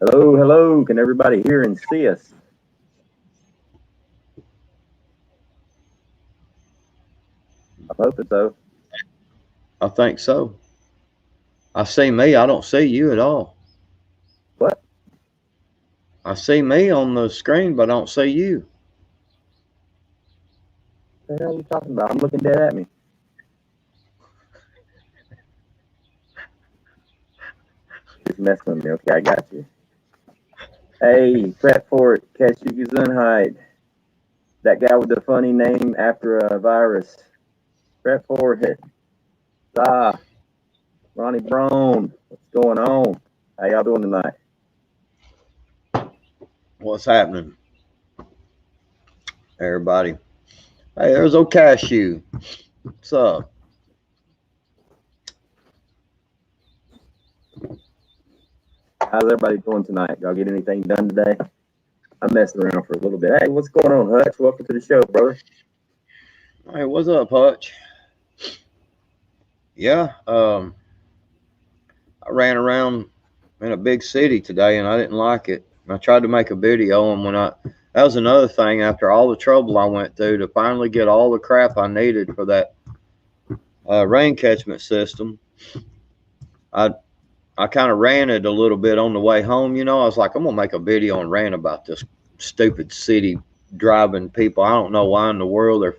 Hello, hello. Can everybody hear and see us? I'm hoping so. I think so. I see me. I don't see you at all. What? I see me on the screen, but I don't see you. What the hell are you talking about? I'm looking dead at me. Just messing with me. Okay, I got you. Hey, prep for it. Catch you Gesundheit. That guy with the funny name after a virus. Prep for it. Ah, Ronnie Brown. What's going on? How y'all doing tonight? What's happening, everybody? Hey, there's old Cashew. What's up? How's everybody doing tonight? Y'all get anything done today? I'm messing around for a little bit. Hey, what's going on, Hutch? Welcome to the show, brother. Hey, what's up, Hutch? Yeah, I ran around in a big city today, and I didn't like it. I tried to make a video, and that was another thing. After all the trouble I went through to finally get all the crap I needed for that rain catchment system, I I kind of ranted a little bit on the way home. I was like, I'm gonna make a video and rant about this stupid city driving people. I don't know why in the world there are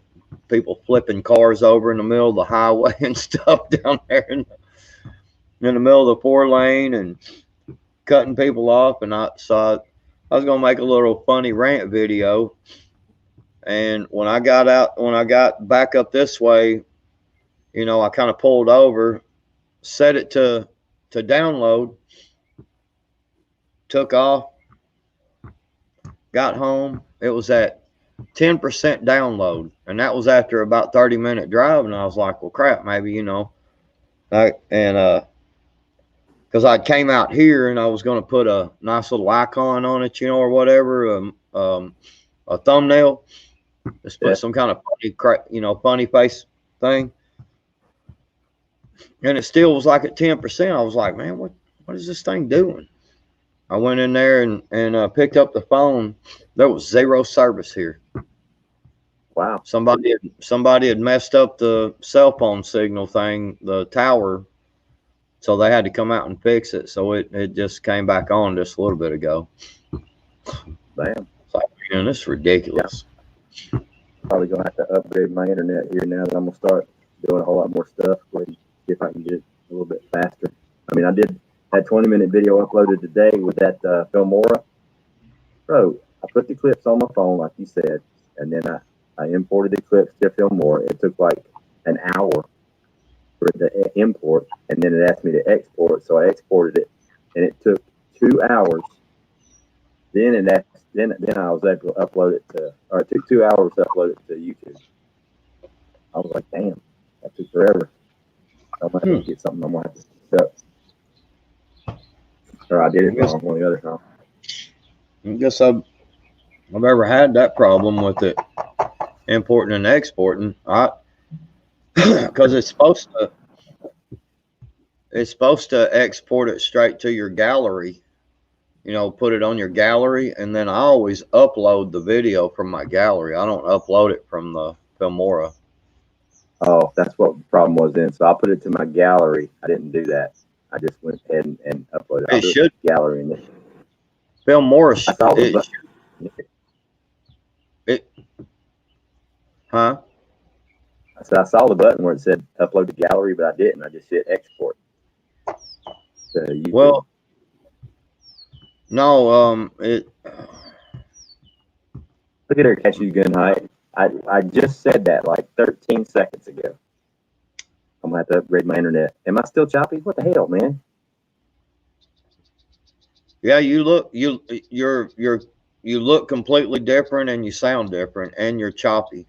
people flipping cars over in the middle of the highway and stuff down there in the middle of the 4 lane and cutting people off. And I was gonna make a little funny rant video. And when I got back up this way, I kind of pulled over, set it to download, took off, got home. It was at 10% download, and that was after about 30-minute drive. And I was like, well, crap, maybe because I came out here and I was going to put a nice little icon on it, or whatever, a thumbnail. Just put some kind of funny face thing, and it still was like at 10%. I was like, man, what is this thing doing? I went in there and picked up the phone. There was zero service here. Wow. Somebody had messed up the cell phone signal thing, the tower, so they had to come out and fix it. So it just came back on just a little bit ago. Damn. It's like, man, this is ridiculous. Yeah. Probably gonna have to upgrade my internet here now that I'm gonna start doing a whole lot more stuff. See if I can get it a little bit faster. I mean, I did that 20-minute video uploaded today with that Filmora. Bro, I put the clips on my phone, like you said, and then I imported the clips to Filmora. It took like an hour for the import, and then it asked me to export, so I exported it, and it took 2 hours. Then I was able to upload it it took 2 hours to upload it to YouTube. I was like, damn, that took forever. I'm gonna have to get something. I'm gonna have to set up. Or I did it wrong on the other time. I guess I've ever had that problem with it importing and exporting. Because it's supposed to export it straight to your gallery. Put it on your gallery, and then I always upload the video from my gallery. I don't upload it from the Filmora. Oh, that's what the problem was then. So I put it to my gallery. I didn't do that. I just went ahead and uploaded it. It should gallery and then Filmora. Huh? I saw the button where it said upload to gallery, but I didn't. I just hit export. Well, no, Look at her, Cashew Gunhide. I just said that like 13 seconds ago. I'm gonna have to upgrade my internet. Am I still choppy? What the hell, man? Yeah, you look completely different, and you sound different, and you're choppy.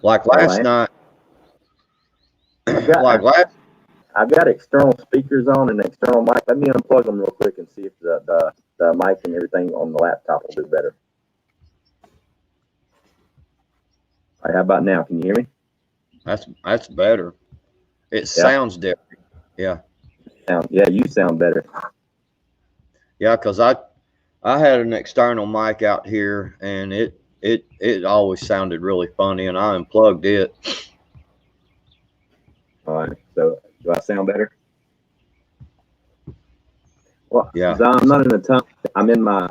Like last night. I've got external speakers on and external mic. Let me unplug them real quick and see if the mic and everything on the laptop will do better. All right, how about now? Can you hear me? That's better. It sounds different. Yeah. You sound better. Yeah, because I had an external mic out here, and it always sounded really funny, and I unplugged it. All right. So do I sound better? Well, Yeah. I'm not in a tunnel. I'm in my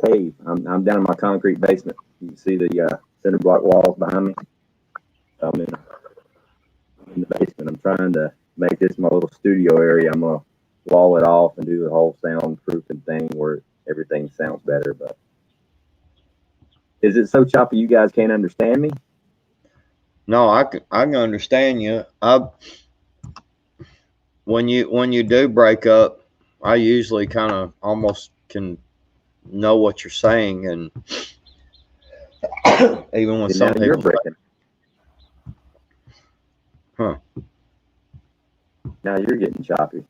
cave. I'm down in my concrete basement. You can see the cinder block walls behind me. I'm in the basement. I'm trying to make this my little studio area. I'm gonna wall it off and do the whole soundproofing thing where everything sounds better. But is it so choppy you guys can't understand me? No, I can understand you. When you do break up, I usually kind of almost can know what you're saying, and even when And now some you're people say, breaking. huh, Now you're getting choppy.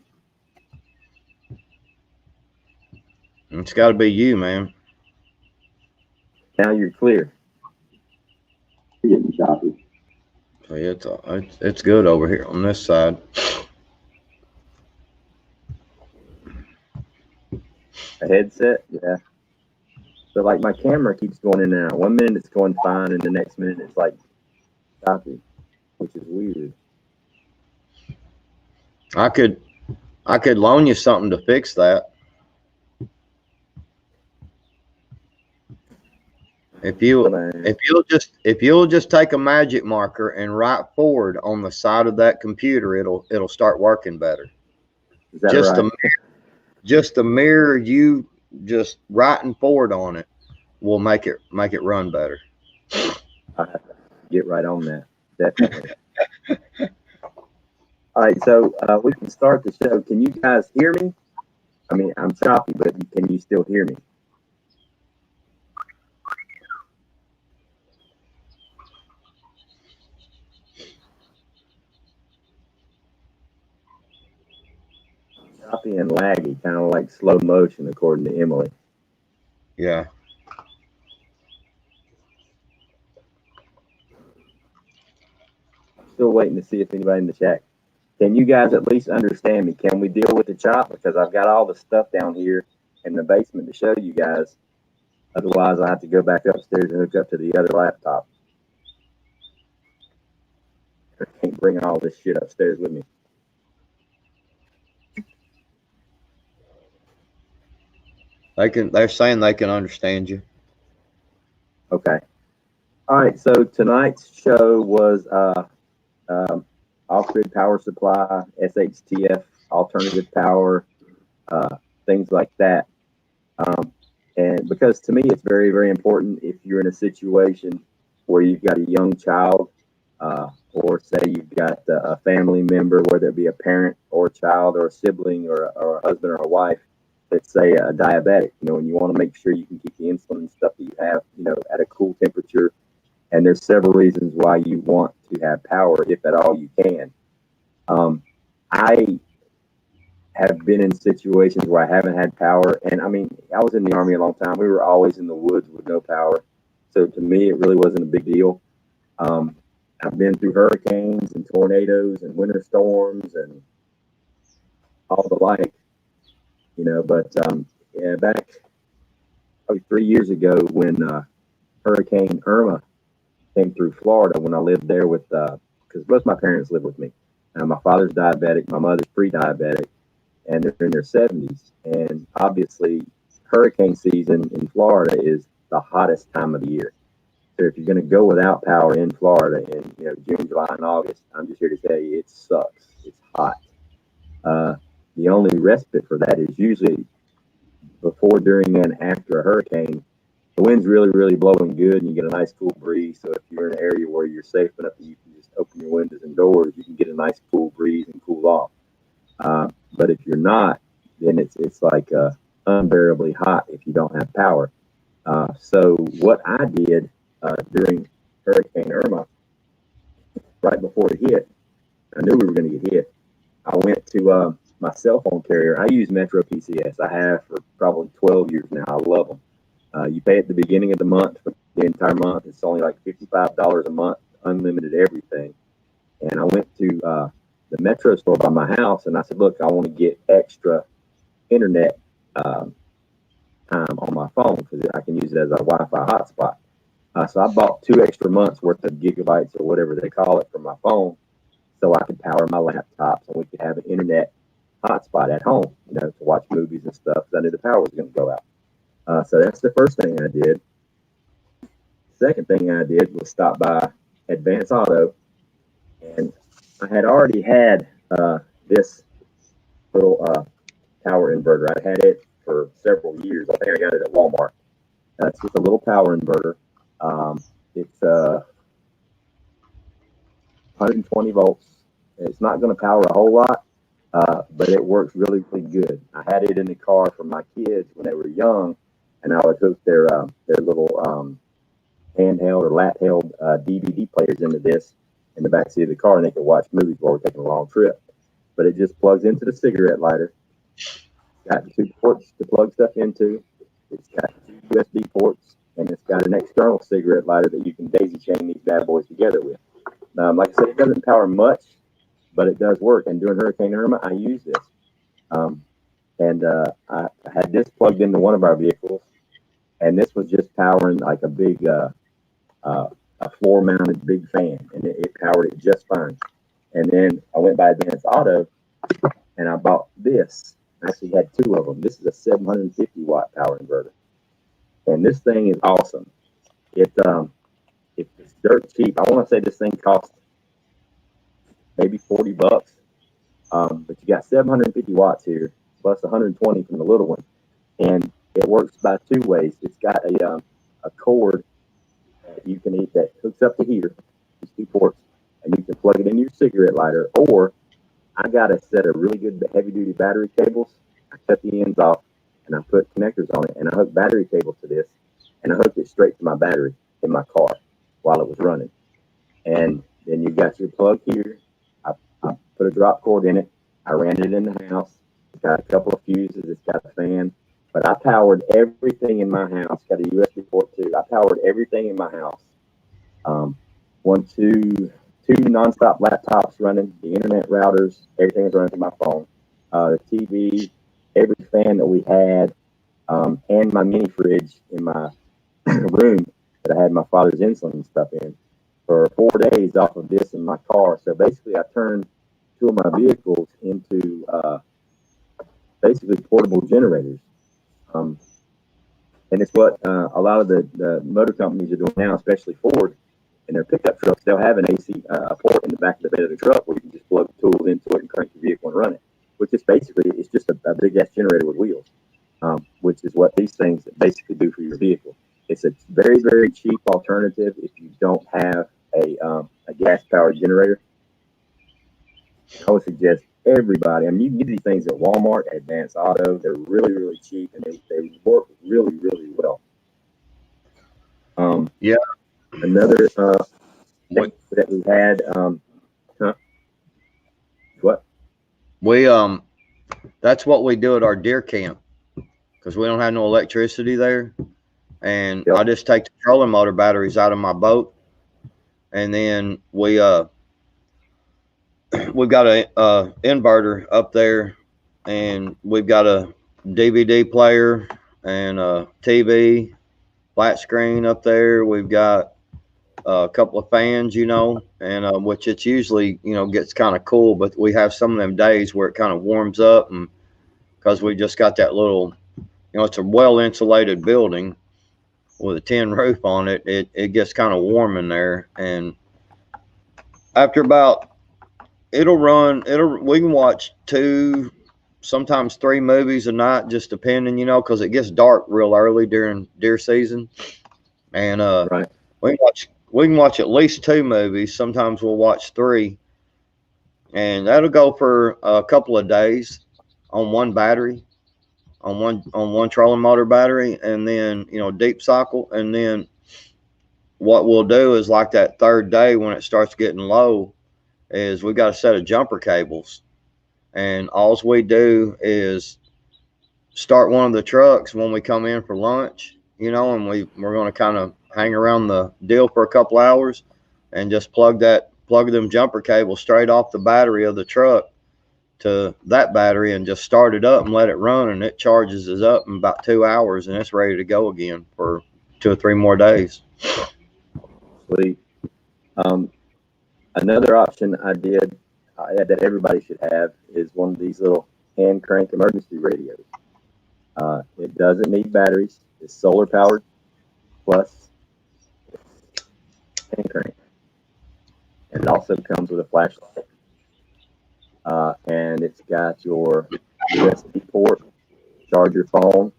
it's got to be you, man. Now you're clear. You're getting choppy. So it's good over here on this side. A headset, yeah. So like my camera keeps going in and out. 1 minute it's going fine, and the next minute it's like choppy, which is weird. I could loan you something to fix that. If you'll just take a magic marker and write forward on the side of that computer, it'll start working better. Is that Just right? just a mirror you just writing forward on it will make it run better. I have to get right on that. Definitely. All right, so we can start the show. Can you guys hear me? I mean, I'm choppy, but can you still hear me? Choppy and laggy, kind of like slow motion, according to Emily. Yeah. Still waiting to see if anybody in the chat. Can you guys at least understand me? Can we deal with the chop? Because I've got all the stuff down here in the basement to show you guys. Otherwise, I have to go back upstairs and hook up to the other laptop. I can't bring all this shit upstairs with me. They're saying they can understand you. Okay. All right. So tonight's show was off-grid power supply, SHTF, alternative power, things like that. And because to me, it's very, very important if you're in a situation where you've got a young child, or say you've got a family member, whether it be a parent or a child or a sibling or a husband or a wife, that's say a diabetic, and you want to make sure you can keep the insulin and stuff that you have, at a cool temperature. And there's several reasons why you want to have power, if at all you can. I have been in situations where I haven't had power. And I mean, I was in the Army a long time. We were always in the woods with no power. So to me, it really wasn't a big deal. I've been through hurricanes and tornadoes and winter storms and all the like, but yeah, back probably 3 years ago when Hurricane Irma came through Florida, when I lived there with, because both my parents live with me. My father's diabetic, my mother's pre-diabetic, and they're in their 70s. And obviously, hurricane season in Florida is the hottest time of the year. So if you're going to go without power in Florida in June, July, and August, I'm just here to tell you it sucks. It's hot. The only respite for that is usually before, during, and after a hurricane. The wind's really, really blowing good, and you get a nice cool breeze. So if you're in an area where you're safe enough that you can just open your windows and doors, you can get a nice cool breeze and cool off. But if you're not, then it's like unbearably hot if you don't have power. So what I did during Hurricane Irma, right before it hit, I knew we were going to get hit. I went to my cell phone carrier. I use Metro PCS. I have for probably 12 years now. I love them. You pay at the beginning of the month for the entire month. It's only like $55 a month, unlimited everything. And I went to the Metro store by my house, and I said, look, I want to get extra internet time on my phone because I can use it as a Wi-Fi hotspot. So I bought 2 extra months worth of gigabytes or whatever they call it for my phone, so I could power my laptops and we could have an internet hotspot at home, to watch movies and stuff. Because I knew the power was going to go out. So that's the first thing I did. Second thing I did was stop by Advance Auto, and I had already had this little power inverter. I had it for several years. I think I got it at Walmart. It's just a little power inverter. It's 120 volts. It's not going to power a whole lot, but it works really, really good. I had it in the car for my kids when they were young, and I would hook their little handheld or lap held DVD players into this in the back seat of the car, and they could watch movies while we're taking a long trip. But it just plugs into the cigarette lighter. Got 2 ports to plug stuff into. It's got 2 USB ports, and it's got an external cigarette lighter that you can daisy chain these bad boys together with. Like I said, it doesn't power much, but it does work. And during Hurricane Irma, I used this. I had this plugged into one of our vehicles, and this was just powering like a big, a floor-mounted big fan, and it powered it just fine. And then I went by Advance Auto, and I bought this. I actually had 2 of them. This is a 750 watt power inverter, and this thing is awesome. It's dirt cheap. I want to say this thing cost maybe $40, but you got 750 watts here plus 120 from the little one, and it works by 2 ways. It's got a cord that you can eat that hooks up to here, these 2 ports, and you can plug it into your cigarette lighter, or I got a set of really good heavy-duty battery cables. I cut the ends off, and I put connectors on it, and I hooked battery cables to this, and I hooked it straight to my battery in my car while it was running. And then you got your plug here. I put a drop cord in it. I ran it in the house. It's got a couple of fuses. It's got a fan. But I powered everything in my house. Got a USB port too. I powered everything in my house. 2 nonstop laptops running, the internet routers, everything was running through my phone. The TV, every fan that we had, and my mini fridge in my room that I had my father's insulin and stuff in for 4 days off of this in my car. So basically I turned 2 of my vehicles into basically portable generators. And it's what a lot of the motor companies are doing now, especially Ford. In their pickup trucks, they'll have an AC port in the back of the bed of the truck where you can just plug tools into it and crank the vehicle and run it, which is basically, it's just a big ass generator with wheels, which is what these things basically do for your vehicle. It's a very, very cheap alternative if you don't have a gas powered generator. I would suggest everybody, I mean, you can get these things at Walmart, Advance Auto. They're really, really cheap, and they work really, really well. Yeah. Another thing that we had, what? We that's what we do at our deer camp because we don't have no electricity there, and Yep. I just take the trolling motor batteries out of my boat, and then we've got a inverter up there, and we've got a DVD player and a TV, flat screen up there. We've got a couple of fans, and which it's usually, gets kind of cool, but we have some of them days where it kind of warms up, and because we just got that little, it's a well insulated building with a tin roof on it, it gets kind of warm in there. And after about, we can watch 2, sometimes 3 movies a night, just depending, because it gets dark real early during deer season. And Right. we can watch at least 2 movies. Sometimes we'll watch 3, and that'll go for a couple of days on one battery, on one trolling motor battery, and then deep cycle. And then what we'll do is, like that 3rd day when it starts getting low, is we got a set of jumper cables, and all we do is start one of the trucks when we come in for lunch, and we're going to kind of hang around the deal for a couple hours and just plug that plug them jumper cables straight off the battery of the truck to that battery and just start it up and let it run, and it charges us up in about 2 hours, and it's ready to go again for 2 or 3 more days. Sweet. Another option I did that everybody should have is one of these little hand crank emergency radios. It doesn't need batteries. It's solar powered, plus hand crank, and it also comes with a flashlight. And it's got your USB port, charge your phone.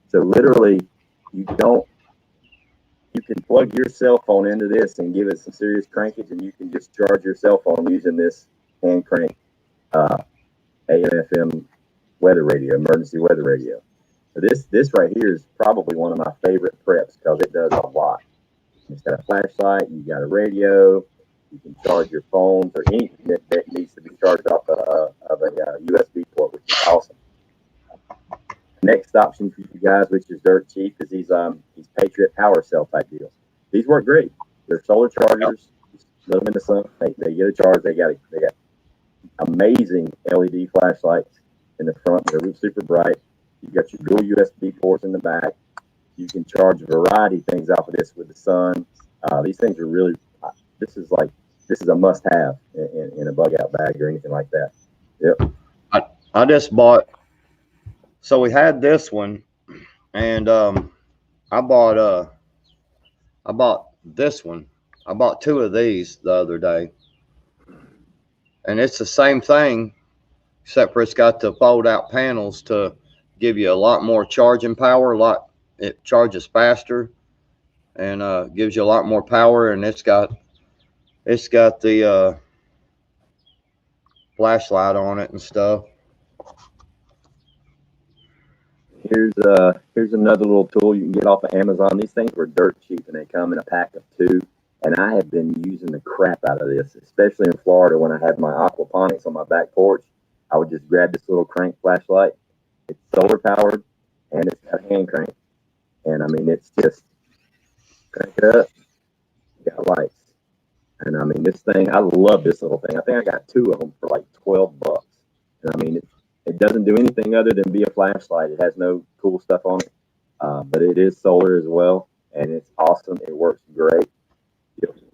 So literally, you can plug your cell phone into this and give it some serious crankage, and you can just charge your cell phone using this hand crank AM/FM weather radio, emergency weather radio. So this right here is probably one of my favorite preps because it does a lot. It's got a flashlight, you got a radio, you can charge your phones or anything that needs to be charged off of a USB port, which is awesome. Next option for you guys, which is dirt cheap, is these Patriot power cell type deals. These work great. They're solar chargers. Just let them in the sun. They get a charge. They got amazing LED flashlights in the front. They're super bright. You got your dual USB ports in the back. You can charge a variety of things off of this with the sun. These things are really. This is a must-have in a bug-out bag or anything like that. Yep. I just bought. So we had this one, and I bought this one. I bought 2 of these the other day, and it's the same thing, except for it's got the fold-out panels to give you a lot more charging power. It charges faster, and gives you a lot more power. And it's got the flashlight on it and stuff. Here's another little tool you can get off of Amazon. These things were dirt cheap, and they come in a pack of 2. And I have been using the crap out of this, especially in Florida when I had my aquaponics on my back porch. I would just grab this little crank flashlight. It's solar powered, and it's got a hand crank. And I mean, it's just crank it up, you got lights. And I mean, this thing, I love this little thing. I think I got 2 of them for like $12. And I mean, it doesn't do anything other than be a flashlight. It has no cool stuff on it, but it is solar as well, and it's awesome. It works great.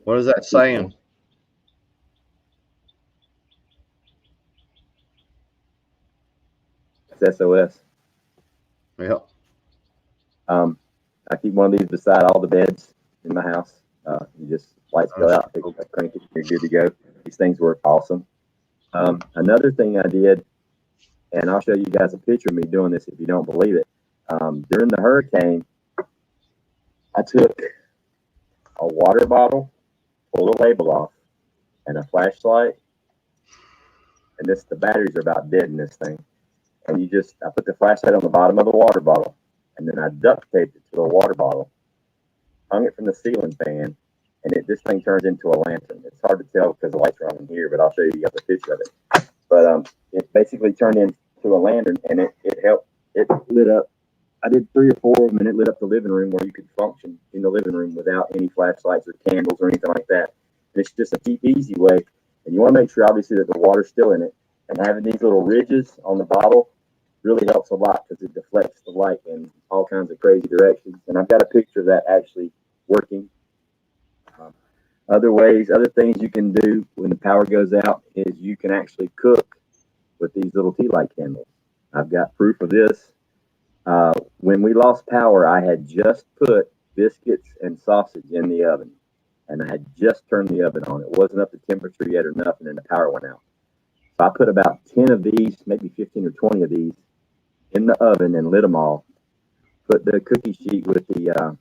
What is that saying? It's SOS. Yep. I keep one of these beside all the beds in my house. You just lights go out, pick it up, crank it, you're good to go. These things work awesome. Another thing I did, and I'll show you guys a picture of me doing this if you don't believe it. During the hurricane, I took a water bottle, pull the label off, and a flashlight. And the batteries are about dead in this thing. And I put the flashlight on the bottom of the water bottle, and then I duct taped it to the water bottle, hung it from the ceiling fan, and this thing turns into a lantern. It's hard to tell because the lights are on in here, but I'll show you guys a picture of it. But it basically turned into a lantern, and it helped. It lit up. I did 3 or 4 of them, and it lit up the living room where you could function in the living room without any flashlights or candles or anything like that. And it's just a cheap, easy way. And you want to make sure, obviously, that the water's still in it. And having these little ridges on the bottle really helps a lot because it deflects the light in all kinds of crazy directions. And I've got a picture of that actually working. Other things you can do when the power goes out is you can actually cook with these little tea light candles. I've got proof of this. When we lost power, I had just put biscuits and sausage in the oven, and I had just turned the oven on. It wasn't up to temperature yet or nothing, and the power went out. So I put about 10 of these, maybe 15 or 20 of these in the oven and lit them all. Put the cookie sheet with the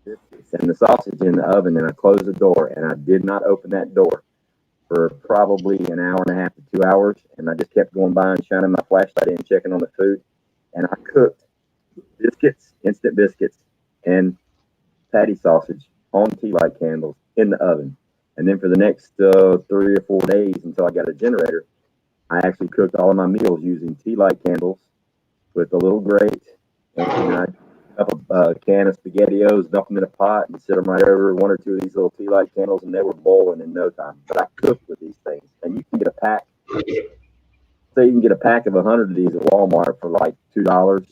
biscuits and the sausage in the oven, and I closed the door, and I did not open that door for probably an hour and a half to 2 hours, and I just kept going by and shining my flashlight in, checking on the food, and I cooked biscuits, instant biscuits, and patty sausage on tea light candles in the oven. And then for the next 3 or 4 days until I got a generator, I actually cooked all of my meals using tea light candles with a little grate, and I up a can of SpaghettiOs, dump them in a pot, and sit them right over one or two of these little tea light candles, and they were boiling in no time. But I cooked with these things, and you can get a pack. So you can get a pack of 100 of these at Walmart for like $2, or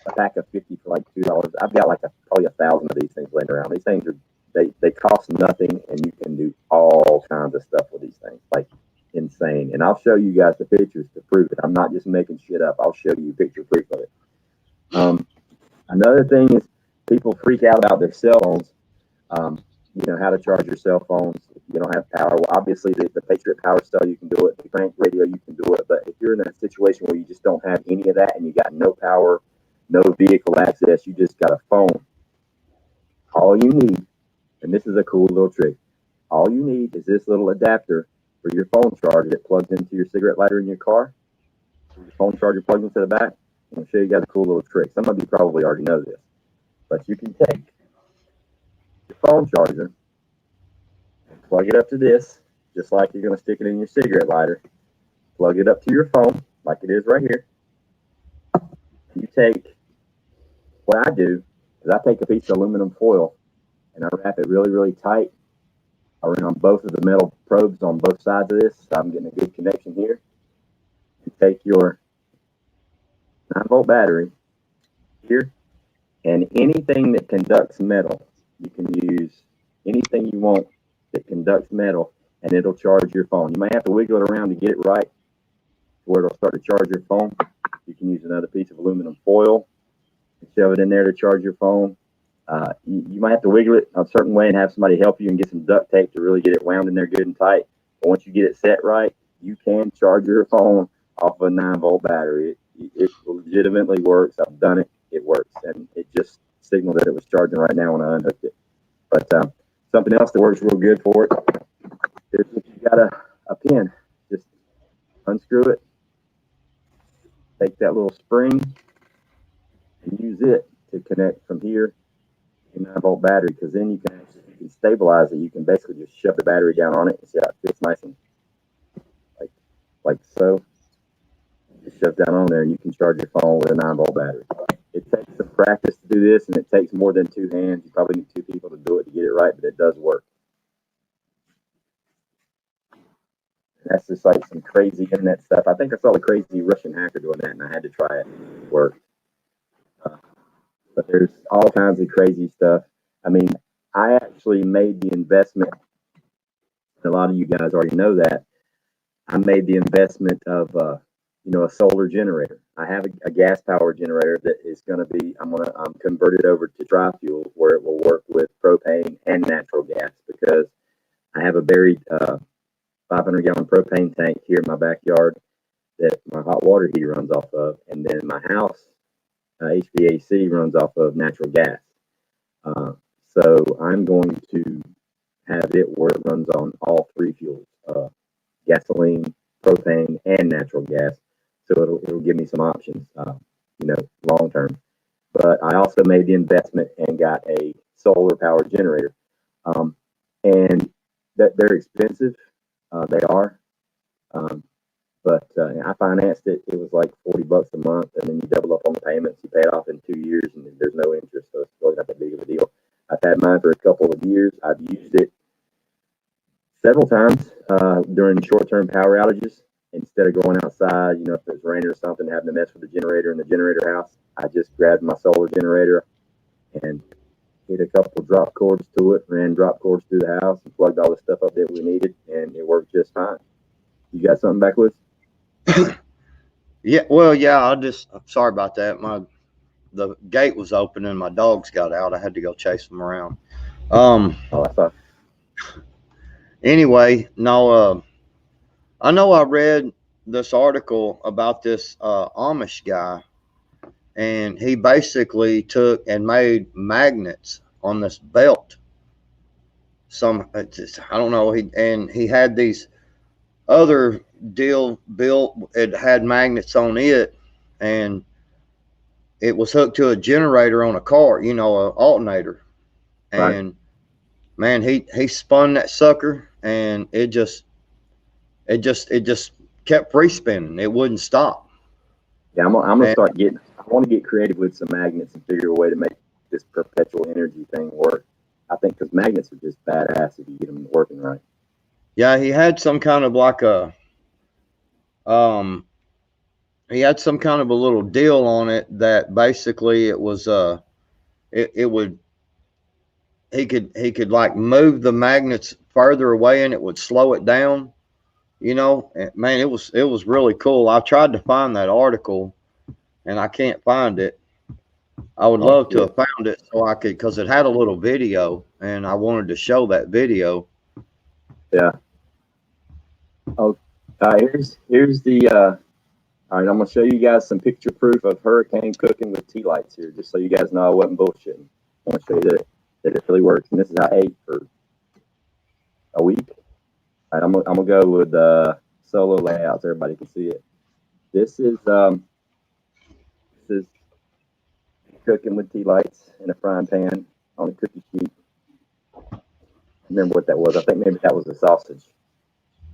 a pack of 50 for like $2. I've got like probably 1,000 of these things laying around. These things are they cost nothing, and you can do all kinds of stuff with these things, like insane. And I'll show you guys the pictures to prove it. I'm not just making shit up. I'll show you picture proof of it. Another thing is people freak out about their cell phones. How to charge your cell phones if you don't have power. Well, obviously, the Patriot Power Cell, you can do it. The crank radio, you can do it. But if you're in a situation where you just don't have any of that and you got no power, no vehicle access, you just got a phone, all you need, and this is a cool little trick, all you need is this little adapter for your phone charger that plugs into your cigarette lighter in your car. Your phone charger plugs into the back. I'm going to show you guys a cool little trick. Some of you probably already know this, but you can take your phone charger, plug it up to this, just like you're going to stick it in your cigarette lighter. Plug it up to your phone, like it is right here. You take, what I do is I take a piece of aluminum foil and I wrap it really, really tight around both of the metal probes on both sides of this, so I'm getting a good connection here. You take your 9-volt battery here, and anything that conducts metal, you can use anything you want that conducts metal, and it'll charge your phone. You might have to wiggle it around to get it right where it'll start to charge your phone. You can use another piece of aluminum foil and shove it in there to charge your phone. You might have to wiggle it a certain way and have somebody help you and get some duct tape to really get it wound in there good and tight. But once you get it set right, you can charge your phone off a 9-volt battery. It legitimately works. I've done it. It works. And it just signaled that it was charging right now when I unhooked it. But something else that works real good for it is if you got a pin, just unscrew it, take that little spring, and use it to connect from here to the 9-volt battery, because then you can stabilize it. You can basically just shove the battery down on it and see how it fits nice and like so. Just shove down on there, and you can charge your phone with a 9-volt battery. It takes some practice to do this, and it takes more than 2 hands. You probably need 2 people to do it to get it right, but it does work. And that's just like some crazy internet stuff. I think I saw the crazy Russian hacker doing that, and I had to try it. It worked. But there's all kinds of crazy stuff. I mean, I actually made the investment. A lot of you guys already know that. I made the investment of a solar generator. I have a gas power generator that is going to be, I'm going to convert it over to tri-fuel, where it will work with propane and natural gas, because I have a buried 500-gallon propane tank here in my backyard that my hot water heater runs off of, and then my house HVAC runs off of natural gas. So I'm going to have it where it runs on all 3 fuels, gasoline, propane, and natural gas. So it'll give me some options, long term. But I also made the investment and got a solar power generator. And they're expensive. They are. But I financed it. It was like $40 a month, and then you double up on the payments. You pay it off in 2 years, and there's no interest, so it's really not that big of a deal. I've had mine for a couple of years. I've used it several times during short-term power outages. Instead of going outside, if there's rain or something, having to mess with the generator in the generator house, I just grabbed my solar generator and hit a couple of drop cords to it, ran drop cords through the house, and plugged all the stuff up that we needed, and it worked just fine. You got something, Backwoods? I'm sorry about that. The gate was open and my dogs got out. I had to go chase them around. I thought. Anyway, no, I know I read this article about this Amish guy, and he basically took and made magnets on this belt. I don't know. He had these other deal built. It had magnets on it, and it was hooked to a generator on a car, an alternator. And right. Man, he spun that sucker, and it just kept free spinning. It wouldn't stop. Yeah, I'm gonna start getting. I want to get creative with some magnets and figure a way to make this perpetual energy thing work. I think because magnets are just badass if you get them working right. Yeah, he had some kind of like a he had some kind of a little deal on it that basically it was it would he could like move the magnets further away and it would slow it down. You know, man, it was really cool. I tried to find that article and I can't find it. I would Oh, love to have found it so I could, because it had a little video and I wanted to show that video. yeah. Oh, here's the. All right, I'm gonna show you guys some picture proof of hurricane cooking with tea lights here, just so you guys know I wasn't bullshitting. I want to show you that it really works. And this is how I ate for a week. All right, I'm gonna go with solo layouts. So everybody can see it. This is cooking with tea lights in a frying pan on a cookie sheet. Remember what that was? I think maybe that was a sausage.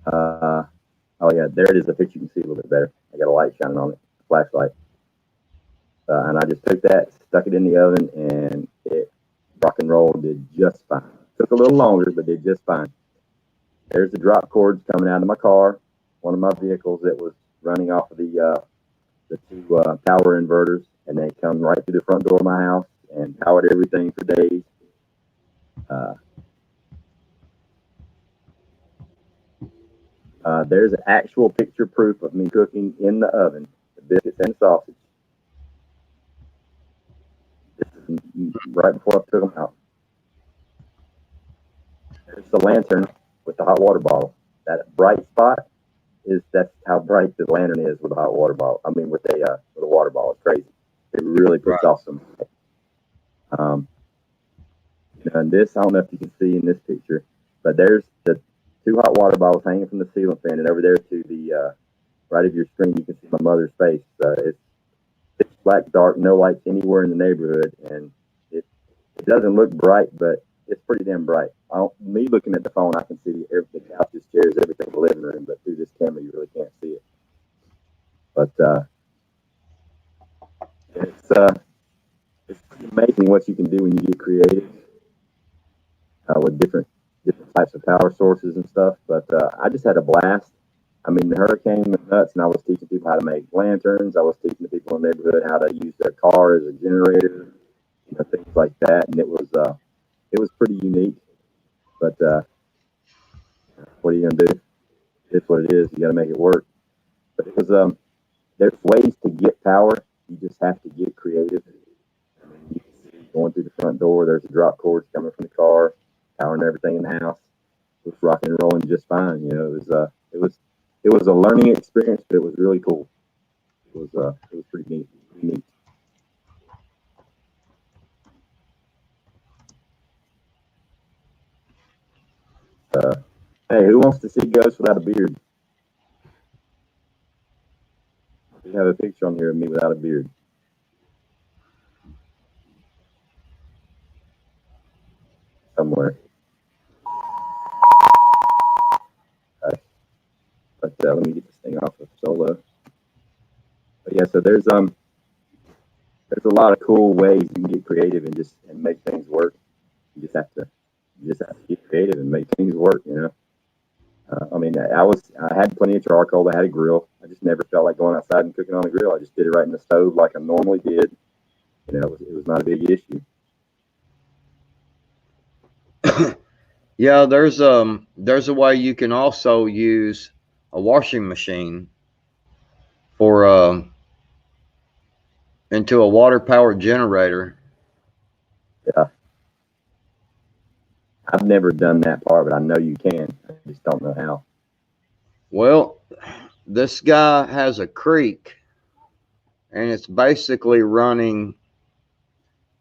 Oh yeah, there it is. The picture you can see a little bit better. I got a light shining on it, a flashlight. And I just took that, stuck it in the oven, and it rock and roll did just fine. Took a little longer, but did just fine. There's the drop cords coming out of my car, one of my vehicles that was running off of the two power inverters, and they come right through the front door of my house and powered everything for days. There's an actual picture proof of me cooking in the oven, the biscuits and sausage. This is right before I took them out. There's the lantern with the hot water bottle. That bright spot that's how bright the lantern is with a hot water bottle. I mean, with a water bottle. It's crazy. It really puts off some. And this, I don't know if you can see in this picture, but there's the two hot water bottles hanging from the ceiling fan, and over there to the right of your screen, you can see my mother's face. It's pitch black, dark, no lights anywhere in the neighborhood, and it doesn't look bright, but it's pretty damn bright. Me looking at the phone, I can see the couches, chairs, everything in the living room, but through this camera, you really can't see it. But it's pretty amazing what you can do when you get creative with different types of power sources and stuff. But I just had a blast. I mean, the hurricane went nuts, and I was teaching people how to make lanterns. I was teaching the people in the neighborhood how to use their car as a generator, things like that. And it was pretty unique. But what are you gonna do? It's what it is. You got to make it work. But it was there's ways to get power. You just have to get creative. I mean, you can see going through the front door. There's the drop cords coming from the car, powering everything in the house. It was rocking and rolling just fine. It was a learning experience, but it was really cool. It was pretty neat. Pretty neat. Hey, who wants to see ghosts without a beard? We have a picture on here of me without a beard. Somewhere. Okay. But let me get this thing off of solo. But yeah, so there's a lot of cool ways you can get creative and make things work. You just have to get creative and make things work. I mean, I had plenty of charcoal. I had a grill. I just never felt like going outside and cooking on the grill. I just did it right in the stove like I normally did. It was not a big issue. Yeah, there's a way you can also use a washing machine for into a water powered generator. Yeah. I've never done that part, but I know you can. I just don't know how. Well, this guy has a creek, and it's basically running.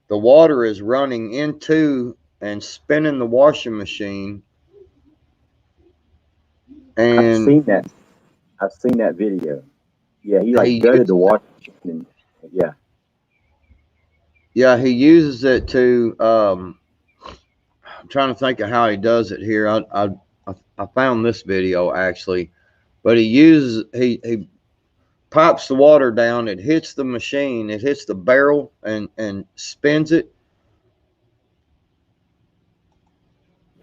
The water is running into and spinning the washing machine. And I've seen that video. Yeah, he gutted the washing machine. Yeah. Yeah, he uses it to. I'm trying to think of how he does it here. I found this video actually, but he pipes the water down. It hits the machine. It hits the barrel and spins it,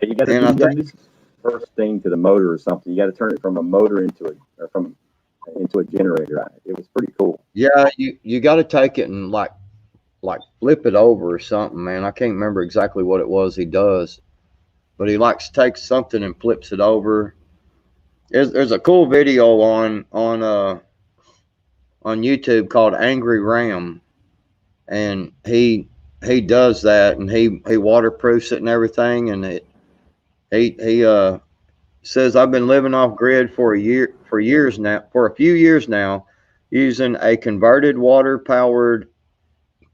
You got to And I do think, some first thing to the motor or something. You got to turn it from a motor into a generator. It was pretty cool. yeah, you got to take it and like flip it over or something, man. I can't remember exactly what it was he does, but he likes takes something and flips it over. There's a cool video on YouTube called Angry Ram, and he does that, and he waterproofs it and everything, and he says I've been living off grid for a few years now, using a converted water powered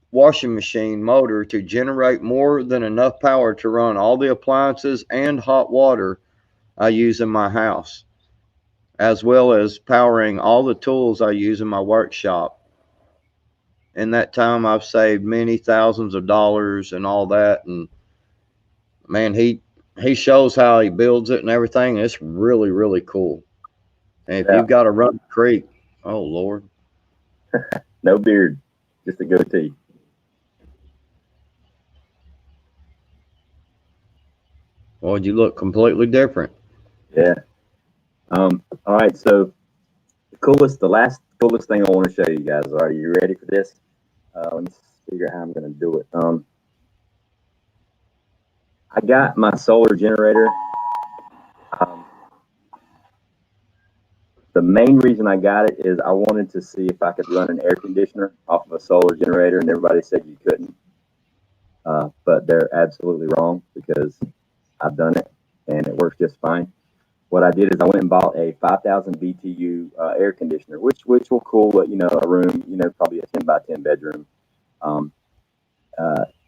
washing machine motor to generate more than enough power to run all the appliances and hot water I use in my house, as well as powering all the tools I use in my workshop. In that time, I've saved many thousands of dollars and all that. And man, he shows how he builds it and everything. It's really, really cool. And if Yeah, you've got to run the creek, oh Lord, no beard, just a goatee. boy, you look completely different. Yeah. All right. So the last coolest thing I want to show you guys. Are you ready for this? Let me figure out how I'm going to do it. I got my solar generator. Um, the main reason I got it is I wanted to see if I could run an air conditioner off of a solar generator, and everybody said you couldn't. But they're absolutely wrong because I've done it and it works just fine. What I did is I went and bought a 5,000 BTU air conditioner, which will cool a room, probably a 10 by 10 bedroom. Um,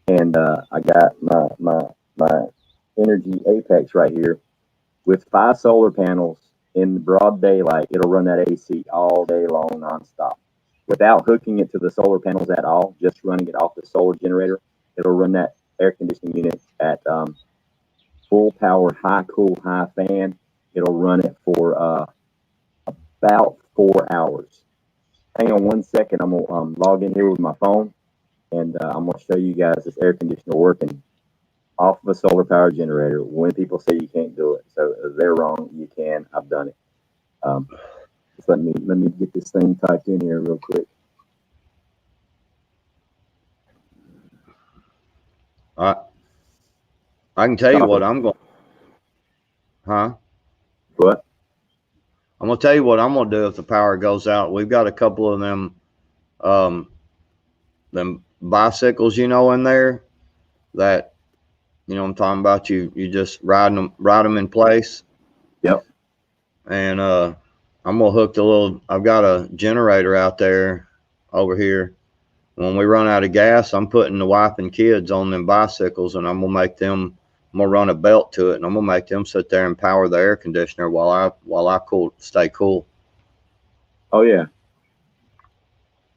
and I got my Energy Apex right here with 5 solar panels in broad daylight. It'll run that AC all day long, nonstop, without hooking it to the solar panels at all. Just running it off the solar generator, it'll run that air conditioning unit at full power, high cool, high fan. It'll run it for about 4 hours. Hang on one second. I'm gonna log in here with my phone, and I'm gonna show you guys this air conditioner working off of a solar power generator. When people say you can't do it, so they're wrong. You can. I've done it. Um, just let me get this thing typed in here real quick. I I can tell you Copy. what I'm going, huh? What? I'm gonna tell you what I'm gonna do if the power goes out. We've got a couple of um, them bicycles, in there that I'm talking about. You just ride them in place, Yep. and I'm gonna hook the little. I've got a generator out there over here. When we run out of gas, I'm putting the wife and kids on them bicycles, and I'm gonna make them. I'm gonna run a belt to it, and I'm gonna make them sit there and power the air conditioner while I stay cool. Oh yeah.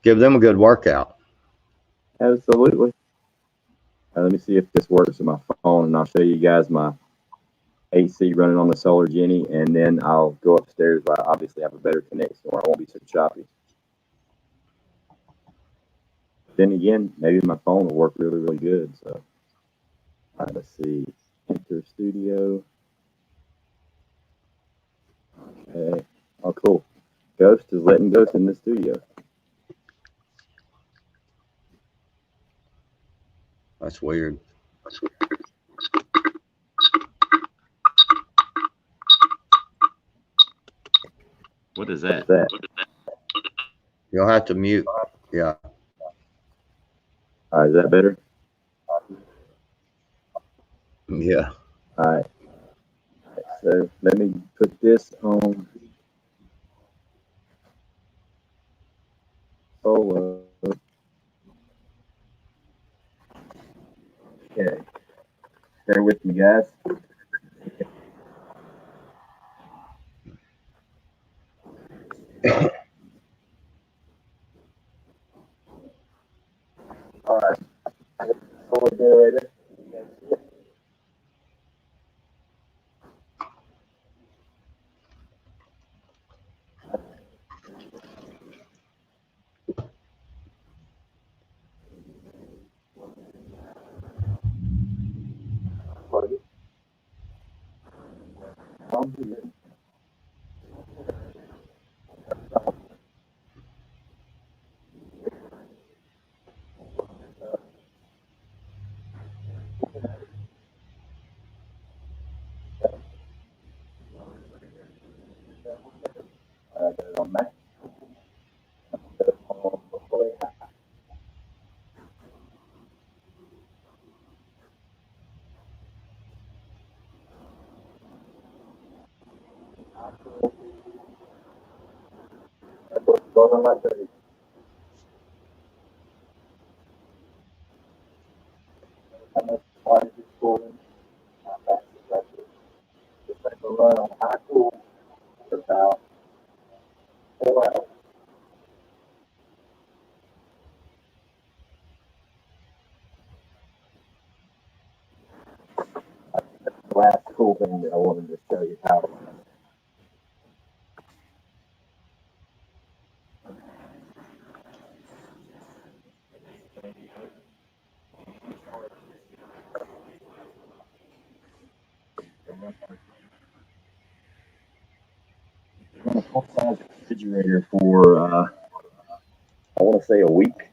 Give them a good workout. Absolutely. Let me see if this works on my phone, and I'll show you guys my AC running on the solar Jenny, and then I'll go upstairs where I obviously have a better connection where I won't be so choppy. Then again, maybe my phone will work really, really good. So, all right, let's see. Enter studio. Okay. Oh, cool. Ghost is letting Ghost in the studio. That's weird. What is that? What's that? You'll have to mute. Yeah. All right, is that better? Yeah. All right. So let me put this on solo. Okay. Bear with me, guys. All right. Solar generator. Last cool thing that I wanted to show you how. Run a full-size refrigerator for I want to say a week,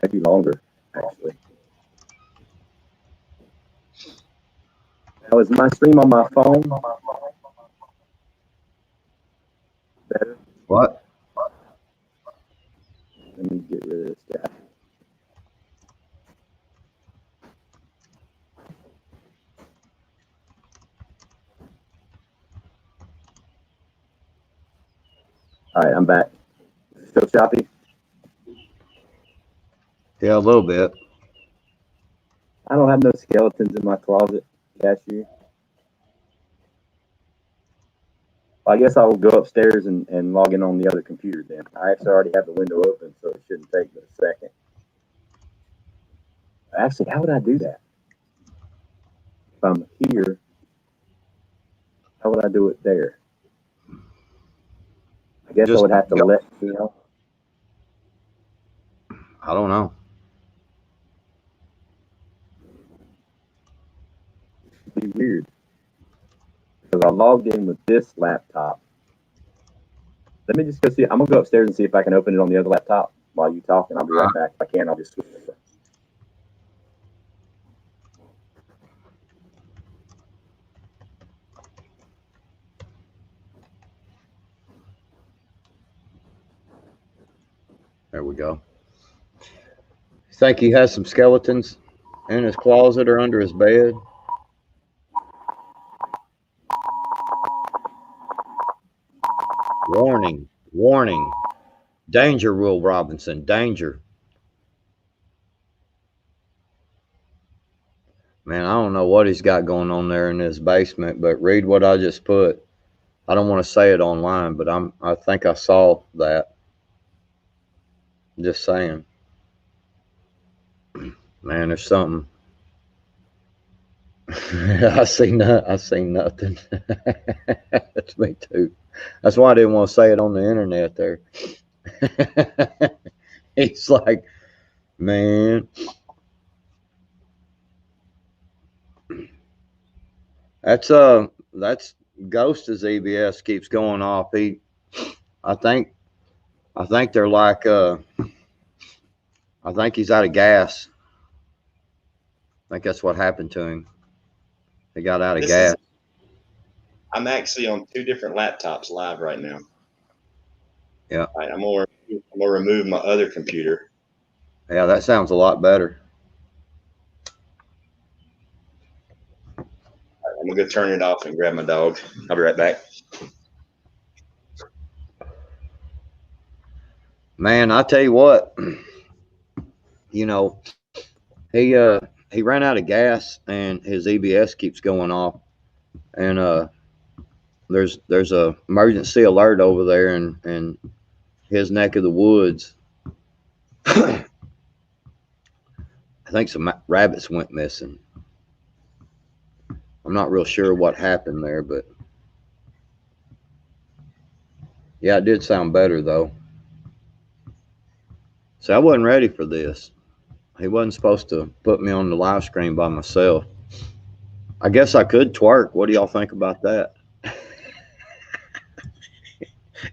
maybe longer, actually. Now, is my stream on my phone better? What? Let me get rid of this guy. All right, I'm back. Still choppy? Yeah, a little bit. I don't have no skeletons in my closet, cashier. I guess I will go upstairs and log in on the other computer then. I actually already have the window open, so it shouldn't take but a second. Actually, how would I do that? If I'm here, how would I do it there? I guess I would have to let you know. I don't know. It'd be weird. Because I logged in with this laptop. Let me just go see. I'm going to go upstairs and see if I can open it on the other laptop while you talk, and I'll be right back. If I can, I'll just switch it. There we go. Think he has some skeletons in his closet or under his bed? Warning, warning. Danger, Will Robinson, danger. Man, I don't know what he's got going on there in his basement, but read what I just put. I don't want to say it online, but I think I saw that. Just saying. Man, there's something. I see nothing. That's me too. That's why I didn't want to say it on the internet there. He's like, man. That's Ghost as EBS keeps going off. I think they're like I think he's out of gas. I think that's what happened to him. He got out of gas. I'm actually on two different laptops live right now. Yeah. Right, I'm gonna remove my other computer. Yeah, that sounds a lot better. I'm gonna go turn it off and grab my dog. I'll be right back. Man, I tell you what, you know, he ran out of gas and his EBS keeps going off, and there's a emergency alert over there in his neck of the woods. I think some rabbits went missing. I'm not real sure what happened there, but yeah, it did sound better though. So I wasn't ready for this. He wasn't supposed to put me on the live screen by myself. I guess I could twerk. What do y'all think about that?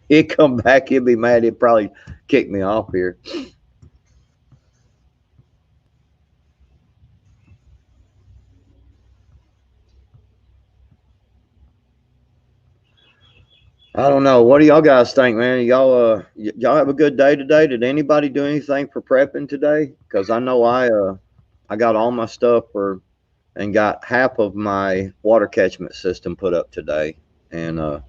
He'd come back. He'd be mad. He'd probably kick me off here. I don't know. What do y'all guys think, man? Y'all have a good day today? Did anybody do anything for prepping today? Because I know I got all my stuff and got half of my water catchment system put up today, and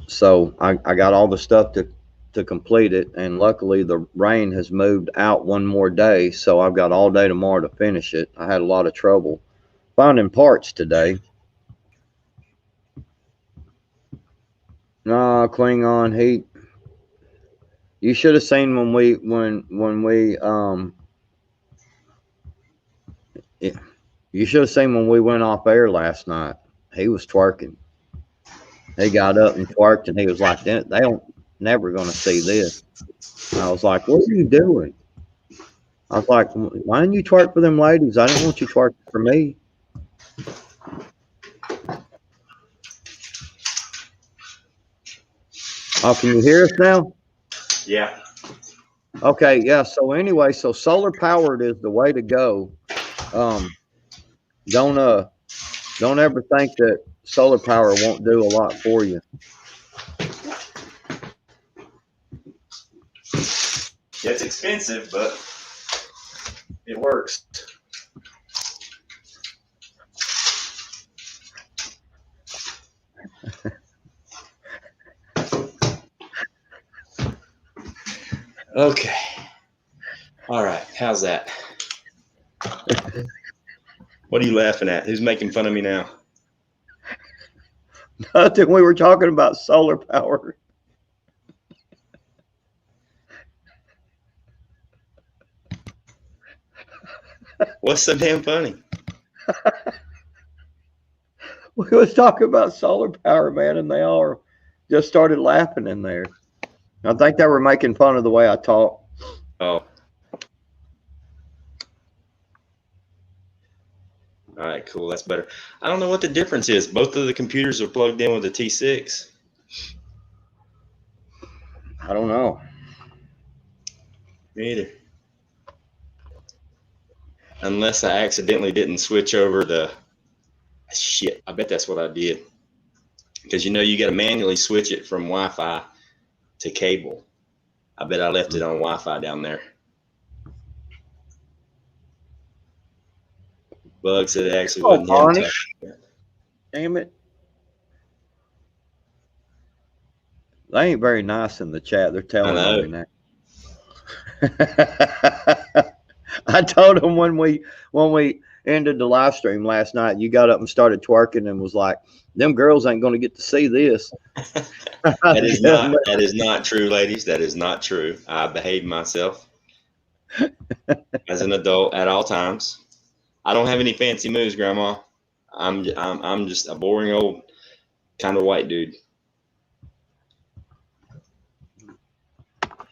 so I got all the stuff to complete it. And luckily, the rain has moved out one more day, so I've got all day tomorrow to finish it. I had a lot of trouble finding parts today. No, Klingon, you should have seen when we you should have seen when we went off air last night. He was twerking. He got up and twerked, and he was like, they don't never gonna see this. And I was like, what are you doing? I was like, why didn't you twerk for them ladies? I didn't want you twerking for me. Oh, can you hear us now? Yeah. Okay, yeah. So anyway, so solar powered is the way to go. Don't ever think that solar power won't do a lot for you. Yeah, it's expensive, but it works. Okay. All right. How's that? What are you laughing at? Who's making fun of me now? Nothing. We were talking about solar power. What's so damn funny? We was talking about solar power, man, and they all just started laughing in there. I think they were making fun of the way I talk. Oh. All right, cool. That's better. I don't know what the difference is. Both of the computers are plugged in with a T6. I don't know. Me either. Unless I accidentally didn't switch over the shit. I bet that's what I did. Because you got to manually switch it from Wi-Fi to cable. I bet I left it on Wi-Fi down there. Bug said it actually wasn't him. Bonnie. Damn it. They ain't very nice in the chat. They're telling me now. I told them when we ended the live stream last night, you got up and started twerking and was like, them girls ain't going to get to see this. That is not true, ladies. That is not true. I behaved myself as an adult at all times. I don't have any fancy moves, Grandma. I'm just a boring old kind of white dude.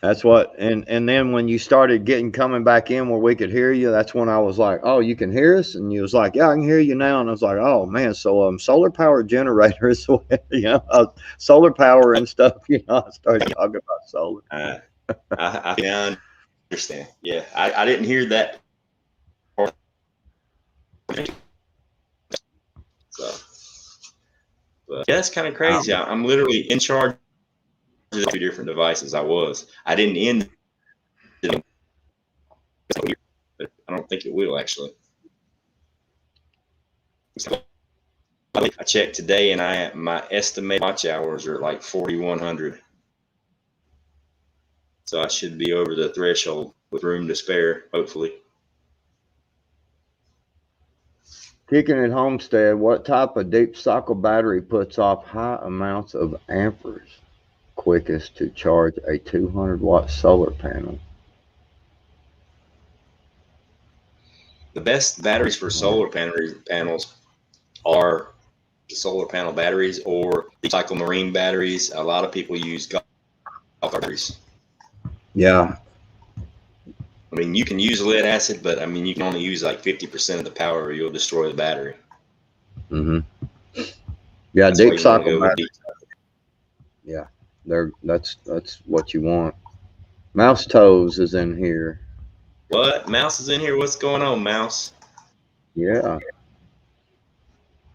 That's what, and then when you started coming back in where we could hear you, that's when I was like, oh, you can hear us? And you was like, yeah, I can hear you now. And I was like, oh man, so solar power generators, solar power and stuff, I started talking about solar. I understand. Yeah, I didn't hear that. So, but yeah, that's kind of crazy. I'm literally in charge of the 2 different devices. I didn't end it, but I don't think it will actually. I checked today, and my estimated watch hours are like 4,100. So I should be over the threshold with room to spare, hopefully. Kicking it Homestead, what type of deep cycle battery puts off high amounts of amperes quickest to charge a 200-watt solar panel? The best batteries for solar panels are solar panel batteries or deep cycle marine batteries. A lot of people use golf batteries. Yeah. I mean, you can use lead acid, but I mean, you can only use like 50% of the power or you'll destroy the battery. Mm-hmm. Yeah, That's why deep you want to cycle go with batteries. deep. Yeah, that's what you want. Mouse toes is in here. What? Mouse is in here. What's going on, Mouse? Yeah.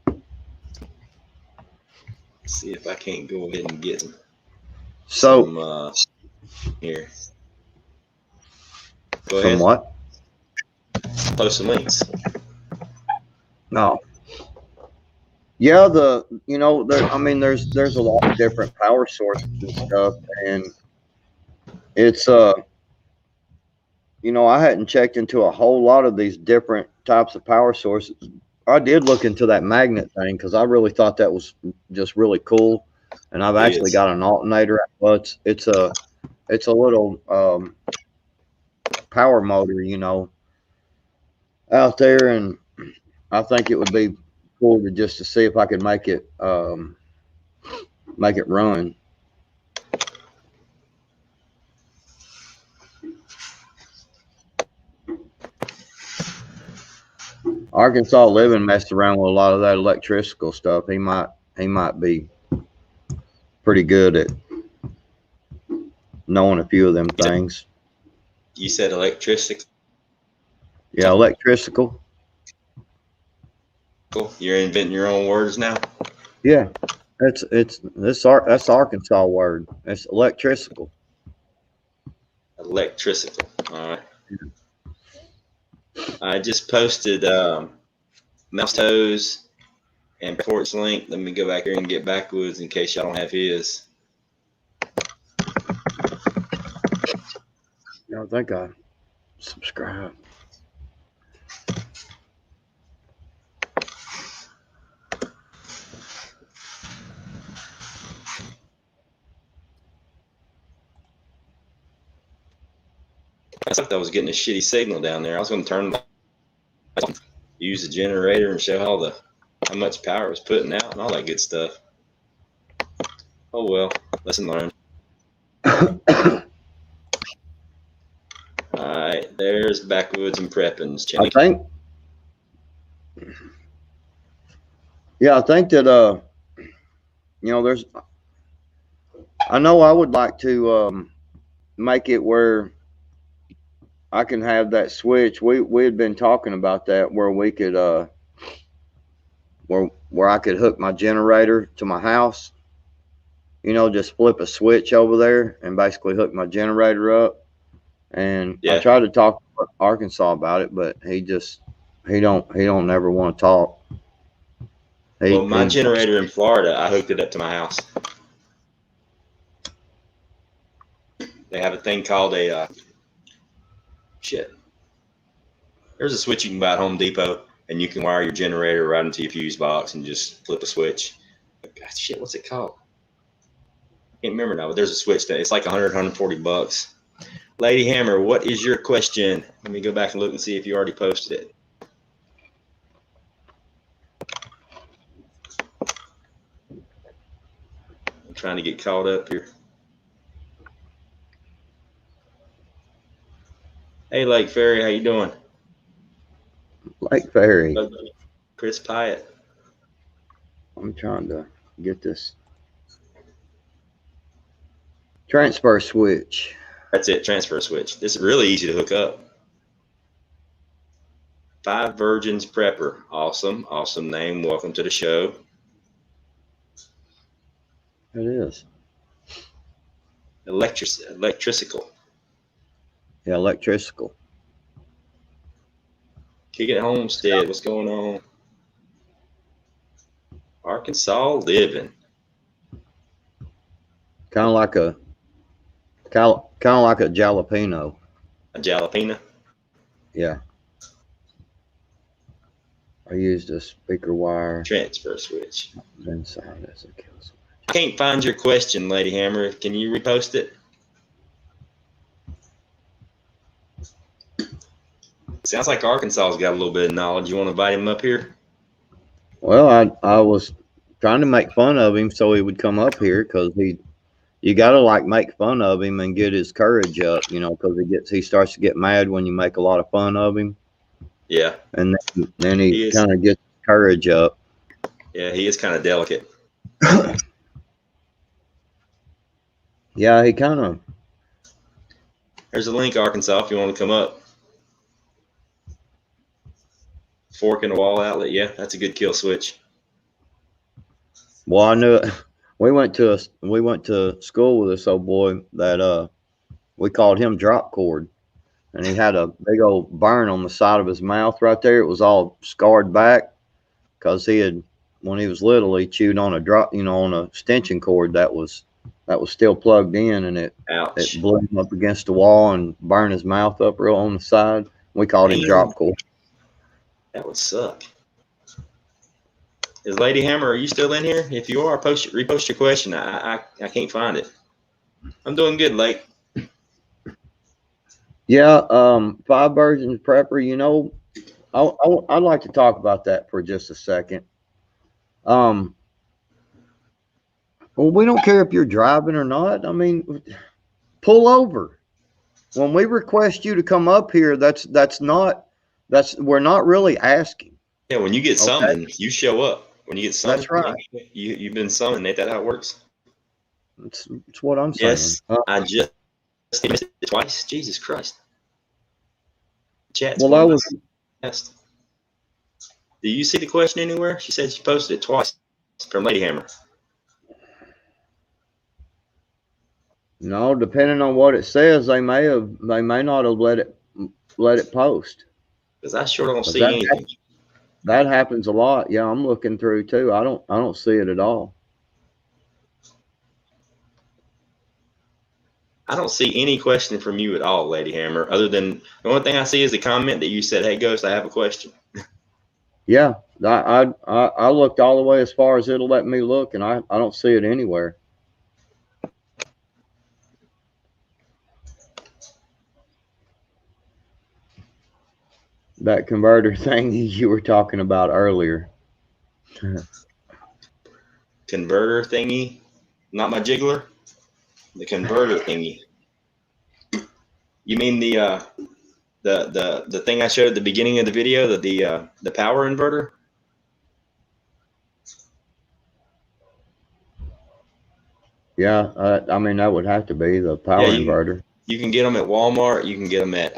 Let's see if I can't go ahead and get So some here. Go some ahead. what? Post some links. No. Yeah, I mean, there's a lot of different power sources and stuff, and it's I hadn't checked into a whole lot of these different types of power sources. I did look into that magnet thing because I really thought that was just really cool, and I've It actually is. got an alternator. Well, it's a little power motor, out there, and I think it would be cool to see if I could make it run. Arkansas Living messed around with a lot of that electrical stuff. He might be pretty good at knowing a few of them things. You said electricity. Yeah, electrical. Cool. You're inventing your own words now. Yeah, that's Arkansas word. It's electrical. Electricity. All right. I just posted Mouse Toes and Port's link. Let me go back here and get Backwoods in case y'all don't have his. I think I subscribe. I thought I was getting a shitty signal down there. I was going to turn use the generator and show how much power it was putting out and all that good stuff. Oh well, lesson learned. All right, there's Backwoods and Preppins. Jenny. I think that there's. I know I would like to make it where I can have that switch. We had been talking about that where we could where I could hook my generator to my house. Just flip a switch over there and basically hook my generator up. And Yeah. I tried to talk to Arkansas about it, but he don't never want to talk. Well, my generator in Florida, I hooked it up to my house. They have a thing called a shit. There's a switch you can buy at Home Depot, and you can wire your generator right into your fuse box and just flip a switch. God, shit, what's it called? I can't remember now, but there's a switch that it's like $140. Lady Hammer, what is your question? Let me go back and look and see if you already posted it. I'm trying to get caught up here. Hey, Lake Ferry, how you doing? Lake Ferry. Chris Pyatt. I'm trying to get this transfer switch. That's it, transfer switch. This is really easy to hook up. Five Virgins Prepper. Awesome, awesome name. Welcome to the show. It is. Electrical. Yeah, electrical. Kick It Homestead. What's going on? Arkansas Living. Kind of like a jalapeno. A jalapeno. Yeah. I used a speaker wire. Transfer switch. Inside as a kill switch. I can't find your question, Lady Hammer. Can you repost it? Sounds like Arkansas's got a little bit of knowledge. You want to invite him up here? Well, I was trying to make fun of him so he would come up here because you got to make fun of him and get his courage up, because he starts to get mad when you make a lot of fun of him. Yeah. And then he kind of gets his courage up. Yeah, he is kind of delicate. Yeah, he kind of. There's a link, Arkansas, if you want to come up. Fork in the wall outlet. Yeah, that's a good kill switch. Well, I knew it. We went to school with this old boy that we called him Drop Cord, and he had a big old burn on the side of his mouth right there. It was all scarred back because he had, when he was little, he chewed on a drop, on a extension cord that was still plugged in, and it Ouch. blew him up against the wall and burned his mouth up real on the side. We called him Man, Drop Cord. that would suck. Is Lady Hammer, are you still in here? If you are, repost your question. I can't find it. I'm doing good, Lake. Yeah, Five Virgins Prepper. I'd like to talk about that for just a second. Well, we don't care if you're driving or not. I mean, pull over. When we request you to come up here, we're not really asking. Yeah, when you get Okay. summoned, you show up. When you get summoned, That's right. You've been summoned. Ain't that how it works? It's what I'm saying. Yes, I just missed it twice. Jesus Christ. Chat's Well, I was. fast. Do you see the question anywhere? She said she posted it twice from Lady Hammer. No, depending on what it says, they may not have let it post. Because I sure don't see anything. That happens a lot. Yeah, I'm looking through too. I don't see it at all. I don't see any question from you at all, Lady Hammer, other than the only thing I see is the comment that you said, "Hey, Ghost, I have a question." Yeah, I looked all the way as far as it'll let me look, and I don't see it anywhere. That converter thing you were talking about earlier. Converter thingy, not my jiggler. The converter thingy. You mean the thing I showed at the beginning of the video, the power inverter? Yeah, I mean that would have to be the power inverter. You can get them at Walmart. You can get them at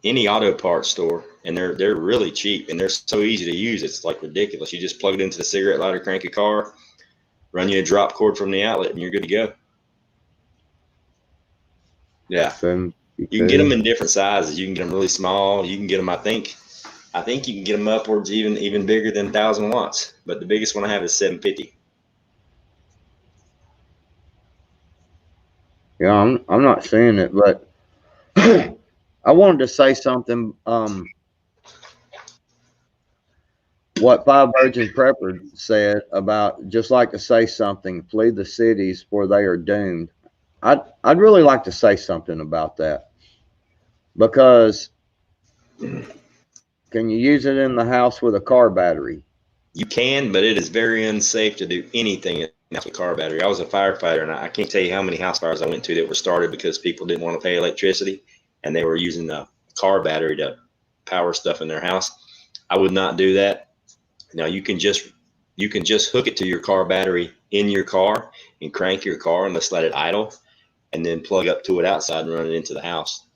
any auto parts store, and they're really cheap and they're so easy to use. It's like ridiculous. You just plug it into the cigarette lighter, crank your car, run you a drop cord from the outlet, and you're good to go. Yeah, you can get them in different sizes. You can get them really small. You can get them. I think you can get them upwards even bigger than 1,000 watts. But the biggest one I have is 750. Yeah, I'm not seeing it, but I wanted to say something. What Five Virgin Prepper said about just like to say something, flee the cities for they are doomed. I'd really like to say something about that, because can you use it in the house with a car battery? You can, but it is very unsafe to do anything with a car battery. I was a firefighter, and I can't tell you how many house fires I went to that were started because people didn't want to pay electricity, and they were using a car battery to power stuff in their house. I would not do that. Now you can just hook it to your car battery in your car and crank your car and let's let it idle, and then plug up to it outside and run it into the house.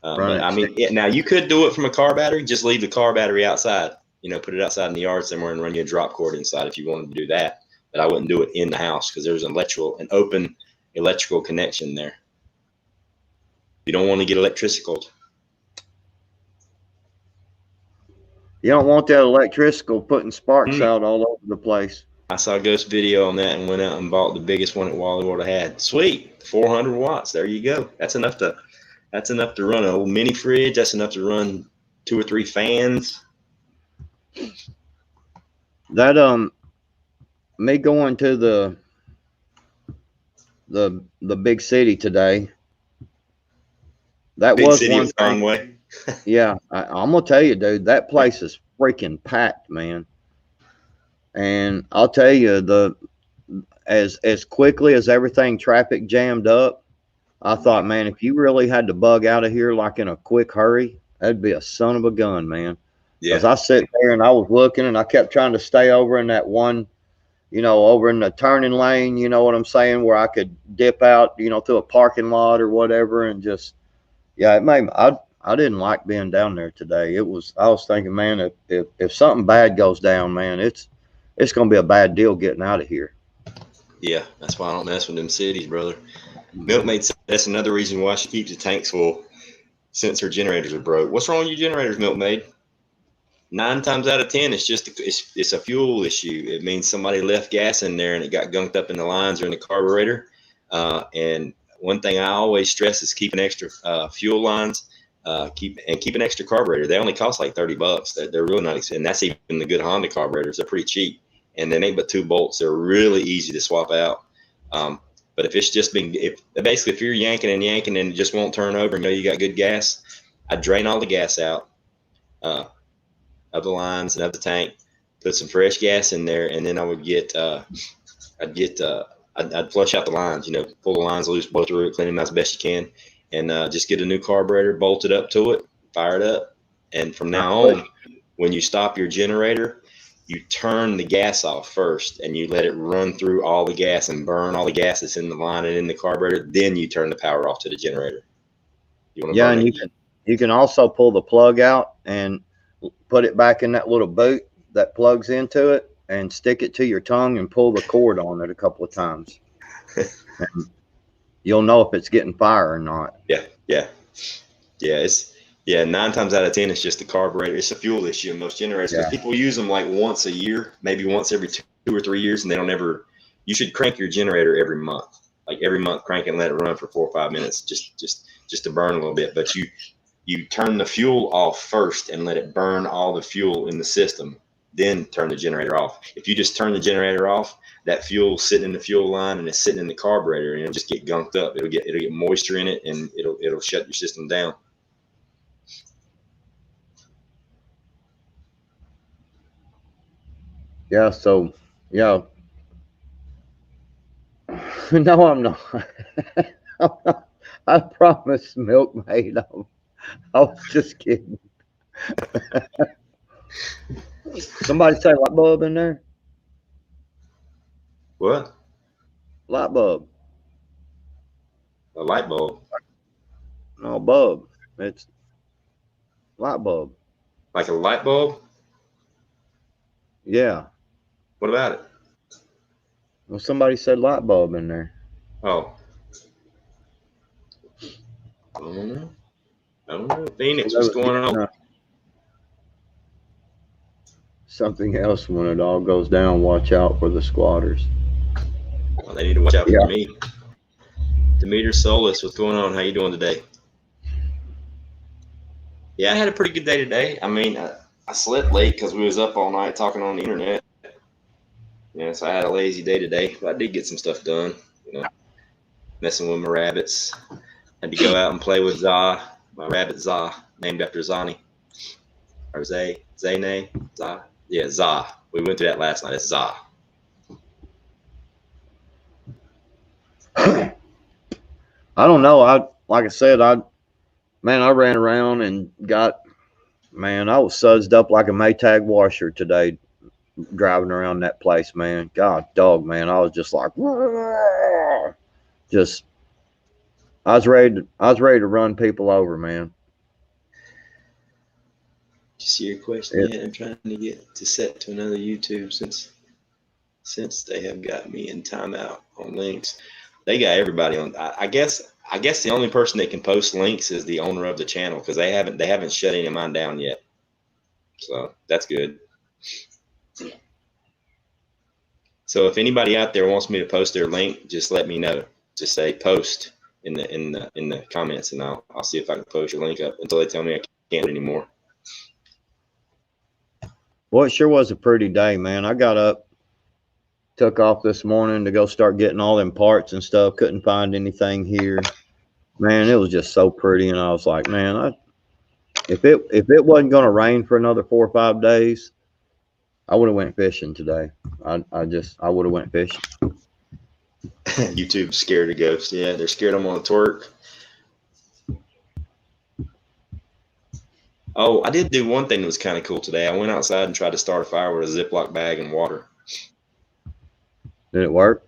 But I mean, now you could do it from a car battery. Just leave the car battery outside. Put it outside in the yard somewhere and run you a drop cord inside if you wanted to do that. But I wouldn't do it in the house because there's an open electrical connection there. You don't want to get electrical. You don't want that electrical putting sparks out all over the place. I saw a Ghost video on that and went out and bought the biggest one that Wally would have had. Sweet, 400 watts. There you go. That's enough to run a old mini fridge. That's enough to run 2 or 3 fans. That me going to the big city today. That big was one thing. Conway. Yeah, I'm gonna tell you, dude, that place is freaking packed, man. And I'll tell you, as quickly as everything traffic jammed up, I thought, man, if you really had to bug out of here like in a quick hurry, that'd be a son of a gun, man. Because I sit there and I was looking and I kept trying to stay over in that one, over in the turning lane, you know what I'm saying, where I could dip out, through a parking lot or whatever. And just, it made me, I didn't like being down there today. I was thinking, man, if something bad goes down, man, it's going to be a bad deal getting out of here. Yeah, that's why I don't mess with them cities, brother. Milkmaid said that's another reason why she keeps the tanks full since her generators are broke. What's wrong with your generators, Milkmaid? 9 times out of 10, it's a fuel issue. It means somebody left gas in there and it got gunked up in the lines or in the carburetor. And one thing I always stress is keeping extra fuel lines, keep an extra carburetor. They only cost like $30. They're really not expensive, and that's even the good Honda carburetors. They're pretty cheap, and they ain't but 2 bolts. They're really easy to swap out. But if it's just if you're yanking and it just won't turn over, and you got good gas, I drain all the gas out of the lines and of the tank, put some fresh gas in there, and then I would I'd flush out the lines, pull the lines loose, blow through it, clean them out as best you can, and just get a new carburetor, bolt it up to it, fire it up, and from now on, when you stop your generator, you turn the gas off first, and you let it run through all the gas and burn all the gas that's in the line and in the carburetor. Then you turn the power off to the generator. And you can also pull the plug out and put it back in that little boot that plugs into it, and stick it to your tongue and pull the cord on it a couple of times. And you'll know if it's getting fire or not. Yeah. 9 times out of 10, it's just the carburetor. It's a fuel issue in most generators because people use them like once a year, maybe once every 2 or 3 years, and they don't ever. You should crank your generator every month, like every month, crank it and let it run for 4 or 5 minutes, just to burn a little bit. But you turn the fuel off first and let it burn all the fuel in the system. Then turn the generator off. If you just turn the generator off, that fuel sitting in the fuel line and it's sitting in the carburetor, and it'll just get gunked up. It'll get moisture in it, and it'll shut your system down. Yeah. So, yeah. No, I'm not. I promise, Milkmaid. I was just kidding. Somebody say light bulb in there? What? Light bulb. A light bulb? No, bulb. It's light bulb. Like a light bulb? Yeah. What about it? Well, somebody said light bulb in there. Oh. I don't know. Phoenix, what's going on? Something else when it all goes down. Watch out for the squatters. Well, they need to watch out for me. Demeter Solis, what's going on? How you doing today? Yeah, I had a pretty good day today. I mean, I slept late because we was up all night talking on the internet. Yeah, so I had a lazy day today, but I did get some stuff done. Messing with my rabbits. Had to go out and play with Za, my rabbit Za, named after Zani. Or Zane, Za. Yeah, Za. We went through that last night. It's Za. I don't know. Like I said, I ran around and I was sudsed up like a Maytag washer today, driving around that place, man. God, dog, man. I was just like, I was ready to run people over, man. Did you see your question yet? I'm trying to get to set to another YouTube since they have got me in timeout on links. They got everybody on. I guess the only person that can post links is the owner of the channel, because they haven't shut any of mine down yet. So that's good. So if anybody out there wants me to post their link, just let me know. Just say post in the comments, and I'll see if I can post your link up until they tell me I can't anymore. Well, it sure was a pretty day, man. I got up, took off this morning to go start getting all them parts and stuff. Couldn't find anything here. Man, it was just so pretty, and I was like, man, if it wasn't going to rain for another 4 or 5 days, I would have went fishing today. I would have went fishing. YouTube's scared of ghosts. Yeah, they're scared I'm on twerk. Oh, I did do one thing that was kind of cool today. I went outside and tried to start a fire with a Ziploc bag and water. Did it work?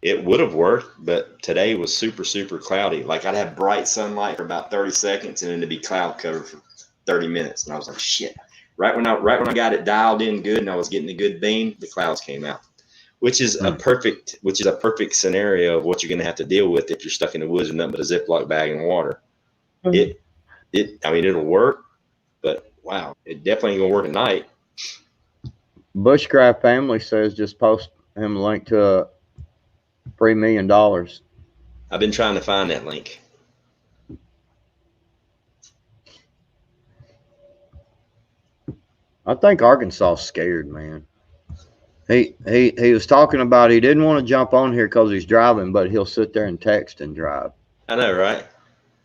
It would have worked, but today was super, super cloudy. Like I'd have bright sunlight for about 30 seconds and then it'd be cloud covered for 30 minutes. And I was like, shit. Right when I got it dialed in good and I was getting a good beam, the clouds came out. Which is a perfect scenario of what you're gonna have to deal with if you're stuck in the woods with nothing but a Ziploc bag and water. I mean it'll work, but wow, it definitely ain't gonna work at night. Bushcraft Family says just post him a link to $3 million. I've been trying to find that link. I think Arkansas is scared, man. He was talking about he didn't want to jump on here because he's driving, but he'll sit there and text and drive. I know, right?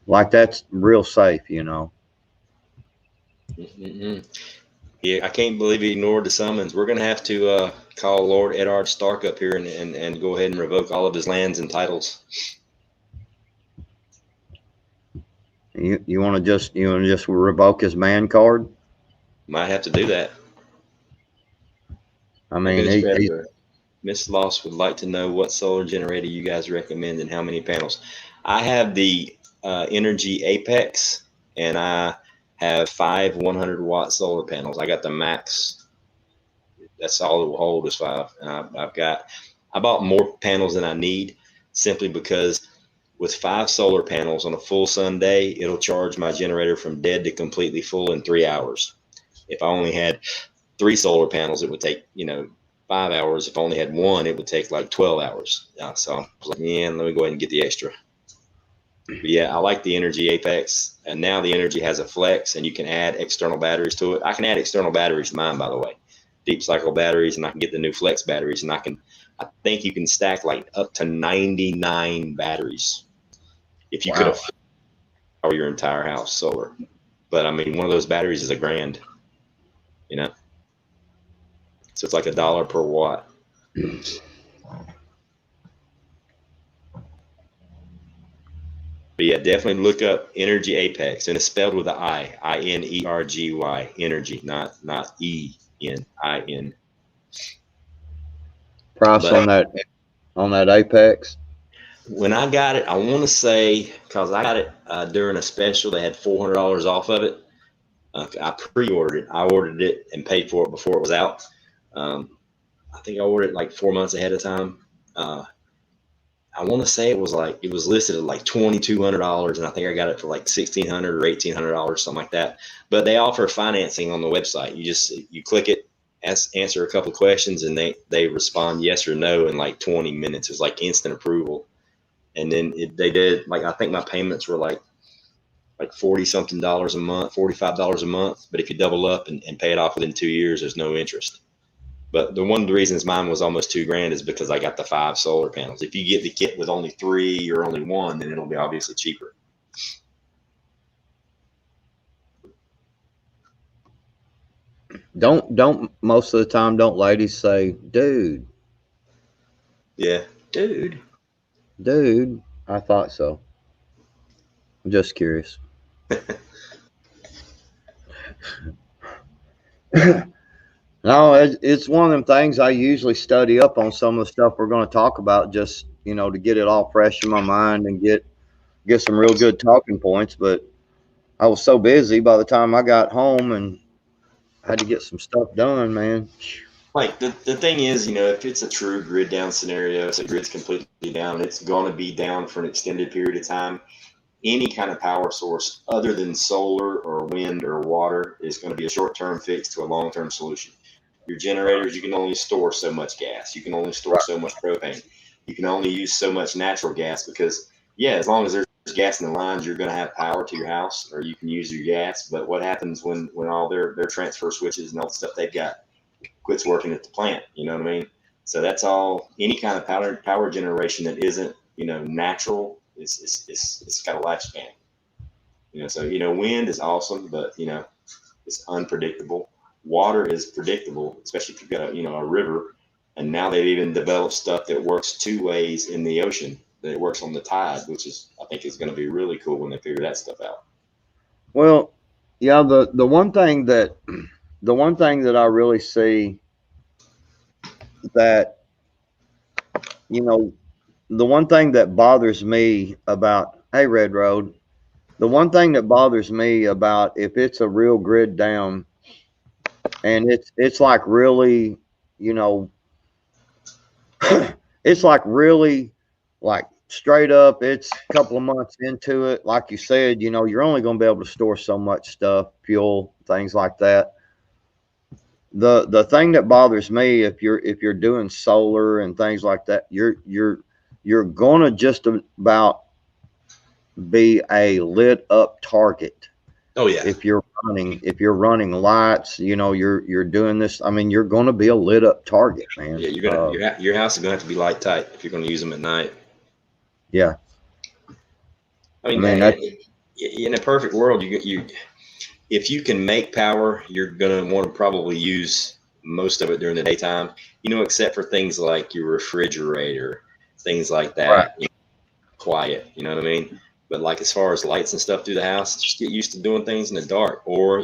Like that's real safe, you know. Mm-hmm. Yeah, I can't believe he ignored the summons. We're gonna have to call Lord Eddard Stark up here and go ahead and revoke all of his lands and titles. You want to just revoke his man card? Might have to do that. I mean, Miss Loss would like to know what solar generator you guys recommend and how many panels. I have the Energy Apex, and I have 5 100-watt solar panels. I got the max. That's all it will hold is 5. I bought more panels than I need simply because with 5 solar panels on a full sun day, it'll charge my generator from dead to completely full in 3 hours. If I only had 3 solar panels, it would take, 5 hours. If I only had 1, it would take like 12 hours. So I was like, yeah, let me go ahead and get the extra. But yeah, I like the Energy Apex. And now the Energy has a flex and you can add external batteries to it. I can add external batteries to mine, by the way. Deep cycle batteries, and I can get the new flex batteries. And I think you can stack like up to 99 batteries if you could afford your entire house solar. But I mean, one of those batteries is $1,000, So it's like $1 per watt. But yeah, definitely look up Energy Apex, and it's spelled with an I, I-N-E-R-G-Y, Energy, not E-N-I-N. Price on that Apex. When I got it, I want to say, because I got it during a special, they had $400 off of it. I pre-ordered it. I ordered it and paid for it before it was out. I think I ordered it like 4 months ahead of time. I want to say it was listed at like $2,200, and I think I got it for like $1,600 or $1,800, something like that. But they offer financing on the website. You click it, answer a couple of questions, and they respond yes or no in like 20 minutes. It's like instant approval. And then they did, like, I think my payments were like $40-something a month, $45 a month. But if you double up and pay it off within 2 years, there's no interest. But one of the reasons mine was almost $2,000 is because I got the 5 solar panels. If you get the kit with only 3 or only 1, then it'll be obviously cheaper. Don't most of the time don't ladies say, dude? Yeah, dude. I thought so. I'm just curious. No, it's one of them things I usually study up on some of the stuff we're going to talk about, just to get it all fresh in my mind and get some real good talking points. But I was so busy by the time I got home and had to get some stuff done, man. Like the thing is, if it's a true grid down scenario, so grid's completely down, it's going to be down for an extended period of time. Any kind of power source other than solar or wind or water is going to be a short-term fix to a long-term solution. Your generators, you can only store so much gas. You can only store so much propane. You can only use so much natural gas because, yeah, as long as there's gas in the lines, you're going to have power to your house, or you can use your gas. But what happens when all their transfer switches and all the stuff they've got quits working at the plant? You know what I mean? So that's all. Any kind of power generation that isn't natural, it's got a lifespan. So wind is awesome, but it's unpredictable. Water is predictable, especially if you've got a river. And now they've even developed stuff that works 2 ways in the ocean. That it works on the tide, which I think is going to be really cool when they figure that stuff out. Well, Yeah, the one thing that I really see that, you know, the one thing that bothers me about, hey, Red Road, the one thing that bothers me about if it's a real grid down and it's like really, you know, it's like really like straight up, it's a couple of months into it. Like you said, you know, you're only going to be able to store so much stuff, fuel, things like that. The thing that bothers me if you're doing solar and things like that, you're gonna just about be a lit up target. Oh yeah, If you're running lights, you know, you're doing this. I mean, you're gonna be a lit up target, man. yeah. Your house is gonna have to be light tight if you're gonna use them at night. Yeah. I I mean, mean that. in a perfect world, you if you can make power, you're gonna want to probably use most of it during the daytime. You know, except for things like your refrigerator, things like Right. that. Quiet, you know what I mean? But like as far as lights and stuff through the house, just get used to doing things in the dark, or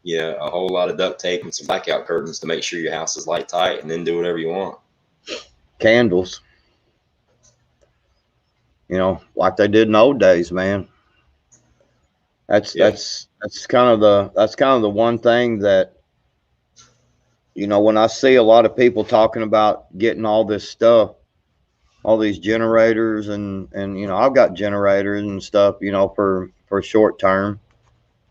yeah, a whole lot of duct tape and some blackout curtains to make sure your house is light tight, and then do whatever you want. Candles, you know, like they did in the old days, man. That's Yeah, that's kind of the one thing that, you know, when I see a lot of people talking about getting all this stuff, all these generators and you know, I've got generators and stuff, you know, for short term,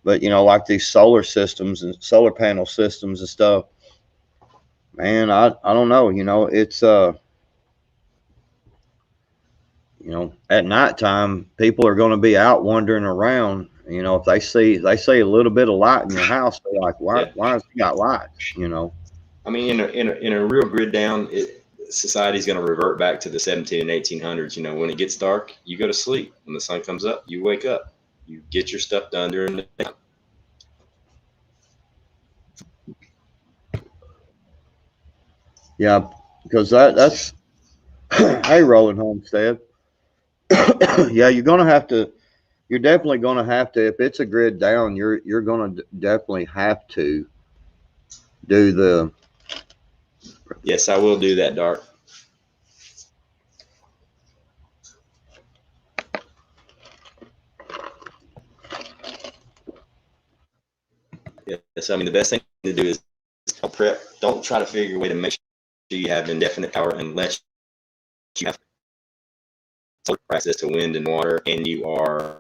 but you know, like these solar systems and solar panel systems and stuff, man, I don't know, you know, it's you know, at nighttime people are going to be out wandering around. You know, if they see a little bit of light in your house, they're like, yeah. why has it got lights? You know. I mean, in a real grid down, society's going to revert back to the 17 and 1800s. You know, when it gets dark, you go to sleep. When the sun comes up, you wake up. You get your stuff done during the day. Yeah, because that's hey, Rolling Homestead. Yeah, you're gonna have to. You're definitely gonna have to. If it's a grid down, you're gonna definitely have to do the. Yes, I will do that, Dark. Yes, I mean the best thing to do is prep. Don't try to figure a way to make sure you have indefinite power unless you have access to wind and water and you are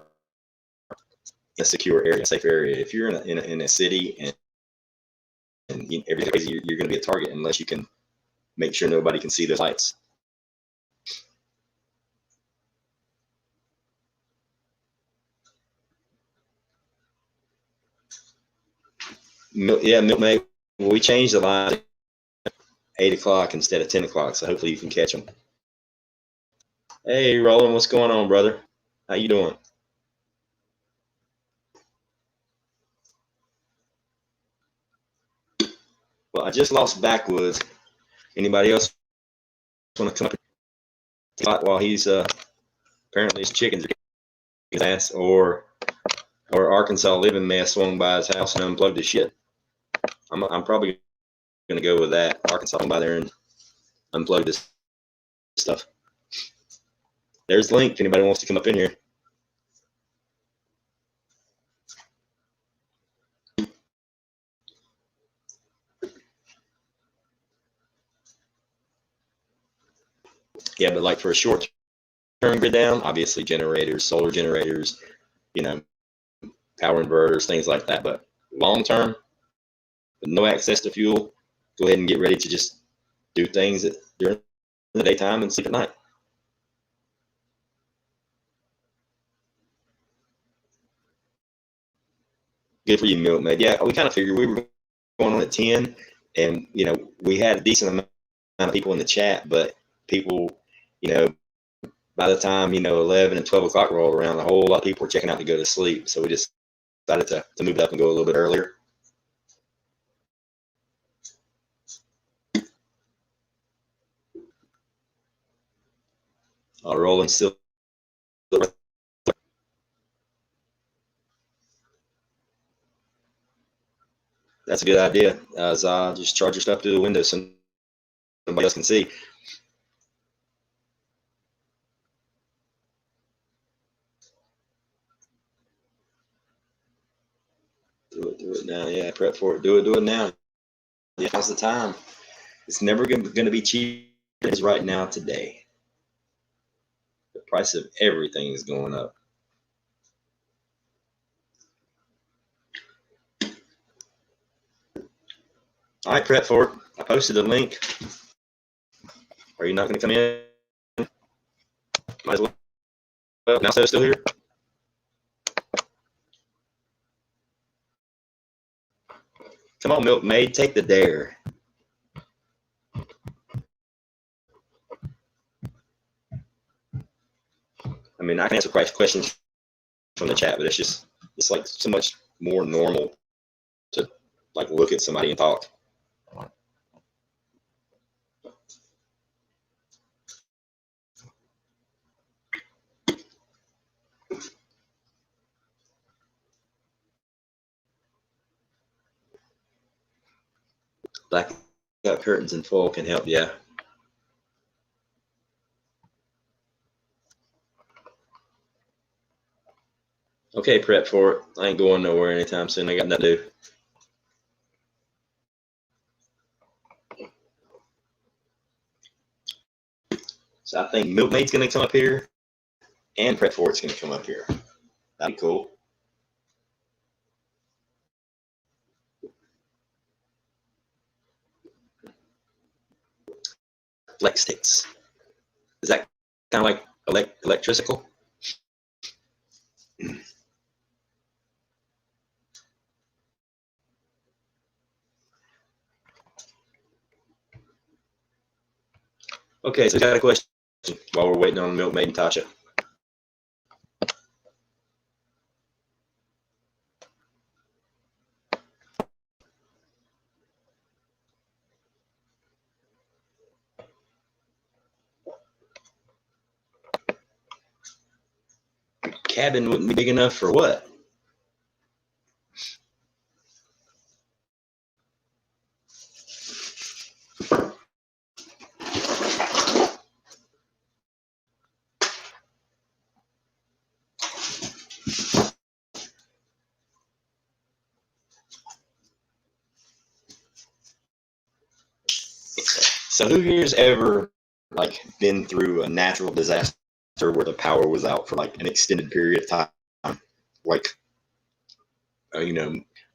in a secure area, a safe area. If you're in a city and everything's crazy, you're going to be a target unless you can make sure nobody can see those lights. Yeah, Milkmaid. Well, we changed the line to 8 o'clock instead of 10 o'clock, so hopefully you can catch them. Hey, Roland, what's going on, brother? How you doing? Well, I just lost Backwoods. Anybody else want to come up while he's apparently his chickens are his ass, or Arkansas living mess swung by his house and unplugged his shit? I'm probably gonna go with that. Arkansas by there and unplug this stuff. There's the link if anybody wants to come up in here. Yeah, but like for a short term grid down, obviously generators, solar generators, you know, power inverters, things like that. But long term, with no access to fuel, go ahead and get ready to just do things during the daytime and sleep at night. Good for you, Milkmaid. Yeah, we kind of figured we were going on at 10, and we had a decent amount of people in the chat, but people, you know, by the time 11 and 12 o'clock rolled around, a whole lot of people were checking out to go to sleep. So we just decided to move it up and go a little bit earlier. Rolling still. That's a good idea. As just charge your stuff through the window so nobody else can see. Do it now. Yeah, prep for it. Do it now. Yeah, now's the time. It's never going to be cheap as right now today. The price of everything is going up. All right, prep for it. I posted a link. Are you not going to come in? Might as well. Now, so still here. Come on, milkmaid, take the dare. I mean, I can answer questions from the chat, but it's like so much more normal to like look at somebody and talk. Blackout curtains and foil can help, yeah. Okay, prep for it. I ain't going nowhere anytime soon. I got nothing to do. So I think Milkmaid's going to come up here and prep for it's going to come up here. That'd be cool. Flex sticks. Is that kind of like electrical? Okay, so I got a question while we're waiting on Milkmaid and Tasha. Cabin wouldn't be big enough for what? So who here's ever like been through a natural disaster where the power was out for like an extended period of time, like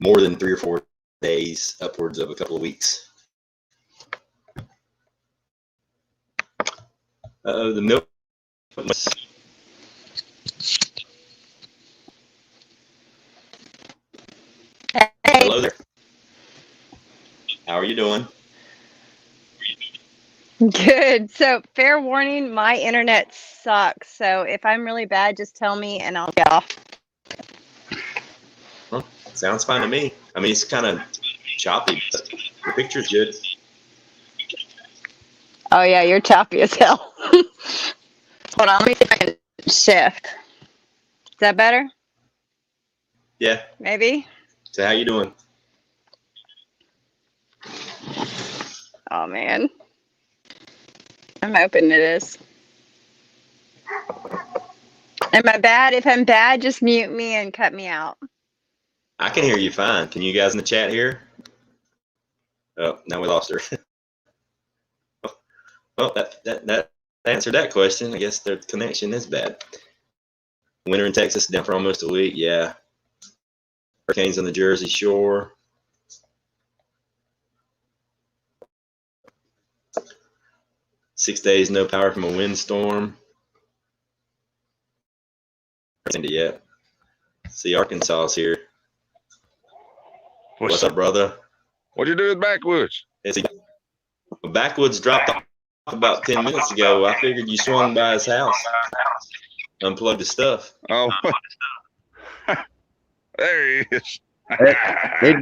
more than 3 or 4 days, upwards of a couple of weeks? The milk. Hey, Hello there. How are you doing? good. So, fair warning, my internet sucks. So, if I'm really bad, just tell me and I'll get off. Well, sounds fine to me. I mean, it's kind of choppy, but the picture's good. Oh, yeah, you're choppy as hell. Hold on, let me see if I can shift. Is that better? Yeah. Maybe? So how you doing? Oh, man. I'm hoping it is. Am I bad? If I'm bad, just mute me and cut me out. I can hear you fine. Can you guys in the chat hear? Oh, now we lost her. Well, that answered that question. I guess their connection is bad. Winter in Texas down for almost a week. Yeah. Hurricanes on the Jersey Shore. Six days, no power from a windstorm. Yet. See, Arkansas's here. What's up, brother? What'd you do with Backwoods? Backwoods dropped off about 10 minutes ago. I figured you swung by his house, unplugged his stuff. Oh, there he is. It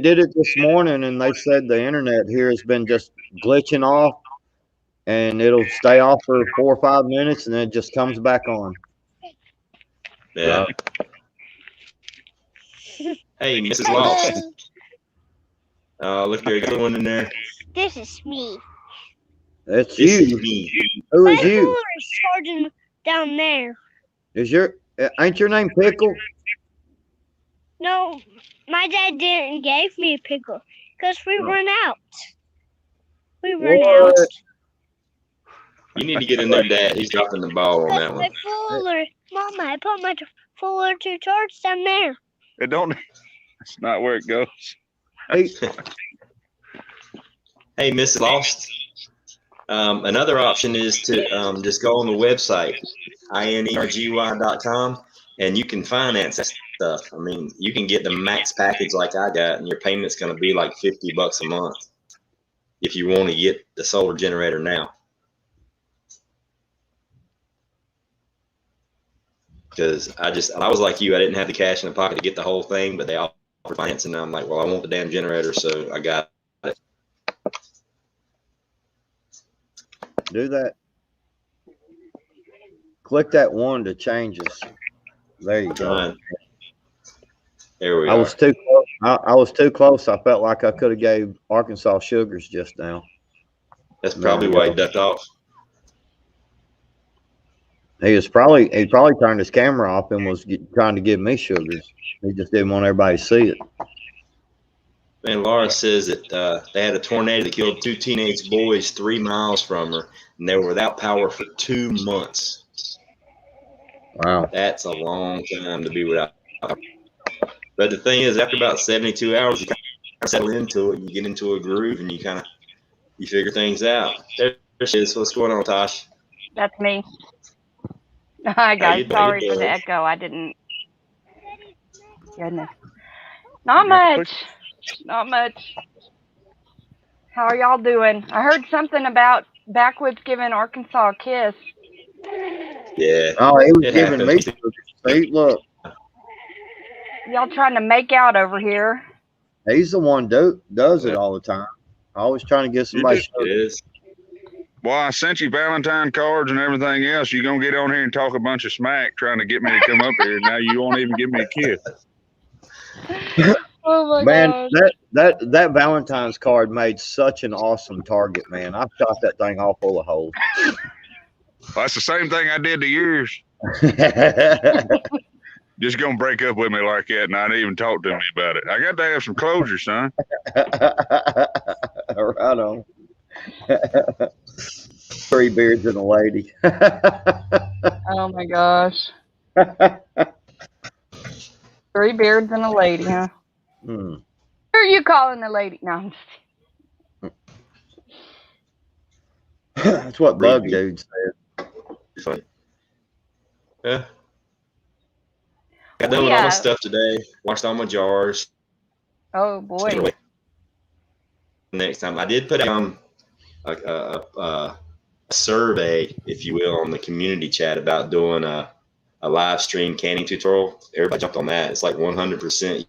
did it this morning, and they said the internet here has been just glitching off, and it'll stay off for 4 or 5 minutes, and then it just comes back on. Yeah. Hey, Mrs. Lost. Look, there's a good one in there. This is me. That's This is you. me. Who My is you? cooler is charging down there. Ain't your name Pickle? No, my dad didn't give me a pickle because we run out. We run What? out. You need to get a new dad. He's dropping the ball on Because that my one. fuller, Mama, I put my fuller to charge down there. It don't. It's not where it goes. Hey, Hey, Miss Lost. Another option is to just go on the website, inergy.com, and you can finance that stuff. I mean, you can get the max package like I got, and your payment's going to be like $50 a month if you want to get the solar generator now. Because I was like you, I didn't have the cash in the pocket to get the whole thing, but they offered financing, and I'm like, well, I want the damn generator, so I got it. do that. Click that one to changes. There you go. Fine. There we I are. was too close. I was too close. I felt like I could have gave Arkansas Sugars just now. That's probably why he ducked off. He probably turned his camera off and was trying to give me sugars. He just didn't want everybody to see it. Man, Laura says that they had a tornado that killed 2 teenage boys 3 miles from her, and they were without power for 2 months. Wow. That's a long time to be without power. But the thing is, after about 72 hours, you kind of settle into it. You get into a groove, and you figure things out. There she is. What's going on, Tosh? That's me. Hi, How guys. you doing? Sorry for the echo. I didn't. Goodness. Not much. Not much. How are y'all doing? I heard something about Backwoods giving Arkansas a kiss. Yeah. Oh, he was It giving me happens. sugars. See, look, Y'all trying to make out over here. he's the one does it all the time. Always trying to get somebody It sugar. is. Well, I sent you Valentine cards and everything else. You gonna get on here and talk a bunch of smack trying to get me to come up here. Now you won't even give me a kiss. Oh my Man, gosh. that Valentine's card made such an awesome target, man. I shot that thing all full of holes. Well, that's the same thing I did to yours. Just gonna break up with me like that and not even talk to me about it. I got to have some closure, son. Right on. 3 beards and a lady. Oh my gosh. 3 beards and a lady, huh? Hmm. Who are you calling a lady? No, I'm just That's what Bug Dude said. Funny. Yeah. Got done with all my stuff today. Washed all my jars. Oh boy. Next time, I did put a survey, if you will, on the community chat about doing a live stream canning tutorial. Everybody jumped on that. It's like 100%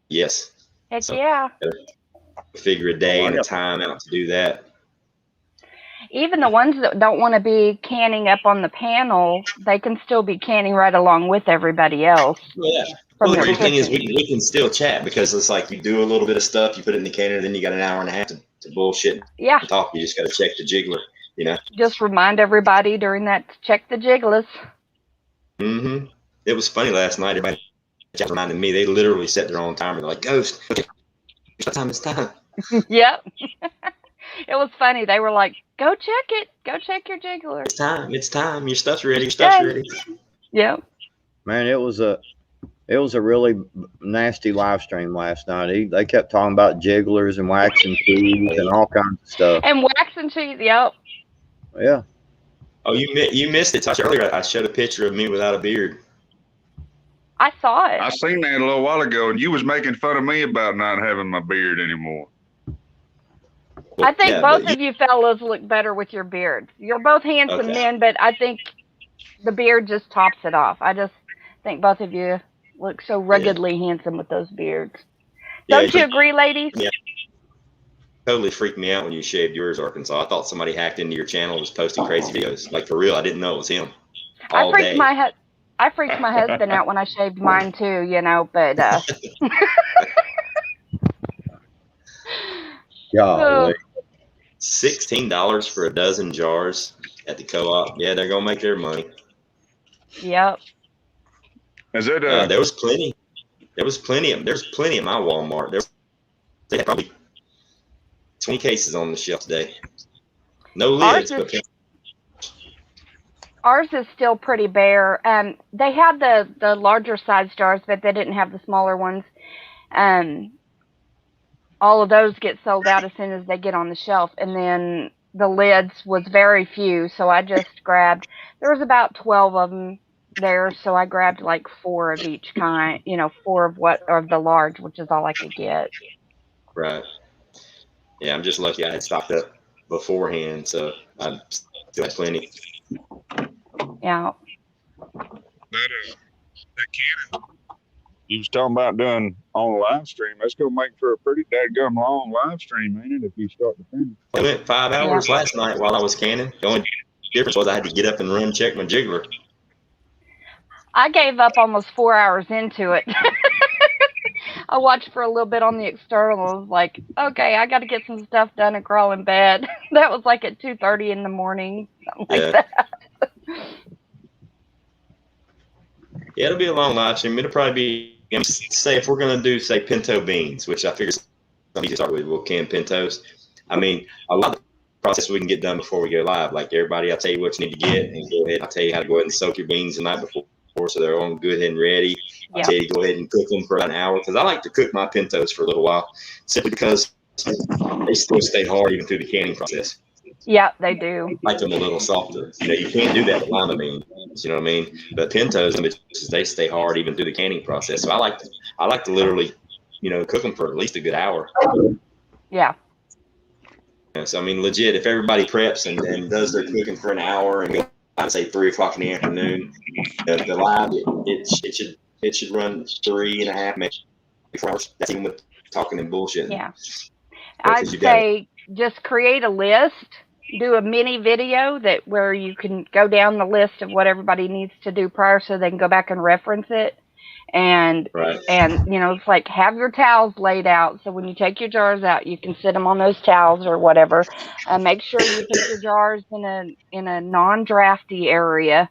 yes. Heck So, yeah. Figure a day and a time out to do that. Even the ones that don't want to be canning up on the panel, they can still be canning right along with everybody else. Yeah. From Well, the their great thing is kitchen. we can still chat because it's like you do a little bit of stuff, you put it in the canner, then you got an hour and a half to bullshit Yeah. and talk. You just got to check the jiggler, you know? Just remind everybody during that to check the jigglers. Mm-hmm. It was funny last night. Everybody reminded me. They literally set their own timer. They're like, Ghost, okay, it's time. Yep. It was funny. They were like, go check it. Go check your jiggler. It's time. Your stuff's ready. Your stuff's ready. Yep. Man, it was a really nasty live stream last night. They kept talking about jigglers and waxing cheese and all kinds of stuff. And wax and cheese. Yep. Yeah. Oh, you missed it, Tasha. Earlier, I showed a picture of me without a beard. I saw it. I seen that a little while ago, and you was making fun of me about not having my beard anymore. Well, I think yeah, both but of you fellas look better with your beards. You're both handsome Okay. men, but I think the beard just tops it off. I just think both of you look so ruggedly handsome with those beards. Don't you agree, ladies? Yeah. Totally freaked me out when you shaved yours, Arkansas. I thought somebody hacked into your channel and was posting crazy videos. Like, for real, I didn't know it was him. I freaked my husband out when I shaved mine too, you know, but Golly. $16 for a dozen jars at the co-op. Yeah, they're gonna make their money. Yep. Is it There was plenty. There's plenty at my Walmart. They had probably 20 cases on the shelf today. No lids, but ours is still pretty bare. They had the larger size jars, but they didn't have the smaller ones. All of those get sold out as soon as they get on the shelf, and then the lids was very few, so I just grabbed. There was about 12 of them there, so I grabbed like 4 of each kind. 4 of the large, which is all I could get. right. Yeah, I'm just lucky I had stocked up beforehand, so I still had plenty. Yeah. That cannon you was talking about doing on a live stream, that's gonna make for a pretty dadgum long live stream, ain't it, if you start to finish? I went 5 hours last night while I was canning. The only difference was I had to get up and run check my jiggler. I gave up almost 4 hours into it. I watched for a little bit on the externals, like, okay, I got to get some stuff done and crawl in bed. That was like at 2:30 in the morning, something like that. Yeah, it'll be a long live stream. It'll probably be, say, if we're going to do, say, pinto beans, which I figure something to start with, we'll can pintos. I mean, a lot of the process we can get done before we go live. Like everybody, I'll tell you what you need to get, and go ahead. I'll tell you how to go ahead and soak your beans the night before so they're all good and ready. I'll tell you to go ahead and cook them for an hour, because I like to cook my pintos for a little while, simply because they still stay hard even through the canning process. Yeah, they do. I like them a little softer. You can't do that with lima beans. You know what I mean? But pintos, they stay hard even through the canning process. So I like to literally, cook them for at least a good hour. Yeah. So I mean, legit, if everybody preps and does their cooking for an hour and go, I'd say 3 o'clock in the afternoon, the live it should run 3.5, maybe 4 hours. That's even with talking and bullshit. Yeah. I'd say just create a list. Do a mini video where you can go down the list of what everybody needs to do prior, so they can go back and reference it. And it's like, have your towels laid out, so when you take your jars out, you can sit them on those towels or whatever. Make sure you put your jars in a non-drafty area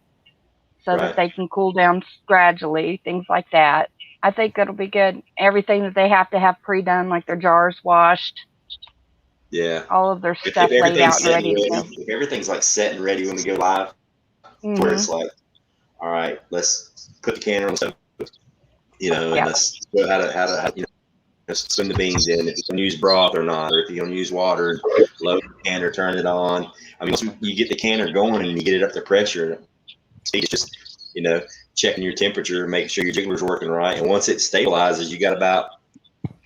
so that they can cool down gradually. Things like that. I think it'll be good. Everything that they have to have pre-done, like their jars washed. Yeah. All of their stuff laid out and ready to go. If everything's like set and ready when we go live, where it's like, all right, let's put the canner on the stove, and let's go how to swim the beans in, if you can use broth or not, or if you're going to use water, load the canner, turn it on. I mean, once you get the canner going and you get it up to pressure, it's just, checking your temperature, making sure your jiggler's working right. And once it stabilizes, you got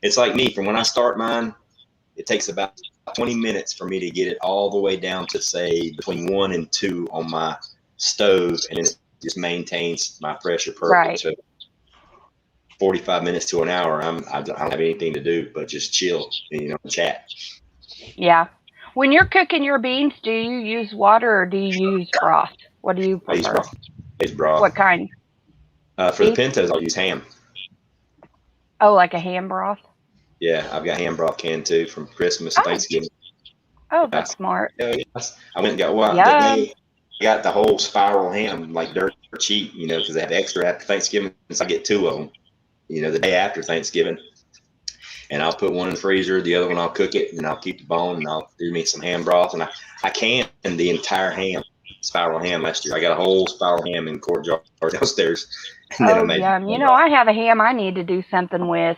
it's like me, from when I start mine, it takes about 20 minutes for me to get it all the way down to, say, between 1 and 2 on my stove, and then it just maintains my pressure perfect. Right. So 45 minutes to an hour, I don't have anything to do but just chill, chat. Yeah. When you're cooking your beans, do you use water or do you use broth? What do you prefer? I use broth. What kind? For the pintos, I'll use ham. Oh, like a ham broth? Yeah, I've got ham broth canned too from Christmas and Thanksgiving. Oh, that's smart. I went and got the whole spiral ham, like dirt cheap, because they have extra after Thanksgiving. So I get 2 of them, the day after Thanksgiving. And I'll put one in the freezer, the other one I'll cook it, and I'll keep the bone, and I'll do me some ham broth. And I canned the entire spiral ham last year. I got a whole spiral ham in quart jar downstairs. Oh, yum. I have a ham I need to do something with,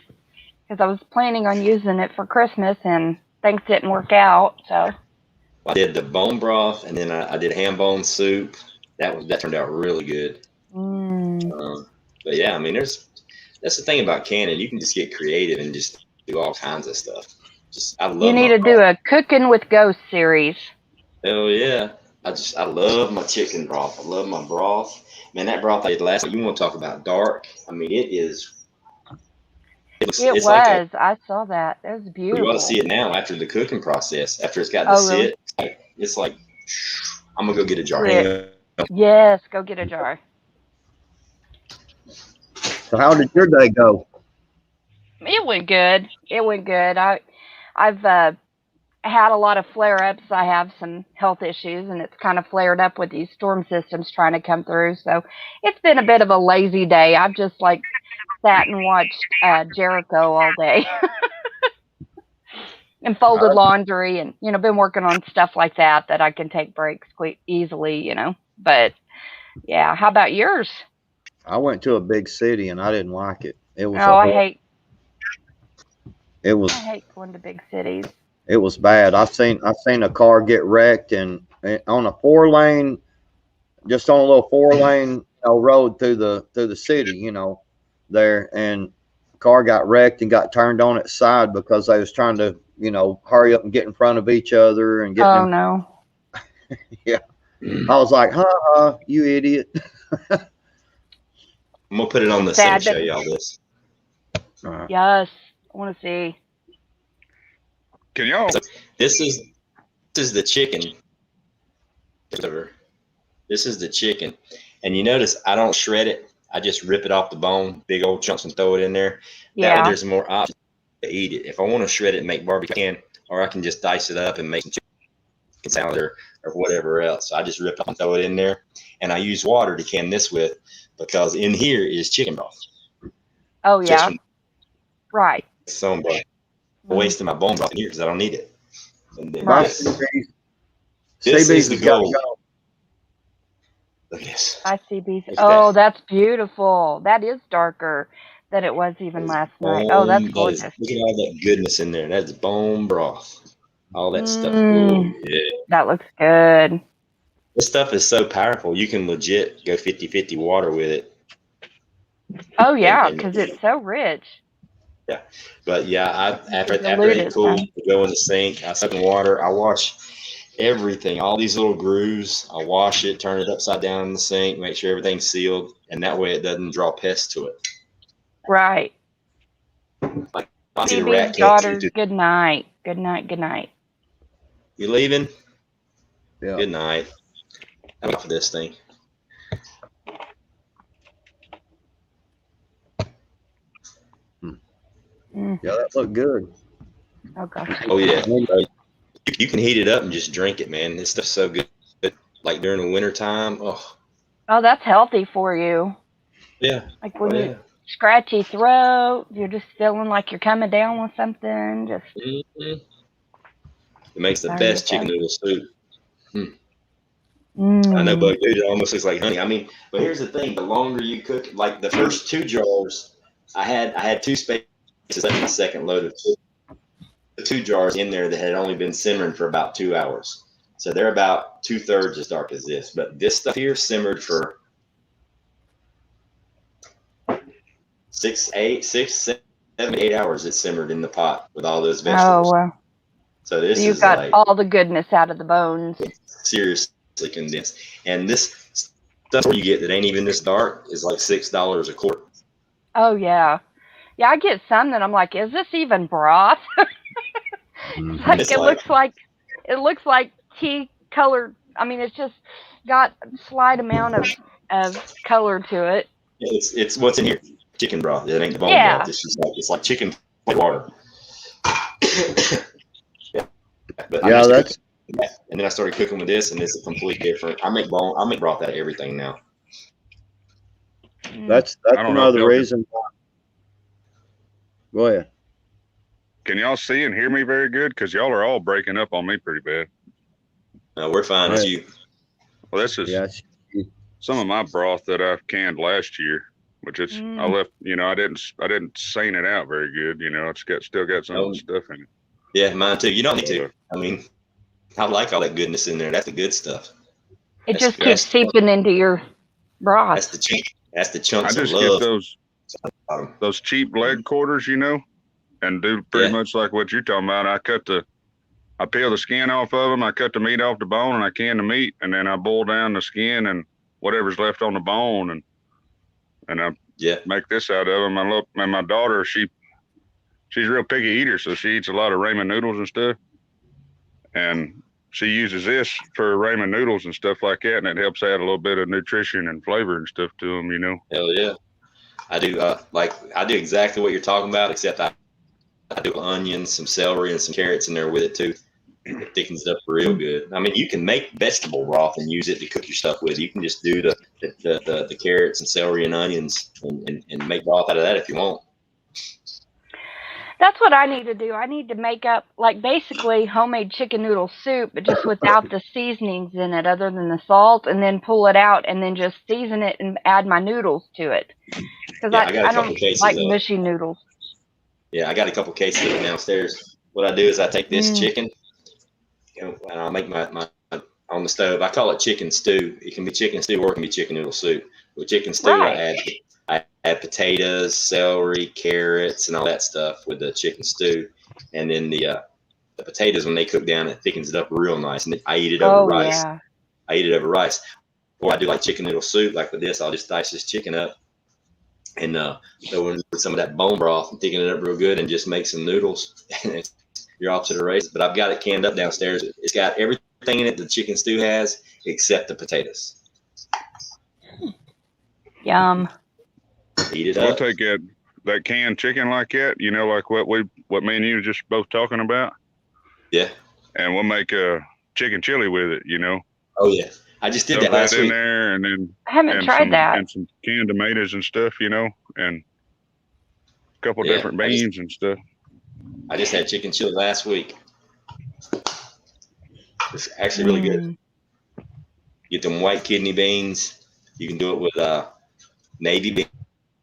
because I was planning on using it for Christmas, and things didn't work out. So I did the bone broth, and then I did ham bone soup. That turned out really good. But yeah, I mean, that's the thing about canning. You can just get creative and just do all kinds of stuff. You need to do a Cooking with Ghost series. Hell yeah. I love my chicken broth. I love my broth. Man, that broth I did last night, you want to talk about dark? I mean, it is. It was. I saw that. It was beautiful. You ought to see it now after the cooking process. After it's got to sit, really? It's like, I'm going to go get a jar. Yeah. Yes, go get a jar. So how did your day go? It went good. I've had a lot of flare-ups. I have some health issues, and it's kind of flared up with these storm systems trying to come through. So it's been a bit of a lazy day. I've just like sat and watched Jericho all day. And folded laundry and, been working on stuff like that I can take breaks quite easily, But yeah, how about yours? I went to a big city and I didn't like it. It was I hate going to big cities. It was bad. I've seen a car get wrecked and on a 4-lane, just on a little 4-lane road through the city, there, and car got wrecked and got turned on its side because they was trying to hurry up and get in front of each other and get. Oh no! Yeah, I was like, you idiot. I'm gonna put it on the scene and show y'all this. Yes, I want to see. Can y'all? So this is the chicken. This is the chicken, and you notice I don't shred it. I just rip it off the bone, big old chunks, and throw it in there. Yeah. That way there's more options to eat it. If I want to shred it and make barbecue, I can, or I can just dice it up and make some chicken salad or whatever else. So I just rip it off and throw it in there, and I use water to can this with because in here is chicken broth. Oh yeah, right. So broth. I'm wasting my bone broth in here because I don't need it. And then Right. this is the gold. Look at this. ICBC. Oh, that's beautiful. That is darker than it was even last night. Oh, that's gorgeous. Look at all that goodness in there. That's bone broth. All that stuff. Ooh, yeah. That looks good. This stuff is so powerful. You can legit go 50-50 water with it. Oh, yeah, because it's so rich. Yeah. But, yeah, after it's cool, I go in the sink. I soak in water. I wash everything, all these little grooves. I wash it, turn it upside down in the sink, make sure everything's sealed, and that way it doesn't draw pests to it. Right. Like, CB's daughter, good night. Good night. Good night. You leaving? Yeah. Good night. I'm off of this thing. Yeah, that looked good. Oh gosh. Oh yeah. You can heat it up and just drink it, man. This stuff's so good. Like during the winter time. Oh, that's healthy for you. Yeah. Like when you scratchy throat, you're just feeling like you're coming down with something. Just it makes the best chicken noodle soup. I know, but dude, it almost looks like honey. I mean, but here's the thing: the longer you cook, like the first 2 jars, I had 2 spaces left in the second load of 2 jars in there that had only been simmering for about 2 hours. So they're about 2/3 as dark as this. But this stuff here simmered for 6, 7, 8 hours. It simmered in the pot with all those vegetables. Oh wow! So this you've got like, all the goodness out of the bones. Seriously condensed. And this stuff you get that ain't even this dark is like $6 a quart. Oh yeah. Yeah, I get some that I'm like, is this even broth? Like it looks like tea colored. I mean, it's just got a slight amount of color to it. It's what's in here. Chicken broth. It ain't the bone broth. It's just it's like chicken water. But that's. And then I started cooking with this, and it's a complete different. I make broth out of everything now. That's another reason. Go ahead. Can y'all see and hear me very good? Because y'all are all breaking up on me pretty bad. No, we're fine. It's you. Well, this is some of my broth that I've canned last year, which it's I left. I didn't strain it out very good. It's still got some of the stuff in it. Yeah, mine too. You don't need to. I mean, I like all that goodness in there. That's the good stuff. It just keeps seeping into your broth. That's the chunks of love. I just get those cheap leg quarters, and do pretty much like what you're talking about. I peel the skin off of them. I cut the meat off the bone, and I can the meat, and then I boil down the skin and whatever's left on the bone, and I make this out of them. And my daughter, she's a real picky eater, so she eats a lot of ramen noodles and stuff, and she uses this for ramen noodles and stuff like that, and it helps add a little bit of nutrition and flavor and stuff to them, Hell yeah. I do I do exactly what you're talking about, except I do onions, some celery, and some carrots in there with it too. It thickens it up real good. I mean, you can make vegetable broth and use it to cook your stuff with. You can just do the carrots and celery and onions and make broth out of that if you want. That's what I need to do. I need to make up like basically homemade chicken noodle soup, but just without the seasonings in it other than the salt, and then pull it out and then just season it and add my noodles to it. Because Yeah, I got a couple don't cases like of it. mushy noodles. Yeah, I got a couple cases of it downstairs. What I do is I take this chicken and I'll make my on the stove. I call it chicken stew. It can be chicken stew or it can be chicken noodle soup. With chicken stew, Right. I add potatoes, celery, carrots, and all that stuff with the chicken stew. And then the potatoes, when they cook down, it thickens it up real nice. And I eat it over rice. Yeah. I eat it over rice. Or I do like chicken noodle soup. Like with this, I'll just dice this chicken up and throw in some of that bone broth and thicken it up real good and just make some noodles. And you're off to the races. But I've got it canned up downstairs. It's got everything in it the chicken stew has except the potatoes. Yum. Eat it We'll up. take that canned chicken like that, like what me and you were just both talking about. Yeah. And we'll make a chicken chili with it, Oh yeah. I just did Dump that last in week. there, and then I haven't tried that. and some canned tomatoes and stuff, and a couple different beans and stuff. I just had chicken chili last week. It's actually really good. Get them white kidney beans. You can do it with navy beans.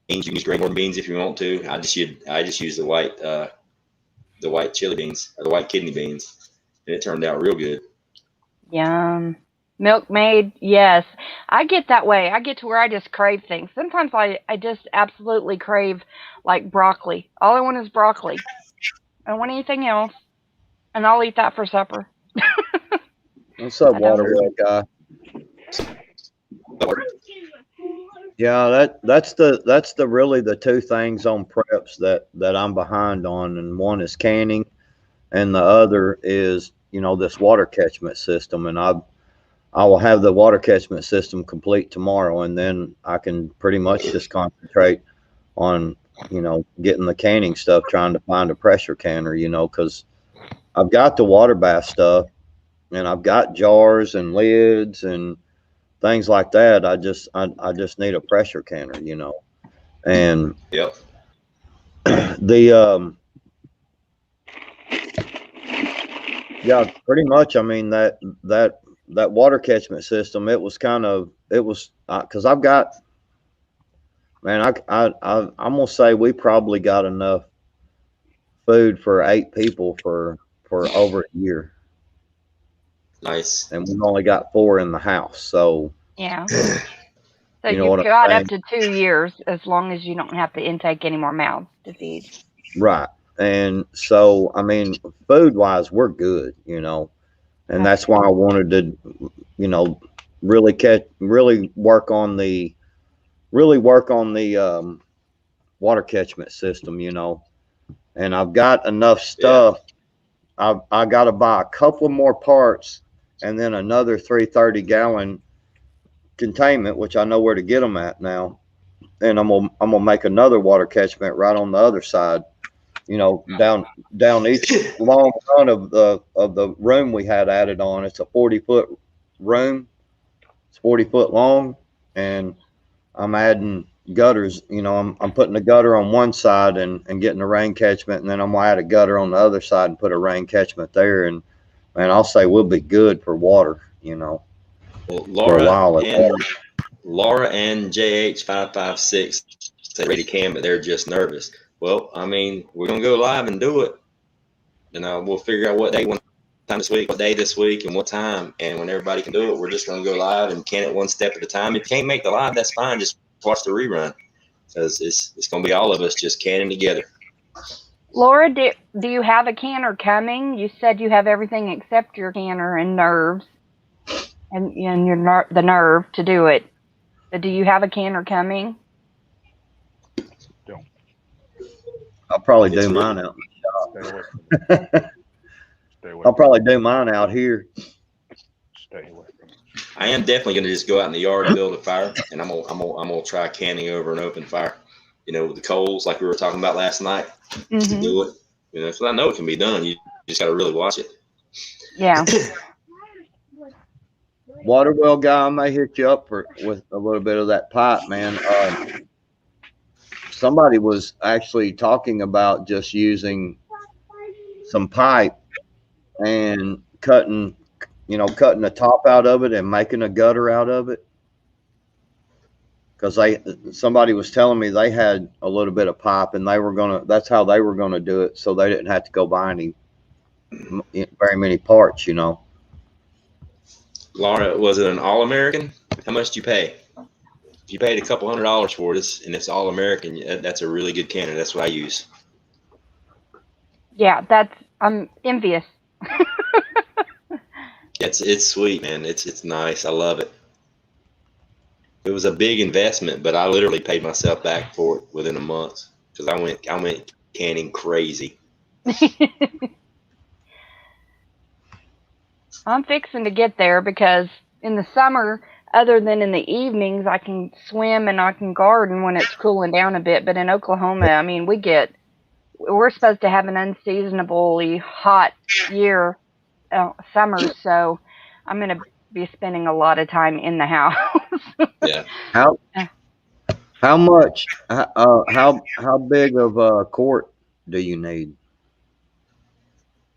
You can use Greymoor beans if you want to. I just use the white chili beans or the white kidney beans, and it turned out real good. Yum. Milkmaid, yes. I get that way. I get to where I just crave things. Sometimes I just absolutely crave like broccoli. All I want is broccoli. I don't want anything else. And I'll eat that for supper. What's up, Waterway guy? Yeah, that's the really the two things on preps that I'm behind on, and one is canning, and the other is this water catchment system, and I will have the water catchment system complete tomorrow, and then I can pretty much just concentrate on getting the canning stuff, trying to find a pressure canner, because I've got the water bath stuff, and I've got jars and lids and things like that. I just need a pressure canner, and Yep. Yeah, pretty much. I mean that water catchment system. It was because I've got, man. I'm gonna say we probably got enough food for 8 people for over a year. Nice. And we've only got 4 in the house, so yeah. So what you've got up to 2 years as long as you don't have to intake any more mouths to feed. Right. And so, I mean, food wise, we're good, and that's why I wanted to, really work on the water catchment system, and I've got enough stuff. Yeah. I got to buy a couple more parts and then another 330-gallon containment, which I know where to get them at now. And I'm gonna make another water catchment right on the other side. Down each long run of the room we had added on. It's a 40-foot room. It's 40 foot long, and I'm adding gutters. I'm putting a gutter on one side and getting a rain catchment, and then I'm gonna add a gutter on the other side and put a rain catchment there. And man, I'll say we'll be good for water. Well, for a while. Laura and JH556 said ready can, but they're just nervous. Well, I mean, we're going to go live and do it. And we'll figure out what day, what day this week, and what time. And when everybody can do it, we're just going to go live and can it one step at a time. If you can't make the live, that's fine. Just watch the rerun, because it's going to be all of us just canning together. Laura, do you have a canner coming? You said you have everything except your canner and nerves and the nerve to do it. But do you have a canner coming? I'll probably do mine out in the shop. I'll probably do mine out here. Stay away from it. I am definitely going to just go out in the yard and build a fire, and I'm gonna try canning over an open fire. With the coals like we were talking about last night. To do it. So I know it can be done. You just got to really watch it. Yeah. Water well guy, I may hit you up with a little bit of that pipe, man. Somebody was actually talking about just using some pipe and cutting the top out of it and making a gutter out of it. Because somebody was telling me they had a little bit of pipe and that's how they were gonna do it, so they didn't have to go buy very many parts, you know. Laura, was it an All-American? How much did you pay? If you paid a couple $100 for it, and it's All-American, that's a really good canner. That's what I use. Yeah, I'm envious. It's sweet, man. It's nice. I love it. It was a big investment, but I literally paid myself back for it within a month because I went canning crazy. I'm fixing to get there because in the summer, other than in the evenings, I can swim and I can garden when it's cooling down a bit. But in Oklahoma, I mean, we're supposed to have an unseasonably hot year, summer. So I'm going to be spending a lot of time in the house. Yeah. How much? How big of a court do you need?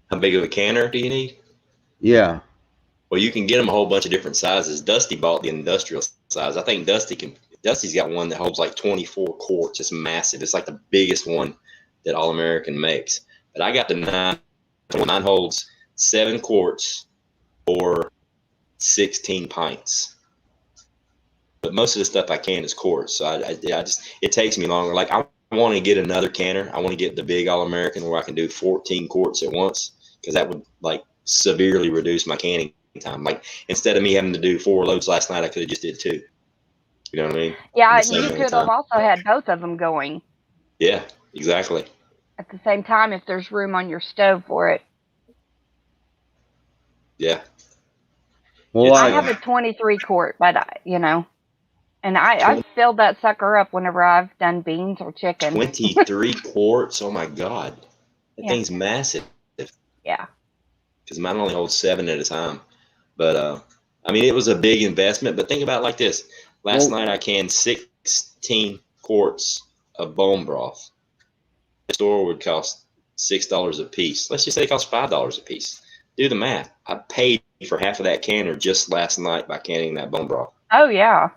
How big of a canner do you need? Yeah. Well, you can get them a whole bunch of different sizes. Dusty bought the industrial size. I think Dusty's got one that holds like 24 quarts. It's massive. It's like the biggest one that All-American makes. But I got the 9. Mine holds 7 quarts or 16 pints. But most of the stuff I can is quarts. So it takes me longer. Like I want to get another canner. I want to get the big All-American where I can do 14 quarts at once, because that would like severely reduce my canning time. Like instead of me having to do 4 loads last night, I could have just did 2. You know what I mean? Yeah, you could have also had both of them going. Yeah, exactly. At the same time, if there's room on your stove for it. Yeah. Well, I have a 23 quart, but and I've filled that sucker up whenever I've done beans or chicken. 23 quarts. Oh my God, that thing's massive. Yeah. Because mine only holds 7 at a time. But I mean, it was a big investment. But think about it like this: last night I canned 16 quarts of bone broth. The store would cost $6 a piece. Let's just say it costs $5 a piece. Do the math. I paid for half of that canner just last night by canning that bone broth. Oh yeah.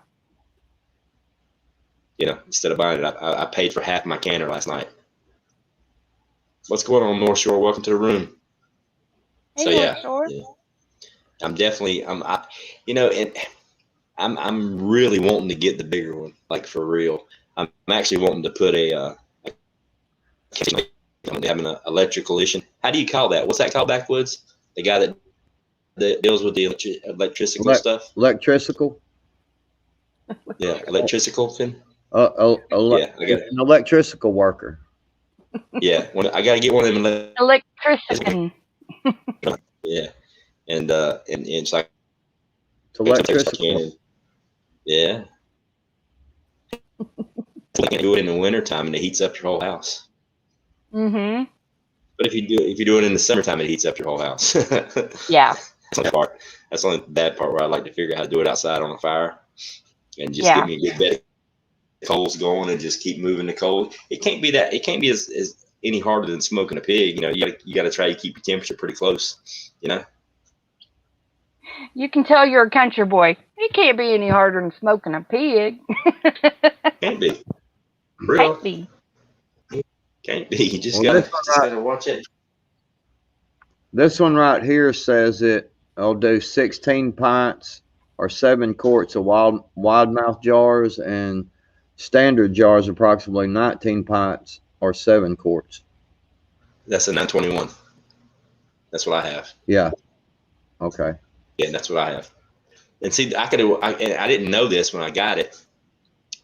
Instead of buying it, I paid for half my canner last night. What's going on, North Shore? Welcome to the room. Hey, So yeah, I'm really wanting to get the bigger one, like for real. I'm actually wanting to put I'm having an electrical issue. How do you call that? What's that called, Backwoods? The guy that deals with the electrical stuff. Electrical. Yeah, electrical thing. Yeah, I got an electrical worker. Yeah, I got to get one of them electrician. Yeah, and it's like electrical. Yeah. You can do it in the wintertime and it heats up your whole house. Mm-hmm. But if you do it in the summertime, it heats up your whole house. Yeah. That's the only bad part where I like to figure out how to do it outside on a fire and just give me a good bed of coals going and just keep moving the coal. It can't be as any harder than smoking a pig. You got to try to keep your temperature pretty close. You can tell you're a country boy. It can't be any harder than smoking a pig. Can't be. Can't be. Can't be. You just gotta watch it. This one right here says it'll do 16 pints or 7 quarts of wide mouth jars, and standard jars approximately 19 pints or 7 quarts. That's a 921. That's what I have. Yeah. Okay. Yeah, that's what I have. And see, I didn't know this when I got it.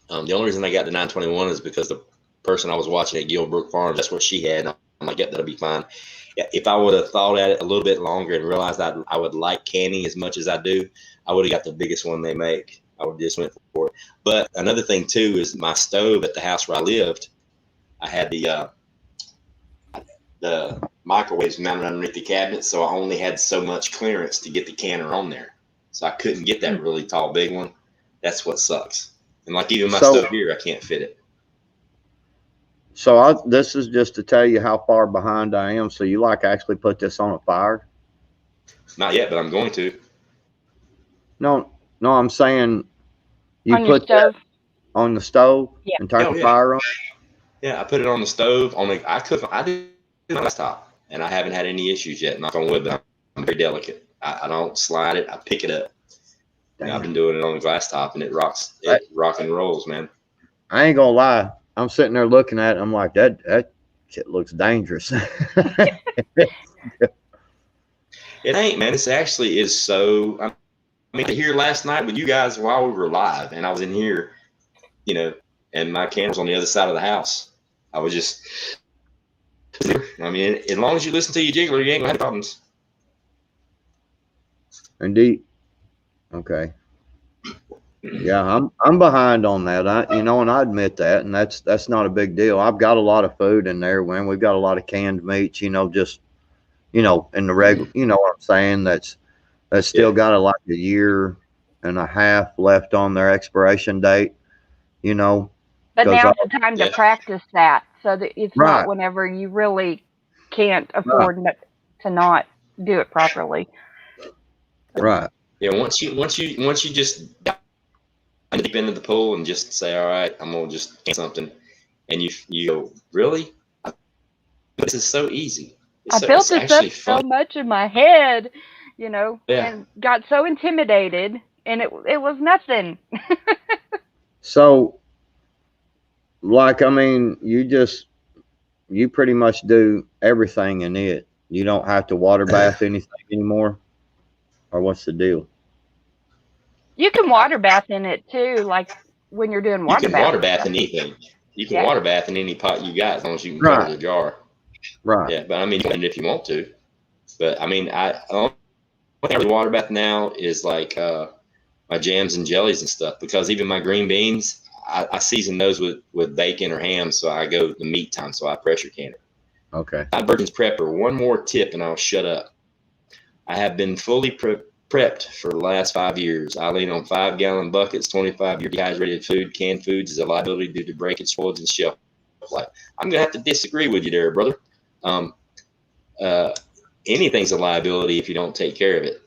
The only reason I got the 921 is because the person I was watching at Gilbrook Farms, that's what she had. I'm like, yeah, that'll be fine. If I would have thought at it a little bit longer and realized I would like canning as much as I do, I would have got the biggest one they make. I would have just went for it. But another thing too is my stove at the house where I lived. I had the microwaves mounted underneath the cabinet, so I only had so much clearance to get the canner on there. So I couldn't get that really tall, big one. That's what sucks. And like even my stove here, I can't fit it. So this is just to tell you how far behind I am. So you like actually put this on a fire? Not yet, but I'm going to. No, I'm saying you On your put stove? that on the stove Yeah. and turn the fire on? Yeah, I put it on the stove. I did my last top, and I haven't had any issues yet. Knock on wood, but I'm very delicate. I don't slide it. I pick it up. You know, I've been doing it on the glass top, and it rocks. It rock and rolls, man. I ain't gonna lie. I'm sitting there looking at it. I'm like, that shit looks dangerous. It ain't, man. It's actually is so. I mean, here last night with you guys while we were live, and I was in here, you know, and my camera's on the other side of the house. I was just. I mean, as long as you listen to your jiggler, you ain't gonna have problems. Indeed. Okay. Yeah, I'm behind on that. And I admit that, and that's not a big deal. I've got a lot of food in there. When we've got a lot of canned meats, just in the regular, you know what I'm saying? That's still got like a year and a half left on their expiration date. But now's the time to practice that, so that it's not whenever you really can't afford to not do it properly. Right. Yeah. Once you just deep into the pool and just say, all right, I'm gonna just get something, and you go, really? This is so easy. I built this up so much in my head, and got so intimidated, and it was nothing. So, like, I mean, you pretty much do everything in it. You don't have to water bath anything anymore, or what's the deal? You can water bath in it too, like when you're doing water bath. You can water bath in anything. You can water bath in any pot you got, as long as you can cover the jar. Right. Yeah, but I mean, you can if you want to. But I mean, I really water bath now is like my jams and jellies and stuff, because even my green beans, I season those with bacon or ham, so I go the meat time, so I pressure can it. Okay. Virgin's prepper. One more tip, and I'll shut up. I have been fully prepped for the last 5 years. I lean on 5-gallon buckets, 25-year dehydrated food. Canned foods is a liability due to breakage, spoilage, and shelf life. I'm gonna have to disagree with you there, brother. Anything's a liability if you don't take care of it.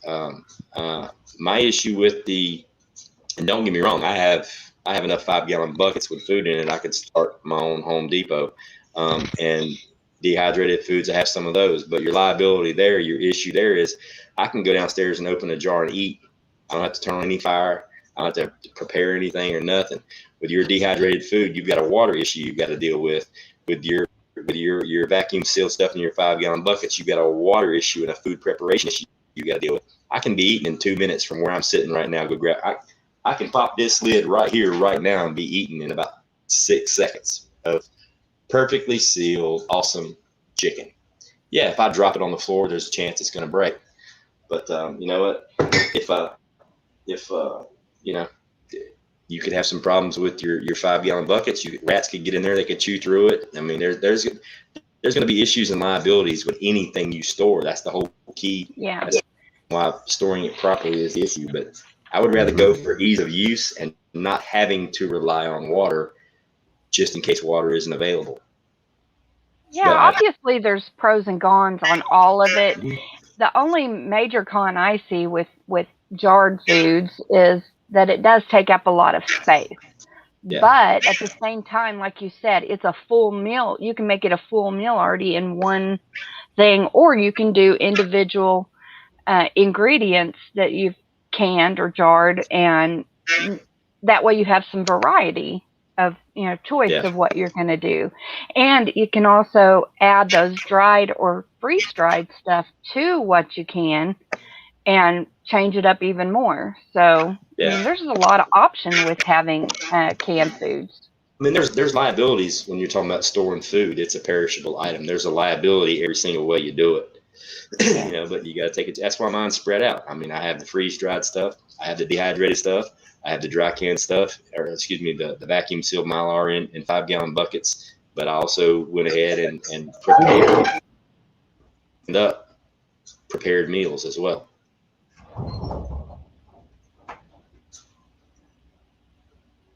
My issue with and don't get me wrong, I have enough 5-gallon buckets with food in it. I could start my own Home Depot, and dehydrated foods. I have some of those, but your liability there, your issue there is, I can go downstairs and open a jar and eat. I don't have to turn on any fire. I don't have to prepare anything or nothing. With your dehydrated food, you've got a water issue you've got to deal with. With your vacuum sealed stuff in your 5-gallon buckets, you've got a water issue and a food preparation issue you got to deal with. I can be eating in 2 minutes from where I'm sitting right now. Go grab. I can pop this lid right here, right now, and be eating in about 6 seconds of perfectly sealed, awesome chicken. Yeah, if I drop it on the floor, there's a chance it's going to break. But you know what? If you could have some problems with your 5-gallon buckets. Rats could get in there. They could chew through it. I mean, there's going to be issues and liabilities with anything you store. That's the whole key. Yeah. That's why storing it properly is the issue. But I would rather go for ease of use and not having to rely on water, just in case water isn't available. Yeah, obviously there's pros and cons on all of it. The only major con I see with jarred foods is that it does take up a lot of space. Yeah. But at the same time, like you said, it's a full meal. You can make it a full meal already in one thing, or you can do individual ingredients that you've canned or jarred, and that way you have some variety of choice of what you're going to do. And you can also add those dried or freeze-dried stuff to what you can and change it up even more. So I mean, there's a lot of option with having canned foods. I mean, there's liabilities when you're talking about storing food. It's a perishable item. There's a liability every single way you do it. But you got to take it. That's why mine's spread out. I mean, I have the freeze-dried stuff. I have the dehydrated stuff. I have the dry canned stuff, the vacuum sealed Mylar in 5-gallon buckets. But I also went ahead and prepared. up prepared meals as well.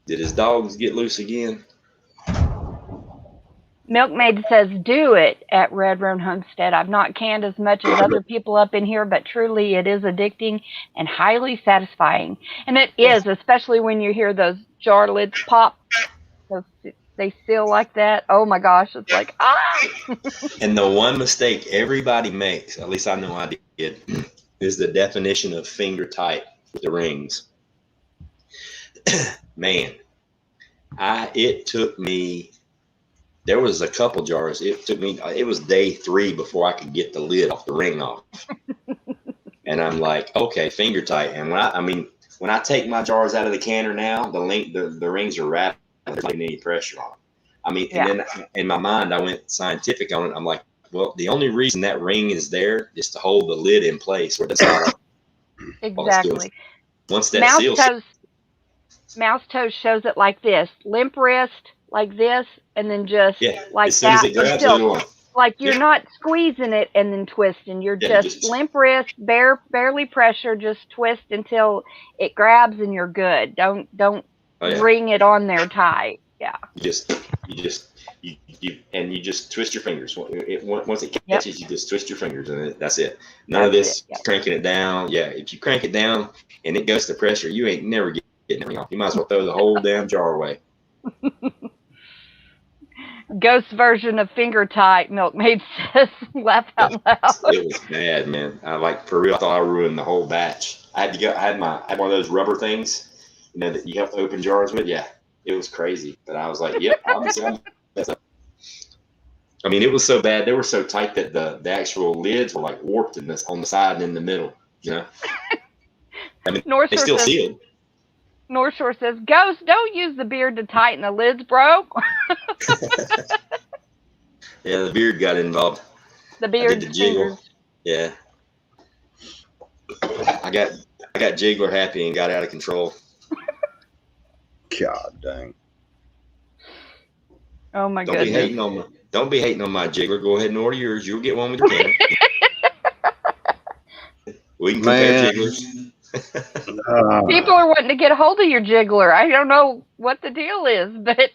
Did his dogs get loose again? Milkmaid says, do it at Red Roan Homestead. I've not canned as much as other people up in here, but truly it is addicting and highly satisfying. And it is, especially when you hear those jar lids pop. They seal like that. Oh my gosh, it's like, ah! And the one mistake everybody makes, at least I know I did, is the definition of finger tight with the rings. Man, it took me, there was a couple jars. It was day 3 before I could get the lid off, the ring off. And I'm like, okay, finger tight. And when I take my jars out of the canner now, the rings are wrapped. There's not any pressure on them. And then in my mind, I went scientific on it. I'm like, well, the only reason that ring is there is to hold the lid in place where it's not. Exactly. Once that seals. Mouse Toes shows it like this, limp wrist like this, and then just like as soon that. As it grabs it like you're not squeezing it and then twisting. You're just limp wrist, barely pressure, just twist until it grabs and you're good. Don't ring it on there tight. Yeah. You just twist your fingers. Once it catches, you just twist your fingers and that's it. None of this cranking it down. Yeah, if you crank it down and it goes to pressure, you ain't never getting it off. You might as well throw the whole damn jar away. Ghost version of finger tight, Milkmaid says. Laugh out loud. It was bad, man. For real, I thought I ruined the whole batch. I had one of those rubber things, that you have to open jars with. Yeah, it was crazy. But I was like, yep, obviously. It was so bad. They were so tight that the actual lids were like warped on the side and in the middle. They still sealed. North Shore says, Ghost, don't use the beard to tighten the lids, bro. Yeah, the beard got involved. The beard. I did the jiggle. Yeah. I got Jiggler happy and got out of control. God dang. Oh my goodness. Don't be hating on my Jiggler. Go ahead and order yours. You'll get one with your canner. We can compare Jigglers. People are wanting to get a hold of your Jiggler. I don't know what the deal is, but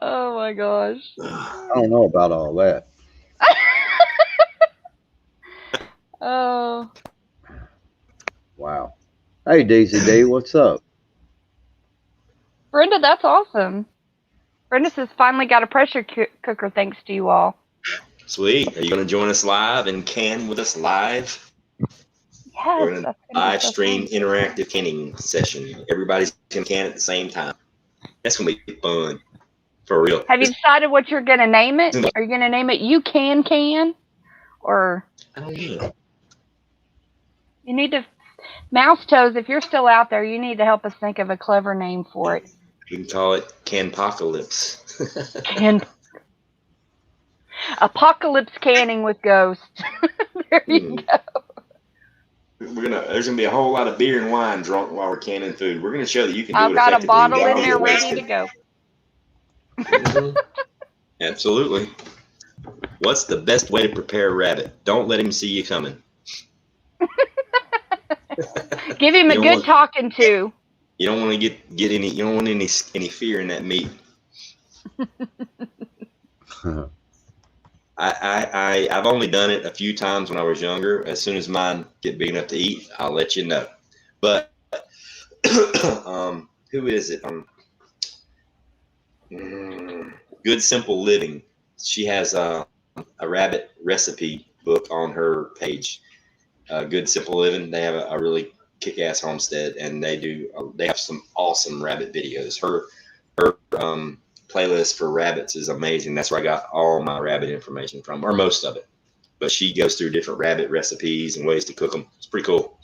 oh my gosh. I don't know about all that. Oh. Wow. Hey, Daisy D, what's up? Brenda, that's awesome. Brenda says, finally got a pressure cooker thanks to you all. Sweet. Are you going to join us live and can with us live? Yes. We're going to live stream interactive canning session. Everybody's going to can at the same time. That's going to be fun. For real. Have you decided what you're going to name it? Are you going to name it You Can? Or? I don't know. You need to, Mouse Toes, if you're still out there, you need to help us think of a clever name for it. We can call it Canpocalypse. Apocalypse canning with Ghost. There you go. There's gonna be a whole lot of beer and wine drunk while we're canning food. We're gonna show that you can do I've it. got a bottle in there ready to go. Absolutely. What's the best way to prepare a rabbit? Don't let him see you coming. Give him a good talking to. You don't want to get any. You don't want any fear in that meat. I've only done it a few times when I was younger. As soon as mine get big enough to eat, I'll let you know. But who is it? Good Simple Living. She has a rabbit recipe book on her page. Good Simple Living. They have a really kick-ass homestead, and they have some awesome rabbit videos. Her playlist for rabbits is amazing. That's where I got all my rabbit information from, or most of it. But she goes through different rabbit recipes and ways to cook them. It's pretty cool.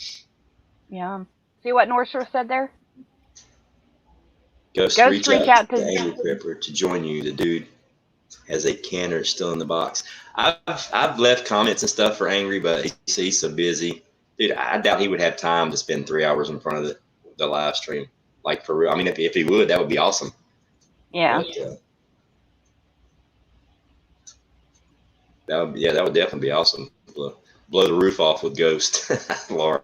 Yeah. See what North Shore said there? Ghost reach out to Angry Pepper to join you. The dude has a canner still in the box. I've left comments and stuff for Angry, but he's so busy. Dude, I doubt he would have time to spend 3 hours in front of the live stream. Like, for real. I mean, if he would, that would be awesome. Yeah. that would definitely be awesome. Blow the roof off with Ghost, Laura.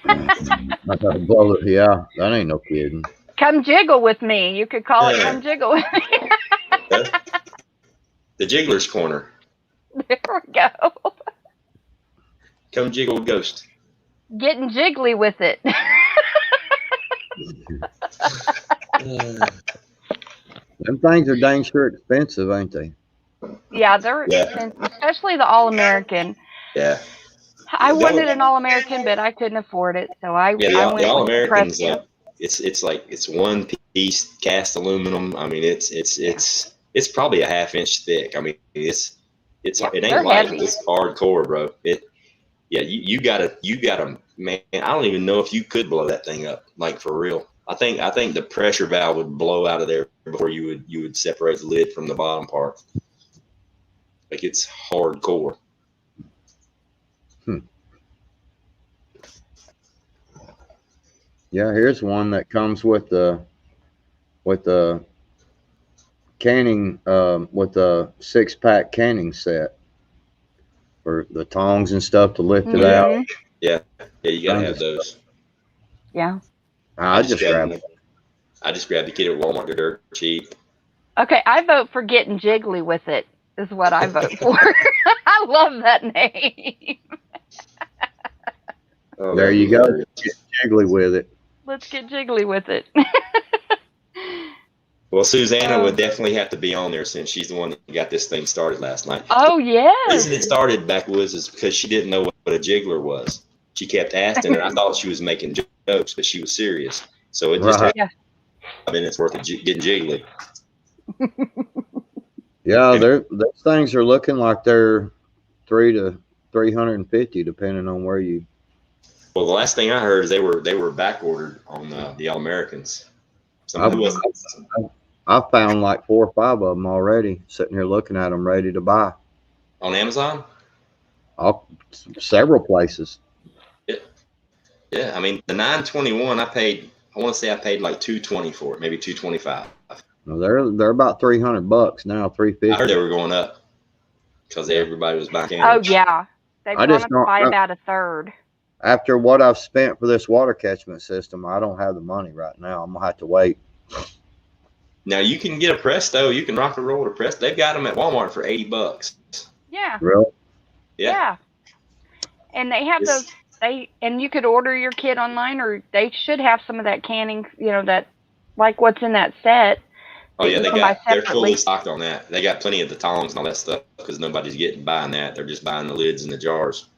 I gotta blow it. Yeah, that ain't no kidding. Come jiggle with me. You could call it Come Jiggle with Me. The Jiggler's Corner. There we go. Come jiggle with Ghost. Getting jiggly with it. Them things are dang sure expensive, ain't they? Yeah, they're expensive, especially the All-American. Yeah. I wanted an All-American, but I couldn't afford it, so I the went with All-Americans, the like it's one piece cast aluminum. I mean, it's probably a half-inch thick. I mean, it ain't light. Heavy. It's hardcore, bro. You gotta, man. I don't even know if you could blow that thing up, like for real. I think the pressure valve would blow out of there before you would separate the lid from the bottom part. Like it's hardcore. Yeah, here's one that comes with the canning with the 6-pack canning set for the tongs and stuff to lift it out. Yeah, you gotta have those. Yeah. I just grabbed the kit at Walmart. They're dirt cheap. Okay, I vote for Getting Jiggly with It is what I vote for. I love that name. Oh, there you go. Get jiggly with it. Let's get jiggly with it. Well, Susanna would definitely have to be on there since she's the one that got this thing started last night. Oh, yes. The reason it started, Backwoods, is because she didn't know what a jiggler was. She kept asking, and I thought she was making jokes, but she was serious. So it just had 5 minutes worth of getting jiggly. Yeah, those things are looking like they're $300 to $350, depending on where you. Well, the last thing I heard is they were back ordered on the All-Americans. I found like 4 or 5 of them already, sitting here looking at them, ready to buy. On Amazon? Several places. Yeah. I mean, the 921, I want to say I paid like $220 for it, maybe $225. Well, they're about $300 now, $350. I heard they were going up because everybody was buying. Oh yeah, they've gone up by about a third. After what I've spent for this water catchment system, I don't have the money right now. I'm gonna have to wait. Now you can get a Presto. You can rock and roll with a Presto. They've got them at Walmart for $80. Yeah. Really? Yeah. And they have those. And you could order your kit online, or they should have some of that canning. You know, that like what's in that set. Oh yeah, they're fully stocked on that. They got plenty of the tongs and all that stuff because nobody's buying that. They're just buying the lids and the jars.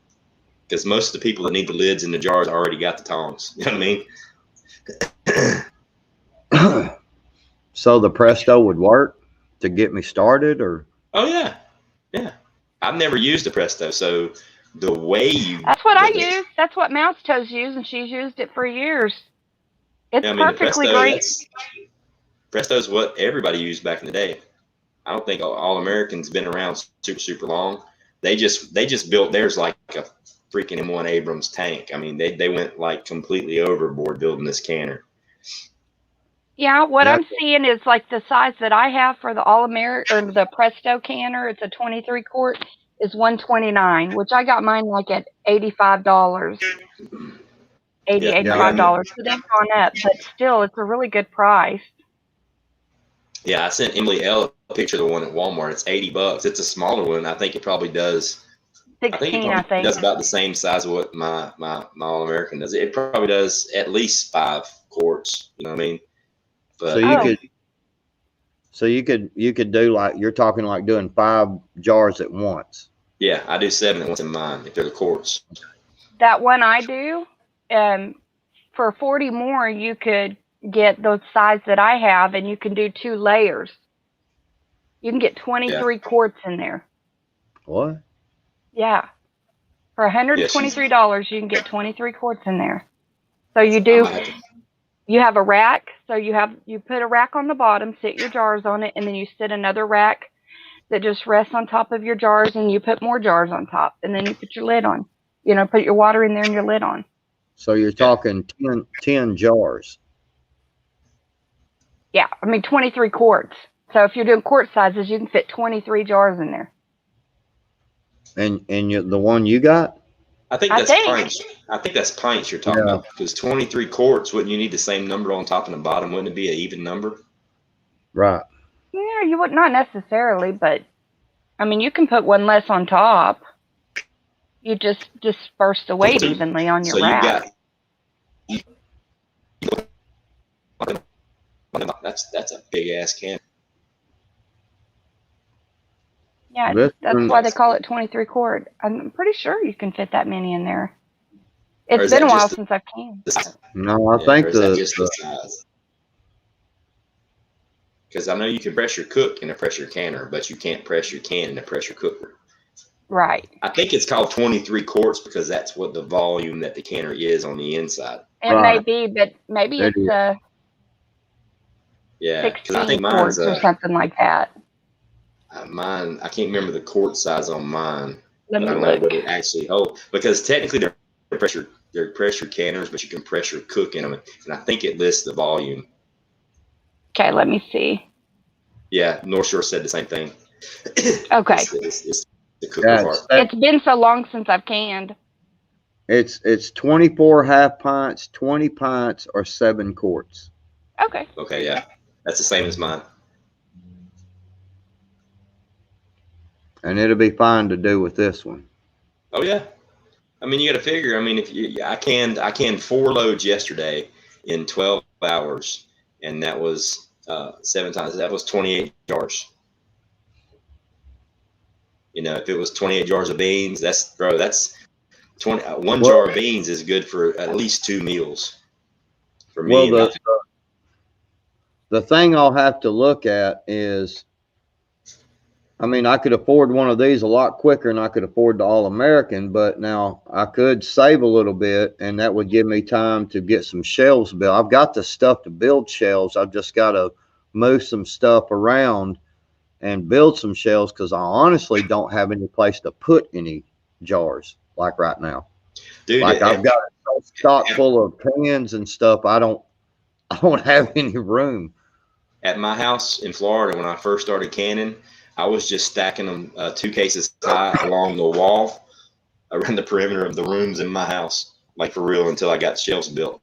Because most of the people that need the lids and the jars already got the tongs. You know what I mean? So the Presto would work to get me started, or? Oh yeah. I've never used a Presto, so the way you. That's what I use. That's what Mouse Toes use, and she's used it for years. It's perfectly great. Presto's what everybody used back in the day. I don't think All-American's been around super long. They just built theirs like a freaking M1 Abrams tank. I mean, they went like completely overboard building this canner. Yeah, what I'm seeing is like the size that I have for the All-American or the Presto canner. It's a 23 quart. Is $129, which I got mine like at $85. $85. So they've gone up, but still, it's a really good price. Yeah, I sent Emily L a picture of the one at Walmart. It's $80. It's a smaller one. I think it probably does. 16, I think. It does about the same size of what my All-American does. It probably does at least 5 quarts. You know what I mean? But, so you could do like you're talking like doing 5 jars at once. Yeah, I do 7 at once in mine if they're the quarts. That one I do, for 40 more, you could get the size that I have, and you can do 2 layers. You can get 23 quarts in there. What? Yeah. For $123, you can get 23 quarts in there. So you have a rack. So you put a rack on the bottom, sit your jars on it, and then you sit another rack that just rests on top of your jars, and you put more jars on top, and then you put your lid on. You know, put your water in there and your lid on. So you're talking 10 jars. Yeah, I mean 23 quarts. So if you're doing quart sizes, you can fit 23 jars in there. And the one you got? I think I that's think. pints. I think that's pints you're talking about, because 23 quarts, wouldn't you need the same number on top and the bottom? Wouldn't it be an even number? Right. Yeah, you would not necessarily, but I mean, you can put one less on top. You just disperse the weight evenly on your So you rack. got that's a big ass can. Yeah, This that's one- why they call it 23 quart. I'm pretty sure you can fit that many in there. Or It's is been that a while just since I've canned. No, I Yeah, think or is that just the size? Because I know you can pressure cook in a pressure canner, but you can't pressure can in a pressure cooker. Right. I think it's called 23 quarts because that's what the volume that the canner is on the inside. It may be, but maybe It it's Yeah, because I 16 think mine's quarts or something like that. mine. I can't remember the quart size on mine, Let but me I know look. what it actually holds. Because technically they're pressure canners, but you can pressure cook in them, and I think it lists the volume. Okay, let me see. Yeah, North Shore said the same thing. Okay. It's the cooker part. It's been so long since I've canned. It's 24 half pints, 20 pints, or 7 quarts. Okay. Okay, yeah, that's the same as mine. And it'll be fine to do with this one. Oh yeah, I mean you got to figure. I mean, I canned 4 loads yesterday in 12 hours, and that was 7 times. That was 28 jars. You know, if it was 28 jars of beans, that's 20. One jar of beans is good for at least 2 meals. For me, well, the thing I'll have to look at is, I mean, I could afford one of these a lot quicker than I could afford the All-American, but now I could save a little bit, and that would give me time to get some shelves built. I've got the stuff to build shelves. I've just got to move some stuff around and build some shelves, because I honestly don't have any place to put any jars like right now. dude, like I've got a stock full of cans and stuff. I don't have any room. At my house in Florida, when I first started canning, I was just stacking them 2 cases high along the wall around the perimeter of the rooms in my house, like for real, until I got shelves built.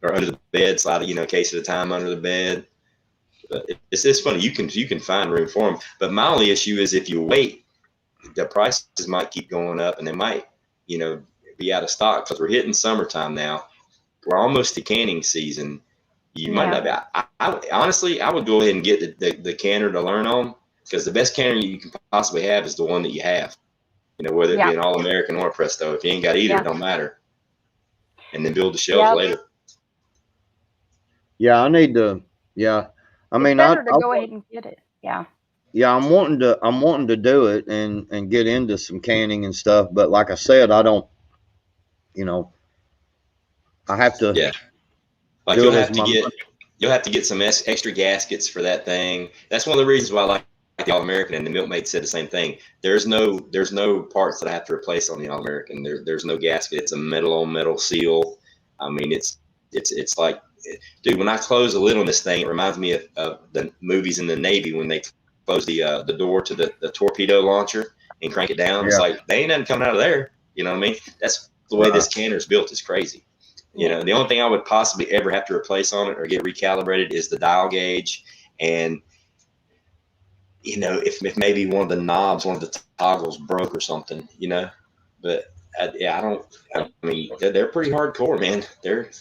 Or under the bed, slide a case at a time under the bed. But it's funny. You can find room for them. But my only issue is if you wait, the prices might keep going up, and they might, be out of stock, because we're hitting summertime now. We're almost to canning season. You might not be. I honestly, I would go ahead and get the canner to learn on, because the best canner you can possibly have is the one that you have. Whether it be an All-American or a Presto. If you ain't got either, it don't matter. And then build the shelves later. Yeah, I need to. Yeah, I mean, it's better to go ahead and get it. Yeah. Yeah, I'm wanting to do it and get into some canning and stuff. But like I said, I don't. I have to. Yeah. Like you'll have to get some extra gaskets for that thing. That's one of the reasons why I like the All-American, and the Milkmaid said the same thing. There's no parts that I have to replace on the All-American. There's no gasket. It's a metal on metal seal. I mean, it's like, dude, when I close a lid on this thing, it reminds me of the movies in the Navy when they close the door to the torpedo launcher and crank it down. Yeah. It's like, they ain't nothing coming out of there. You know what I mean? That's the way this canner is built. Is crazy. The only thing I would possibly ever have to replace on it or get recalibrated is the dial gauge. And, if maybe one of the knobs, one of the toggles broke or something, but I mean, they're pretty hardcore, man. They're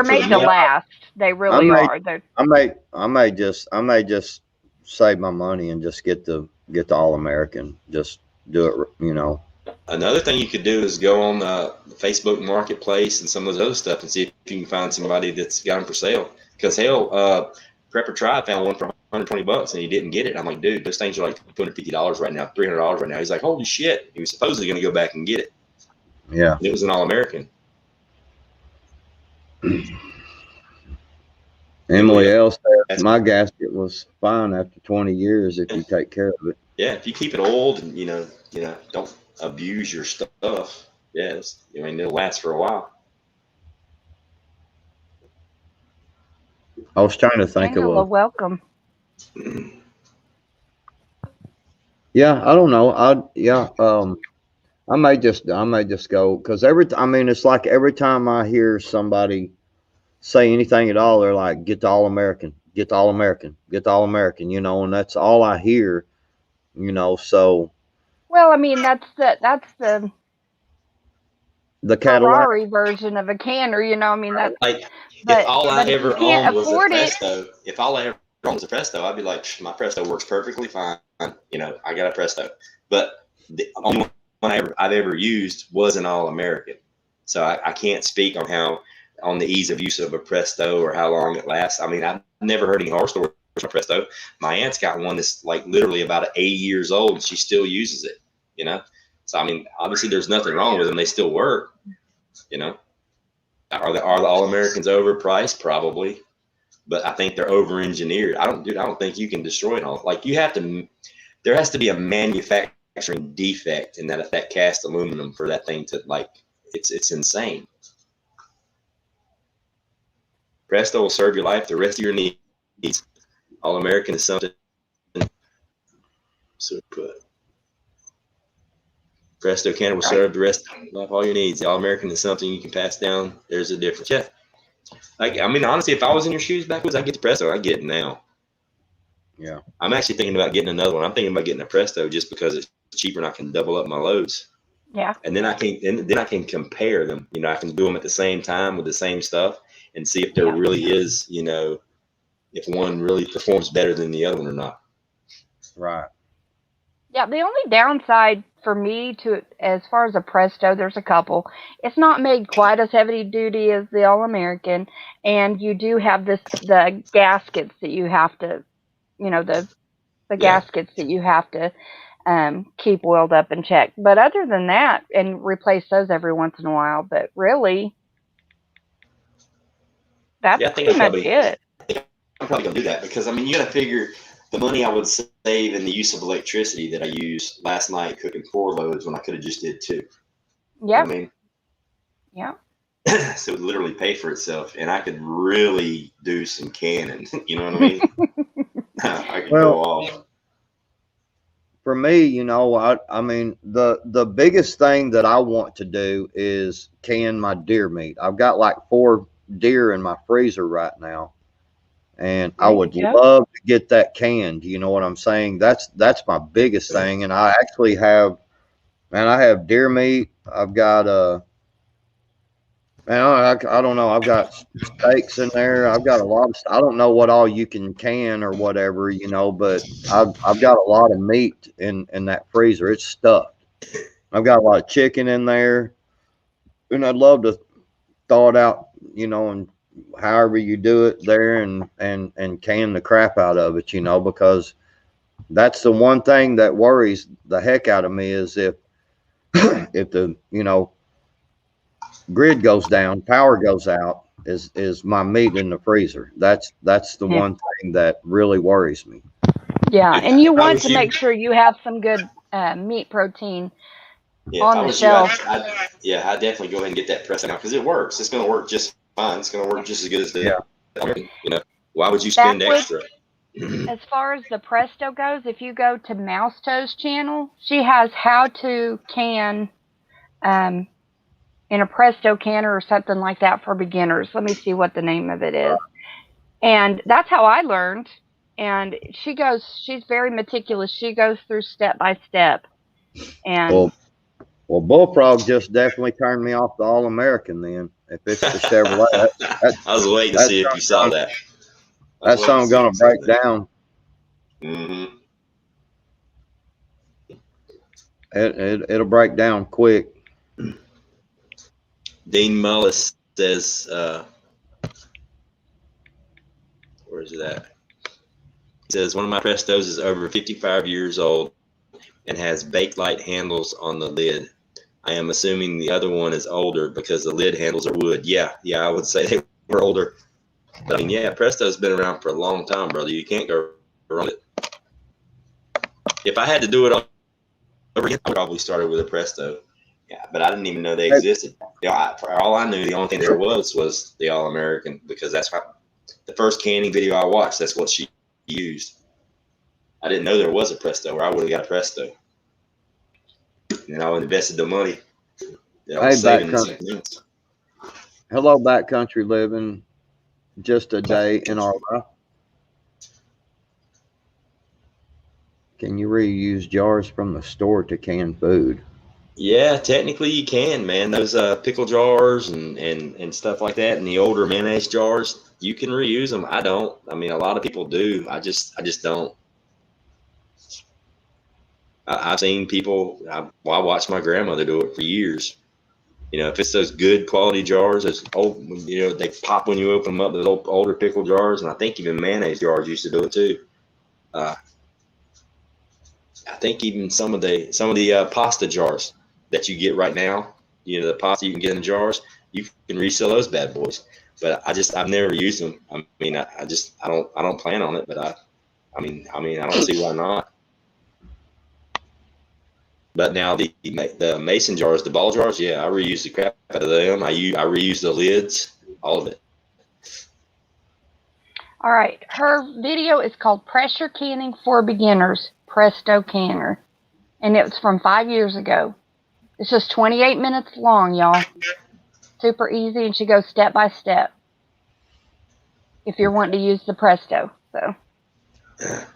made to last. They really are. I may just save my money and just get the All-American. Just do it, Another thing you could do is go on the Facebook Marketplace and some of those other stuff and see if you can find somebody that's got them for sale. Because Prepper Tribe found one for $120 and he didn't get it. I'm like, dude, those things are like $250 right now, $300 right now. He's like, holy shit! He was supposedly going to go back and get it. Yeah, and it was an All-American. Emily L said my gasket was fine after 20 years if you take care of it. Yeah, if you keep it old and don't abuse your stuff. Yes, it'll last for a while. I was trying to think of welcome. Yeah, I don't know. I may just go because I mean, it's like every time I hear somebody say anything at all, they're like, get the All American, get the All American, get the All American, and that's all I hear, so Well, I mean, that's the the Cadillac, Ferrari version of a canner, I mean that. Like, if But all I if you ever can't owned was a afford it, Presto, if all I ever owned was a Presto, I'd be like, my Presto works perfectly fine. I got a Presto. But the only one I've ever used was an All American. So I can't speak on the ease of use of a Presto or how long it lasts. I mean, I've never heard any horror stories from a Presto. My aunt's got one that's like literally about 80 years old and she still uses it. So, I mean, obviously there's nothing wrong with them. They still work, you know. Are the All Americans overpriced? Probably, but I think they're over engineered. I don't think you can destroy it all. Like there has to be a manufacturing defect in that cast aluminum for that thing to like. It's insane. Presto will serve your life the rest of your needs. All American is something. So put. Presto can will serve the rest of your life, all your needs. The All American is something you can pass down. There's a difference. Yeah. Like, I mean, honestly, if I was in your shoes, Backwoods, I'd get the Presto. I'd get it now. yeah, I'm actually thinking about getting another one. I'm thinking about getting a Presto just because it's cheaper and I can double up my loads. yeah. And then I can compare them. I can do them at the same time with the same stuff and see if there really is, if one really performs better than the other one or not. right, Yeah, the only downside for me to as far as a Presto, there's a couple. It's not made quite as heavy duty as the All American, and you do have the gaskets that you have to, the Yeah. gaskets that you have to keep oiled up and checked. But other than that, and replace those every once in a while. But really, that's Yeah, I think pretty much it. I'm probably gonna do that because I mean you gotta figure the money I would save in the use of electricity that I used last night cooking 4 loads when I could have just did 2. You know Yeah, what I mean? yeah. So it would literally pay for itself and I could really do some canning. You know what I mean? I could well, go off. for me, I mean, the biggest thing that I want to do is can my deer meat. I've got like 4 deer in my freezer right now, and I There you would go. love to get that canned. You know what I'm saying? That's my biggest thing, and I actually have, man, I have deer meat. I've got man, I don't know. I've got steaks in there. I've got a lot of. I don't know what all you can or whatever, but I've got a lot of meat in that freezer. It's stuffed. I've got a lot of chicken in there, and I'd love to thaw it out, and however you do it there, and can the crap out of it, because that's the one thing that worries the heck out of me is if if the grid goes down, power goes out, is my meat in the freezer. That's the Yeah. one thing that really worries me. Yeah, If and you I want was to you, make sure you have some good meat protein yeah, if on I the was you, shelf. I'd definitely go ahead and get that press now because it works. It's gonna work just fine. It's gonna work just as good as Yeah. Why would you spend Backwoods, extra? as far as the Presto goes, if you go to Mouse Toe's channel, she has how to can um, in a Presto canner or something like that for beginners. Let me see what the name of it is. And that's how I learned. And she's very meticulous. She goes through step by step. And Well, Bullfrog just definitely turned me off the All American. Then, if it's the Chevrolet, that I was waiting to that see if you saw that. that song gonna break down. Mm-hmm. It'll break down quick. Dean Mullis says, where's it at? He says, one of my Prestos is over 55 years old and has Bakelite handles on the lid. I am assuming the other one is older because the lid handles are wood. Yeah, I would say they were older. But I mean, yeah, Presto's been around for a long time, brother. You can't go wrong with it. If I had to do it over again, I would probably started with a Presto. Yeah, but I didn't even know they existed. For all I knew, the only thing there was the All American because that's the first canning video I watched. That's what she used. I didn't know there was a Presto, or I would have got a Presto. And I would have invested the money that I was saving in something else. Hello, backcountry living. Just a day in our life. Can you reuse jars from the store to can food? Yeah, technically you can, man. Those pickle jars and stuff like that, and the older mayonnaise jars, you can reuse them. I don't. I mean, a lot of people do. I just don't. I've seen people. I watched my grandmother do it for years. You know, if it's those good quality jars, those old, you know, they pop when you open them up. Those older pickle jars, and I think even mayonnaise jars used to do it too. I think even some of the pasta jars that you get right now, you know, the pasta you can get in jars, you can resell those bad boys. But I've never used them. I mean, I don't plan on it. But I mean, I don't see why not. But now the mason jars, the ball jars, yeah, I reuse the crap out of them. I reuse the lids, all of it. All right. Her video is called Pressure Canning for Beginners, Presto Canner. And it was from 5 years ago. It's just 28 minutes long, y'all. Super easy, and she goes step by step. If you're wanting to use the Presto, so. Where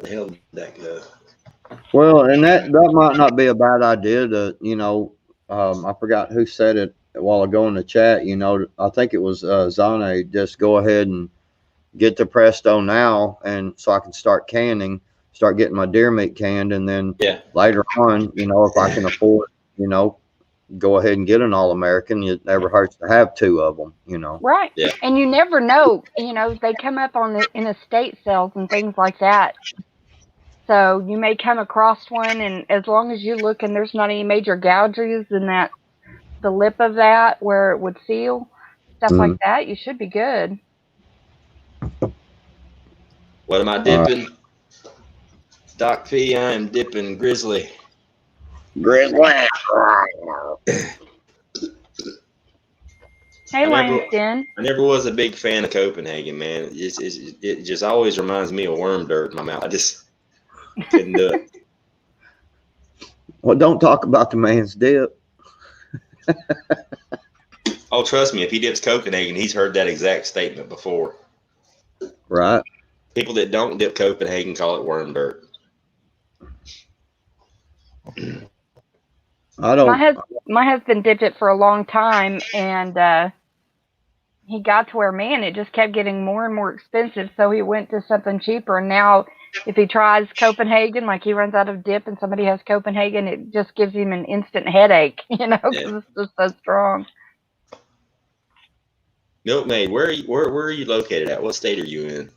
the hell did that go? Well, and that might not be a bad idea to, you know, I forgot who said it a while ago in the chat, you know, I think it was Zane, just go ahead and get the Presto now, and so I can start getting my deer meat canned, and then later on, you know, if I can afford, you know, go ahead and get an All-American. It never hurts to have two of them, you know. Right. Yeah. And you never know, you know, they come up in estate sales and things like that. So you may come across one, and as long as you look and there's not any major gouges in the lip of that where it would seal, stuff like that, you should be good. What am I dipping? Doc P, I am dipping Grizzly. Grizzly. Hey, Langston. I never was a big fan of Copenhagen, man. It just always reminds me of worm dirt in my mouth. I just couldn't do it. Well, don't talk about the man's dip. Oh, trust me, if he dips Copenhagen, he's heard that exact statement before. Right. People that don't dip Copenhagen call it worm dirt. I don't. My husband dipped it for a long time, and he got to where, man, it just kept getting more and more expensive. So he went to something cheaper. And now, if he tries Copenhagen, like he runs out of dip, and somebody has Copenhagen, it just gives him an instant headache, you know, because it's just so strong. Milkmaid, where are you located at? What state are you in?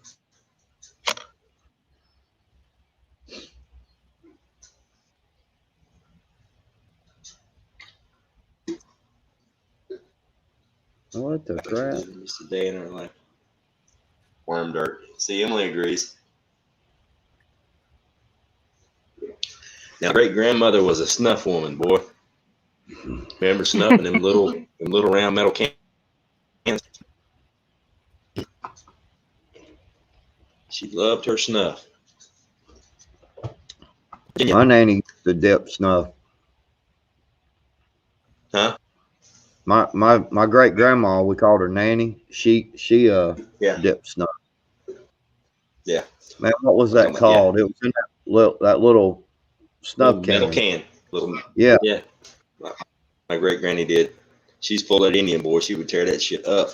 What the crap? Just a day in our life. Worm dirt. See, Emily agrees. Now, great grandmother was a snuff woman, boy. Remember snuff in them little round metal cans? She loved her snuff. My nanny used to dip snuff. Huh? My great grandma, we called her Nanny. She dipped snuff. Yeah. Man, what was that called? Yeah. It was in that little snuff can. Metal can. Yeah. Yeah. My great granny did. She's full of Indian, boy. She would tear that shit up.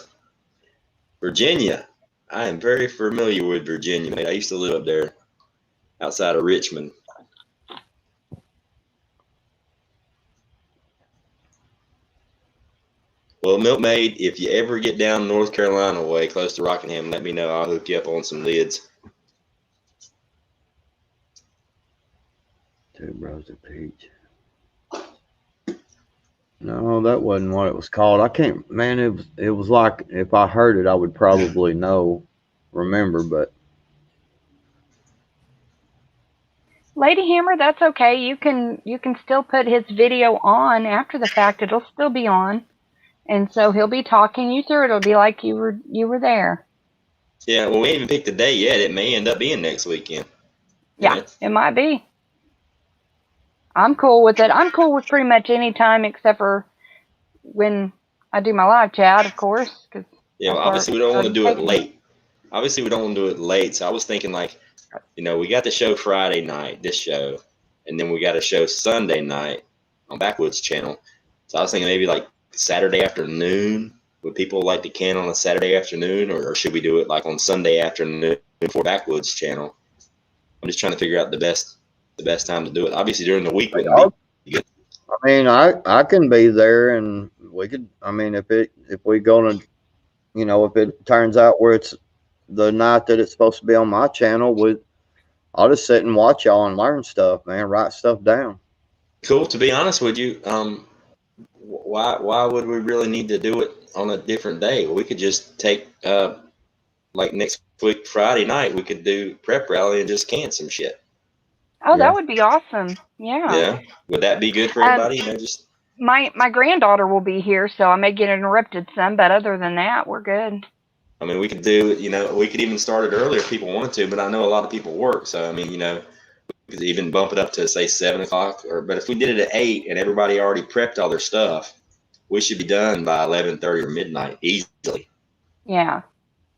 Virginia. I am very familiar with Virginia, mate. I used to live up there outside of Richmond. Well, Milkmaid, if you ever get down North Carolina way, close to Rockingham, let me know. I'll hook you up on some lids. Two Bros of Peach. No, that wasn't what it was called. I can't, man, it was like, if I heard it, I would probably remember, but. Lady Hammer, that's okay. You can still put his video on after the fact. It'll still be on. And so he'll be talking you through it. It'll be like you were there. Yeah, well, we ain't even picked the day yet. It may end up being next weekend. Yeah, it might be. I'm cool with it. I'm cool with pretty much any time except for when I do my live chat, of course. Cause well, obviously we don't want to do it late. Obviously we don't want to do it late. So I was thinking like, we got the show Friday night, this show, and then we got a show Sunday night on Backwoods channel. So I was thinking maybe like Saturday afternoon. Would people like to can on a Saturday afternoon, or should we do it like on Sunday afternoon for Backwoods channel? I'm just trying to figure out the best time to do it. Obviously during the week wouldn't be good. I mean, I can be there, and we could. I mean, if we gonna, if it turns out where it's the night that it's supposed to be on my channel, I'll just sit and watch y'all and learn stuff, man. Write stuff down. Cool. To be honest with you, why would we really need to do it on a different day? We could just take like next week Friday night, we could do prep rally and just can some shit. Oh, that would be awesome. Yeah. Yeah. Would that be good for everybody? Just my granddaughter will be here, so I may get interrupted some, but other than that, we're good. I mean, we could do, we could even start it earlier if people wanted to, but I know a lot of people work. So, I mean, we could even bump it up to say 7 o'clock, but if we did it at 8 and everybody already prepped all their stuff, we should be done by 11:30 or midnight easily. Yeah.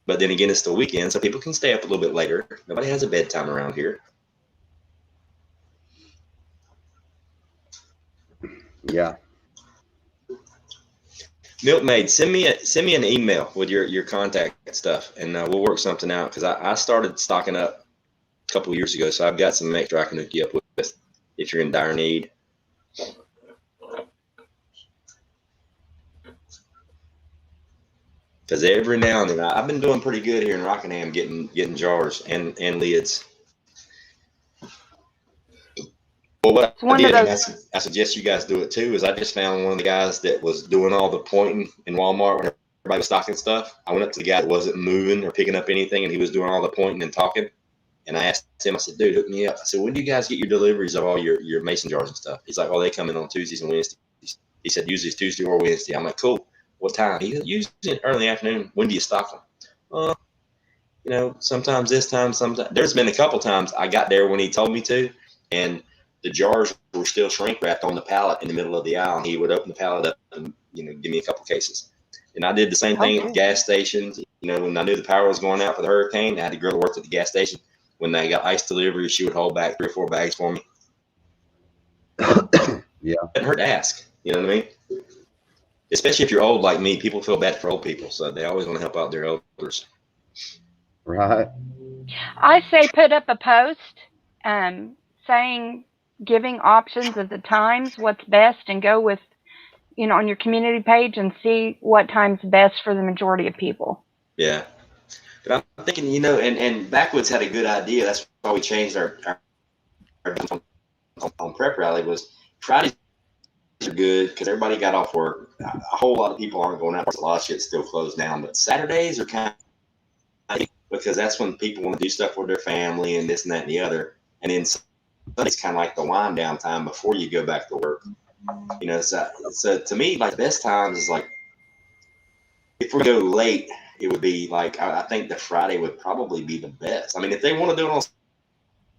But then again, it's the weekend, so people can stay up a little bit later. Nobody has a bedtime around here. Yeah. Milkmaid, send me an email with your contact stuff, and we'll work something out. Because I started stocking up a couple of years ago, so I've got some extra I can hook you up with if you're in dire need. Because every now and then I've been doing pretty good here in Rockingham, getting jars and lids. Well, what I did, and I suggest you guys do it too, is I just found one of the guys that was doing all the pointing in Walmart when everybody was stocking stuff. I went up to the guy that wasn't moving or picking up anything, and he was doing all the pointing and talking. And I asked him, I said, dude, hook me up. I said, when do you guys get your deliveries of all your mason jars and stuff? He's like, oh, they come in on Tuesdays and Wednesdays. He said, usually it's Tuesday or Wednesday. I'm like, cool. What time? He usually early afternoon. When do you stock them? Sometimes this time, sometimes. There's been a couple times I got there when he told me to, and the jars were still shrink wrapped on the pallet in the middle of the aisle, and he would open the pallet up and give me a couple cases. And I did the same thing at gas stations. When I knew the power was going out for the hurricane, I had a girl that worked at the gas station. When they got ice delivery, she would hold back 3 or 4 bags for me. Yeah, it hurt to ask. You know what I mean? Especially if you're old like me, people feel bad for old people, so they always want to help out their elders. Right. I say put up a post saying, giving options of the times, what's best, and go with, on your community page and see what time's best for the majority of people. Yeah. But I'm thinking, and Backwoods had a good idea. That's why we changed our on prep rally was Fridays are good because everybody got off work. A whole lot of people aren't going out. A lot of shit's still closed down. But Saturdays are kind of because that's when people want to do stuff with their family and this and that and the other. And then Sunday's kind of like the wind down time before you go back to work. So to me, like the best times is like if we go late, it would be like I think the Friday would probably be the best. I mean, if they want to do it on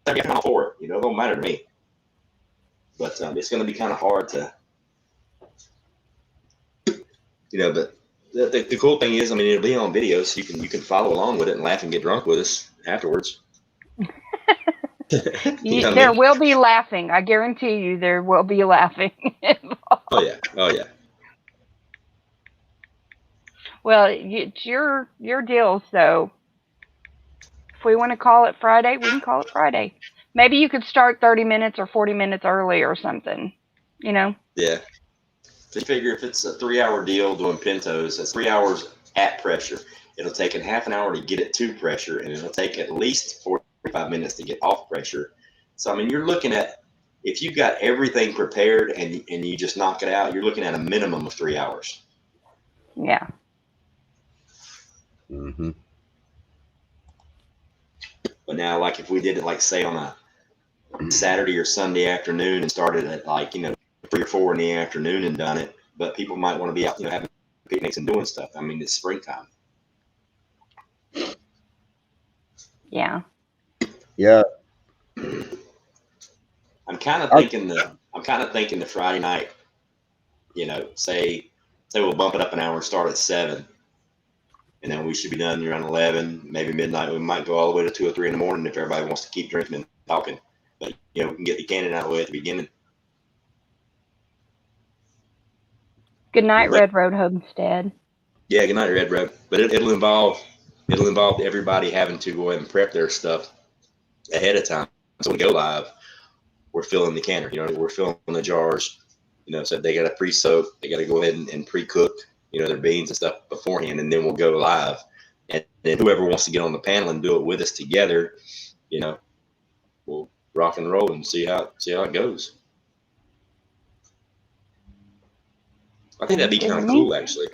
Saturday, I'm all for it. It don't matter to me. But it's going to be kind of hard to, But the cool thing is, I mean, it'll be on video, so you can follow along with it and laugh and get drunk with us afterwards. There will be laughing. I guarantee you, there will be laughing. Oh yeah. Well, it's your deal. So if we want to call it Friday, we can call it Friday. Maybe you could start 30 minutes or 40 minutes early or something, Yeah. So you figure if it's a 3-hour deal doing pintos, that's 3 hours at pressure. It'll take a half an hour to get it to pressure, and it'll take at least 45 minutes to get off pressure. So, I mean, you're looking at, if you've got everything prepared and you just knock it out, you're looking at a minimum of 3 hours. Yeah. Mm-hmm. But now, like if we did it, like say on a Saturday or Sunday afternoon and started at like 3 or 4 in the afternoon and done it, but people might want to be out, having picnics and doing stuff. I mean, it's springtime. Yeah. Yeah. kind of thinking the Friday night, say we'll bump it up an hour and start at 7, and then we should be done around 11, maybe midnight. We might go all the way to 2 or 3 in the morning if everybody wants to keep drinking and talking. But we can get the canning out of the way at the beginning. Good night, Red Road Homestead. Yeah, good night, Red Road. But it'll involve everybody having to go ahead and prep their stuff ahead of time. So when we go live, we're filling the canner. We're filling the jars. So they got to pre-soak. They got to go ahead and pre-cook, their beans and stuff beforehand, and then we'll go live. And then whoever wants to get on the panel and do it with us together, we'll rock and roll and see how it goes. I think that'd be kind of cool, actually.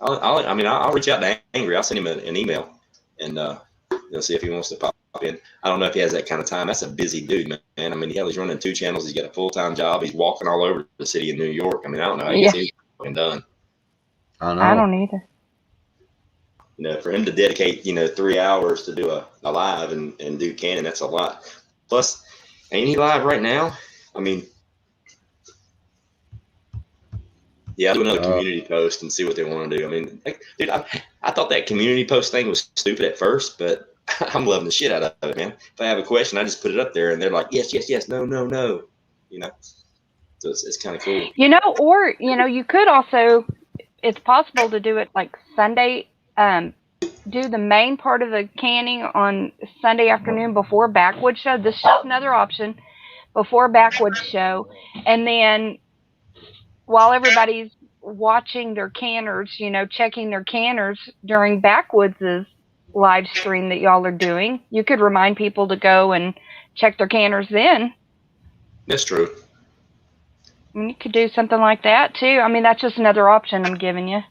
I'll reach out to Angry. I'll send him an email and see if he wants to pop in. I don't know if he has that kind of time. That's a busy dude, man. He's running 2 channels. He's got a full-time job. He's walking all over the city of New York. I don't know how he gets anything done. I know. I don't either. For him to dedicate, 3 hours to do a live and do canning, that's a lot. Plus, ain't he live right now? Yeah, I'll do another community post and see what they want to do. Dude, I thought that community post thing was stupid at first, but I'm loving the shit out of it, man. If I have a question, I just put it up there, and they're like, yes, yes, yes, no, no, no. So it's kind of cool. Or you could also, it's possible to do it like Sunday. Do the main part of the canning on Sunday afternoon before Backwoods show. This is another option before Backwoods show, and then while everybody's watching their canners, checking their canners during Backwoods' live stream that y'all are doing, you could remind people to go and check their canners then. That's true. You could do something like that too. That's just another option I'm giving you.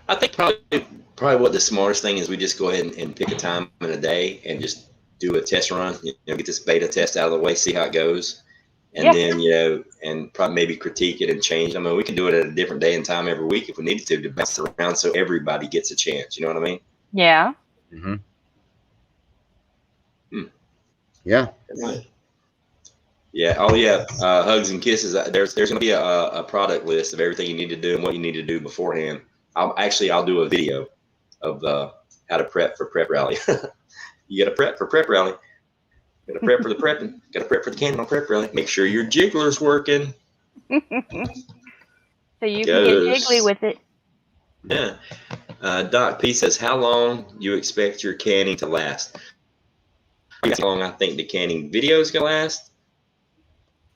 I think probably what the smartest thing is, we just go ahead and pick a time in a day and just do a test run, get this beta test out of the way, see how it goes. And then, and probably maybe critique it and change. We can do it at a different day and time every week if we needed to bounce it around so everybody gets a chance. You know what I mean? Yeah. Mm-hmm. Yeah. Yeah. Oh, yeah. Hugs and kisses. There's going to be a product list of everything you need to do and what you need to do beforehand. I'll do a video of how to prep for prep rally. You got to prep for prep rally. Got to prep for the prepping. Got to prep for the cannon on prep rally. Make sure your jiggler's working. So you can get jiggly with it. Yeah. Doc P says, how long do you expect your canning to last? How long I think the canning video is going to last.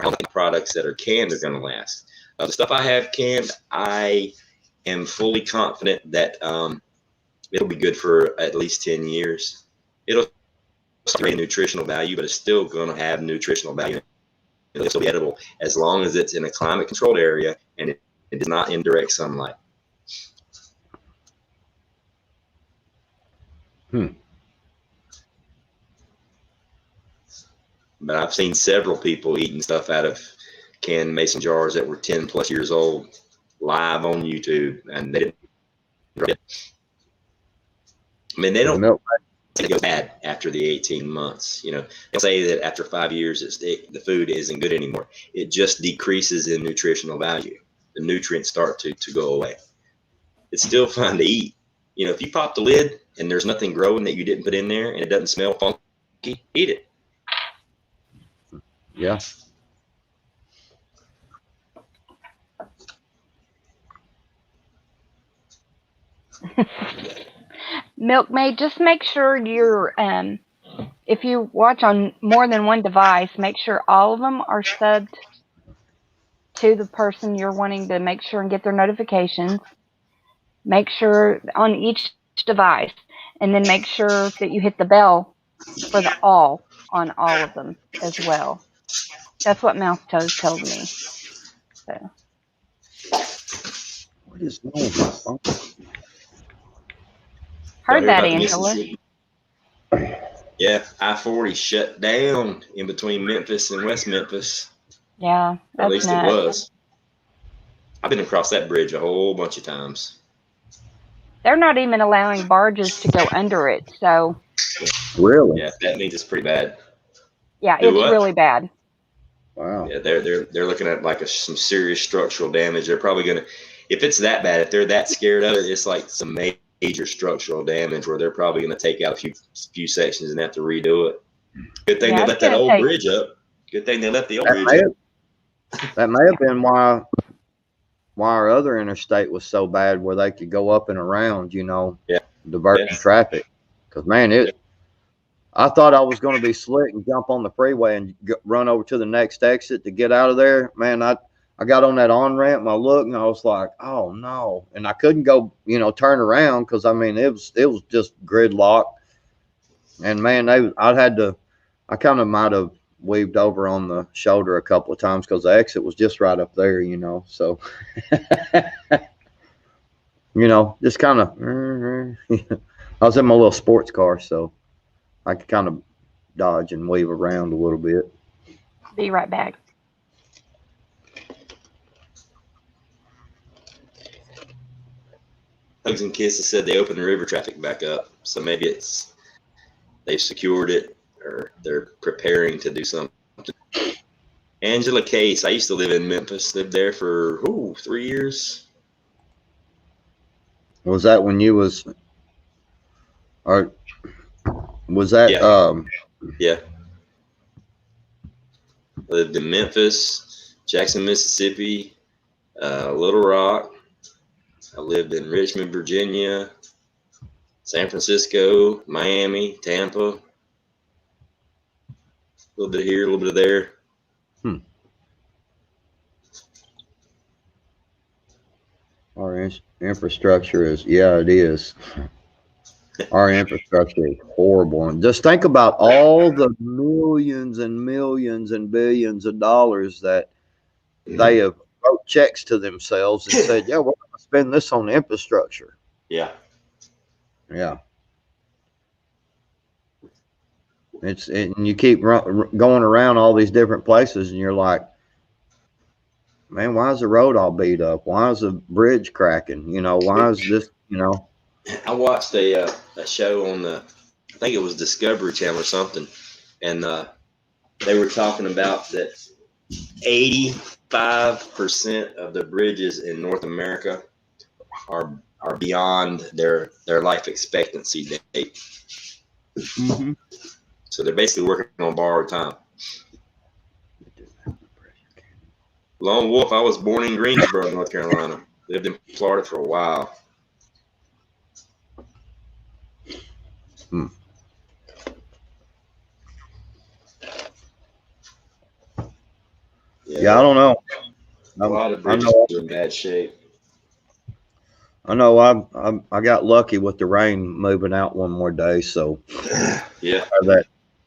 How long the products that are canned are going to last. The stuff I have canned, I am fully confident that it'll be good for at least 10 years. It'll have nutritional value, but it's still going to have nutritional value. It'll still be edible as long as it's in a climate controlled area and it is not in direct sunlight. But I've seen several people eating stuff out of canned mason jars that were 10 plus years old live on YouTube, and they didn't. They don't. It goes bad after the 18 months. They'll say that after 5 years, the food isn't good anymore. It just decreases in nutritional value. The nutrients start to go away. It's still fine to eat. If you pop the lid and there's nothing growing that you didn't put in there and it doesn't smell funky, eat it. Yeah. Milkmaid, just make sure you're, if you watch on more than one device, make sure all of them are subbed to the person you're wanting to make sure and get their notifications. Make sure on each device, and then make sure that you hit the bell for the all on all of them as well. That's what Mouse Toes told me. So. What is wrong with my phone? Heard that, Angela. Yeah, I-40 shut down in between Memphis and West Memphis. Yeah, that's at least nuts. It was. I've been across that bridge a whole bunch of times. They're not even allowing barges to go under it, so. Really? Yeah, that means it's pretty bad. Yeah, it's really bad. Wow. Yeah, they're looking at like some serious structural damage. They're probably gonna, if it's that bad, if they're that scared of it, it's like some major structural damage where they're probably gonna take out a few sections and have to redo it. Good thing they let that old bridge up. Good thing they left the old bridge up. That may have been why our other interstate was so bad, where they could go up and around, you know, diverting traffic. Because man, I thought I was going to be slick and jump on the freeway and run over to the next exit to get out of there. Man, I got on that on ramp and I looked and I was like, oh no, and I couldn't go, you know, turn around because I mean it was just gridlock. And man, I kind of might have weaved over on the shoulder a couple of times because the exit was just right up there, you know. So, you know, just kind of, I was in my little sports car, so I could kind of dodge and weave around a little bit. Be right back. Hugs and Kisses said they opened the river traffic back up, so maybe they've secured it or they're preparing to do something. Angela Case, I used to live in Memphis, lived there for 3 years. Was that when you was, or was that yeah. Lived in Memphis, Jackson, Mississippi, Little Rock. I lived in Richmond, Virginia, San Francisco, Miami, Tampa. A little bit here, a little bit of there. Our infrastructure is, it is. Our infrastructure is horrible. And just think about all the millions and millions and billions of dollars that they have wrote checks to themselves and said, yeah, we're going to spend this on infrastructure. Yeah. Yeah. And you keep going around all these different places and you're like, man, why is the road all beat up? Why is the bridge cracking? You know, why is this, you know? I watched a show on I think it was Discovery Channel or something, and they were talking about that 85% of the bridges in North America are beyond their life expectancy date. Mm-hmm. So they're basically working on borrowed time. Lone Wolf, I was born in Greensboro, North Carolina. Lived in Florida for a while. Yeah, I don't know. A lot of bridges are in bad shape. I know I got lucky with the rain moving out one more day, so yeah,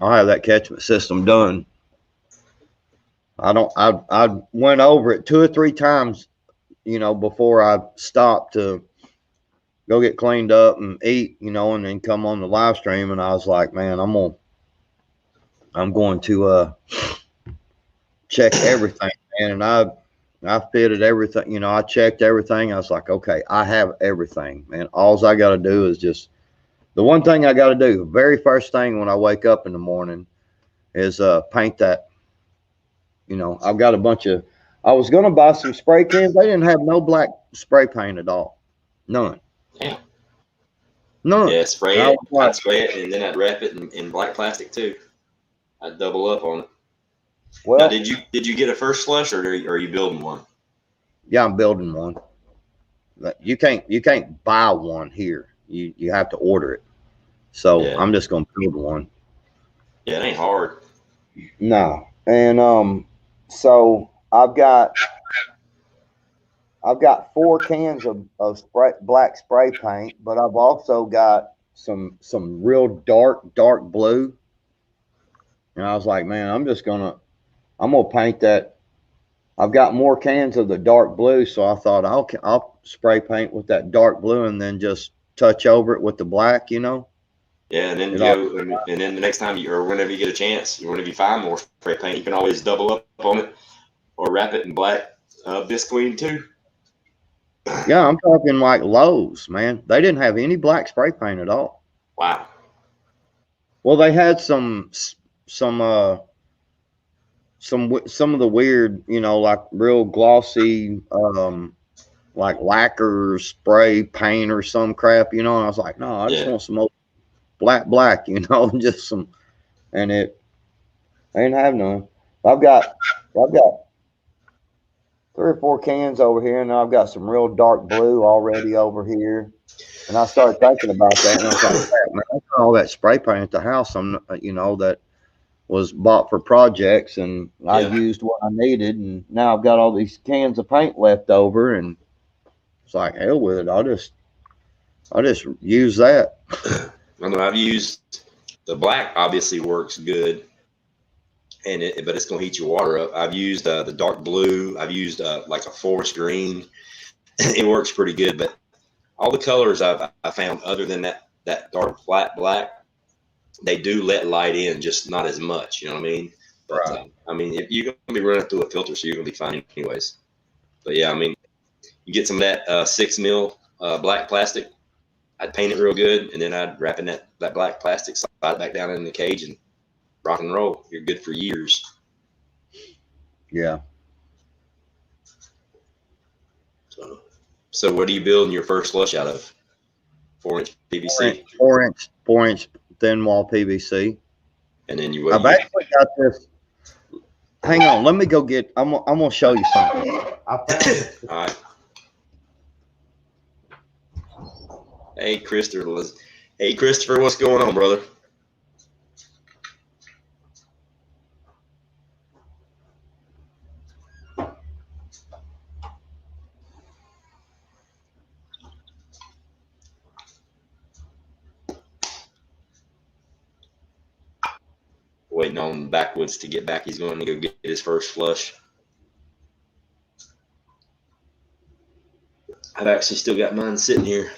I'll have that catchment system done. I went over it 2 or 3 times, you know, before I stopped to go get cleaned up and eat, you know, and then come on the live stream, and I was like, man, I'm going to check everything, man. And I fitted everything, you know, I checked everything. I was like, okay, I have everything, man. All I got to do is just, the one thing I got to do, the very first thing when I wake up in the morning is paint that. You know, I've got a bunch of, I was going to buy some spray cans. They didn't have no black spray paint at all. None. Yeah. None. Yeah, spray it. I'd spray it and then I'd wrap it in black plastic too. I'd double up on it. Well, now, did you get a first flush or are you building one? Yeah, I'm building one. You can't buy one here. You have to order it. So yeah. I'm just gonna build one. Yeah, it ain't hard. No. And so I've got 4 cans of black spray paint, but I've also got some real dark blue. And I was like, man, I'm gonna paint that. I've got more cans of the dark blue, so I thought I'll spray paint with that dark blue and then just touch over it with the black, you know. Yeah, and then and then the next time or whenever you get a chance, whenever you find more spray paint, you can always double up on it or wrap it in black Bisqueen too. Yeah, I'm talking like Lowe's, man. They didn't have any black spray paint at all. Wow. Well, they had some some of the weird, like real glossy, like lacquer spray paint or some crap, and I was like, no, I just want some old black, just some, and I didn't have none. I've got 3 or 4 cans over here, and I've got some real dark blue already over here. And I started thinking about that, and I was like, man, I got all that spray paint at the house, that was bought for projects, and I used what I needed, and now I've got all these cans of paint left over, and it's like, hell with it. I'll just use that. I know I've used the black. Obviously works good, but it's gonna heat your water up. I've used the dark blue. I've used like a forest green. It works pretty good, but all the colors I found, other than that dark flat black, they do let light in, just not as much. You know what I mean? But, right. I mean, if you're gonna be running through a filter, so you're gonna be fine anyways. But yeah, I mean, you get some of that 6 mil black plastic. I'd paint it real good, and then I'd wrap in that black plastic, slide it back down in the cage, and rock and roll. You're good for years. Yeah. So what are you building your first slush out of? 4-inch PVC. 4-inch thin wall PVC. And then I've actually got this. Hang on, let me go get. I'm gonna show you something. I found it. All right. Hey, Christopher. Hey, Christopher, what's going on, brother? Waiting on Backwoods to get back. He's going to go get his first flush. I've actually still got mine sitting here.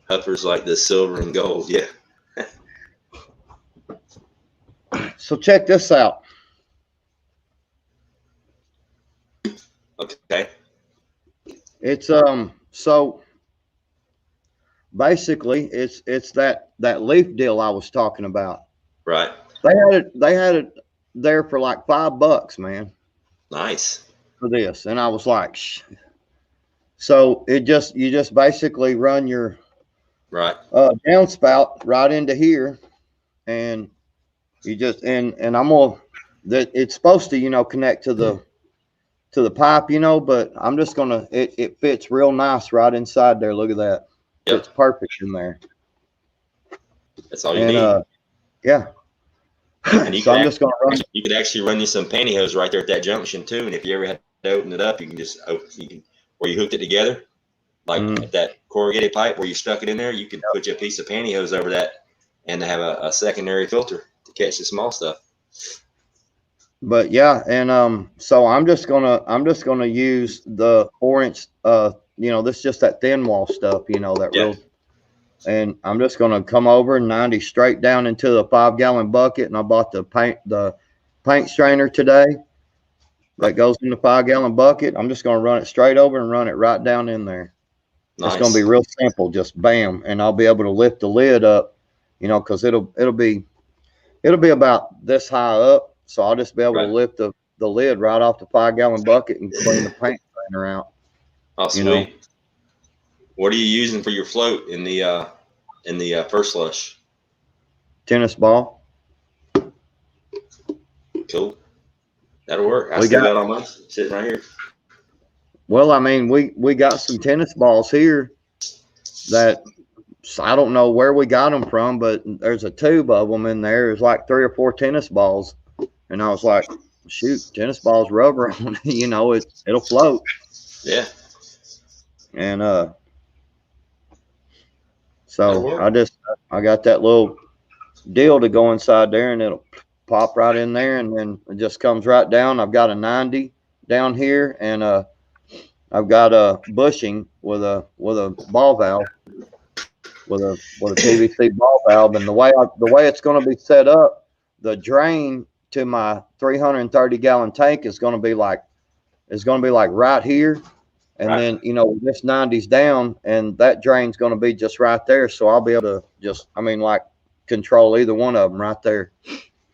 Huffers like the silver and gold, yeah. So check this out. Okay. It's so basically it's that leaf deal I was talking about. Right. They had it there for like $5, man. Nice. For this, and I was like, shh. So you just basically run your downspout right into here, and you just and I'm gonna that it's supposed to connect to the pipe, but I'm just gonna it fits real nice right inside there. Look at that. Yep. It's perfect in there. That's all you need. Yeah. And so I'm just gonna run. You could actually run you some pantyhose right there at that junction too, and if you ever had to open it up, you can just where you hooked it together, like at that corrugated pipe where you stuck it in there. You could put you a piece of pantyhose over that, and have a secondary filter to catch the small stuff. But yeah, and so I'm just gonna use the 4-inch. This is just that thin wall stuff. That real. And I'm just gonna come over 90 straight down into the 5-gallon bucket, and I bought the paint strainer today. That goes in the 5-gallon bucket. I'm just gonna run it straight over and run it right down in there. Nice. It's gonna be real simple, just bam, and I'll be able to lift the lid up, because it'll be about this high up, so I'll just be able to lift the lid right off the 5-gallon bucket and clean the paint strainer out. Oh, sweet. What are you using for your float in the first slush? Tennis ball. Cool. That'll work. I still got all mine sitting right here. Well, I mean, we got some tennis balls here that I don't know where we got them from, but there's a tube of them in there. There's like 3 or 4 tennis balls, and I was like, shoot, tennis balls rubber on it, it'll float. Yeah. And so I got that little deal to go inside there, and it'll pop right in there, and then it just comes right down. I've got a 90 down here, and I've got a bushing with a ball valve, with a PVC ball valve, and the way it's going to be set up, the drain to my 330-gallon tank is going to be like is going to be like right here. And then, you know, this 90's down and that drain's going to be just right there. So I'll be able to just, I mean, like control either one of them right there.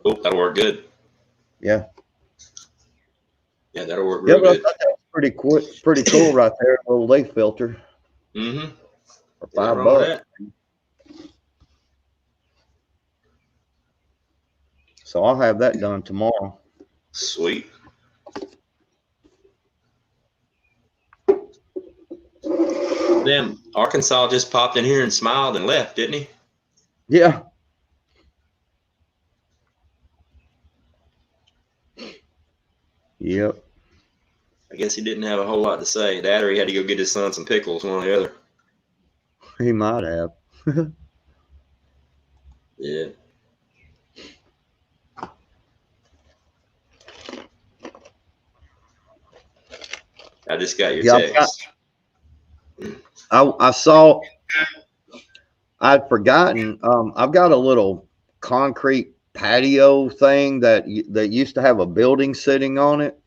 Oh, that'll work good. Yeah. Yeah, that'll work real but good. I thought that was pretty cool right there. A little leaf filter. Mm-hmm. For $5. So I'll have that done tomorrow. Sweet. Then Arkansas just popped in here and smiled and left, didn't he? Yeah. Yep. I guess he didn't have a whole lot to say. That or he had to go get his son some pickles, one or the other. He might have. Yeah. I just got your text. I saw, I'd forgotten, I've got a little concrete patio thing that used to have a building sitting on it.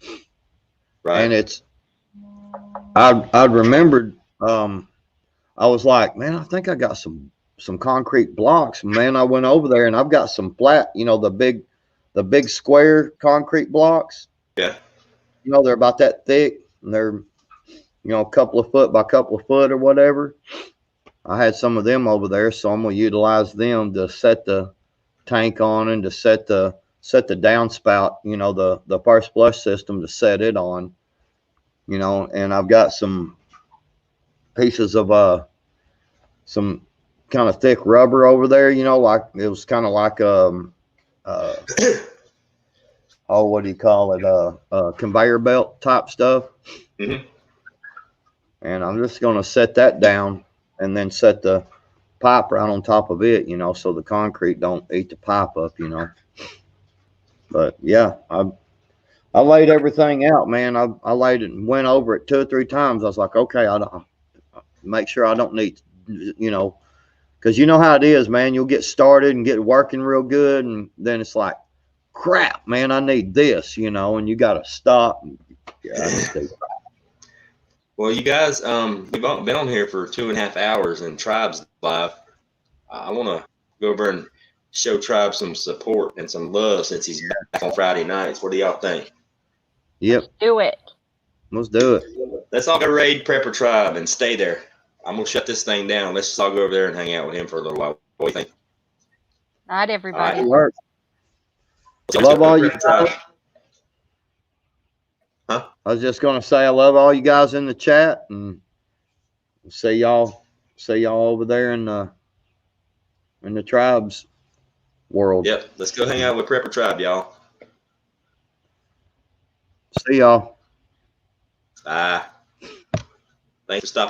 Right. And it's, I'd remembered, I was like, man, I think I got some concrete blocks. Man, I went over there and I've got some flat, you know, the big square concrete blocks. Yeah. You know, they're about that thick and they're, you know, a couple of foot by a couple of foot or whatever. I had some of them over there, so I'm gonna utilize them to set the tank on and to set the downspout, you know, the first flush system to set it on, you know. And I've got some pieces of some kind of thick rubber over there, you know, like it was kind of like oh, what do you call it, conveyor belt type stuff. Mm-hmm. And I'm just gonna set that down and then set the pipe right on top of it, you know, so the concrete don't eat the pipe up, you know. But yeah, I laid everything out, man. I laid it and went over it 2 or 3 times. I was like, okay, I don't make sure I don't need, you know, because you know how it is, man. You'll get started and get working real good, and then it's like, crap, man, I need this, you know, and you got to stop. Yeah. Well, you guys, we've been on here for 2.5 hours in Tribes Live. I want to go over and show Tribe some support and some love since he's back on Friday nights. What do y'all think? Yep. Do it. Let's do it. Let's all go raid Prepper Tribe and stay there. I'm going to shut this thing down. Let's just all go over there and hang out with him for a little while. What do you think? All right, everybody. All right. I love all you guys. Huh? I was just gonna say I love all you guys in the chat, and see y'all over there in the Tribes world. Yep. Let's go hang out with Prepper Tribe, y'all. See y'all. Bye. Thanks for stopping.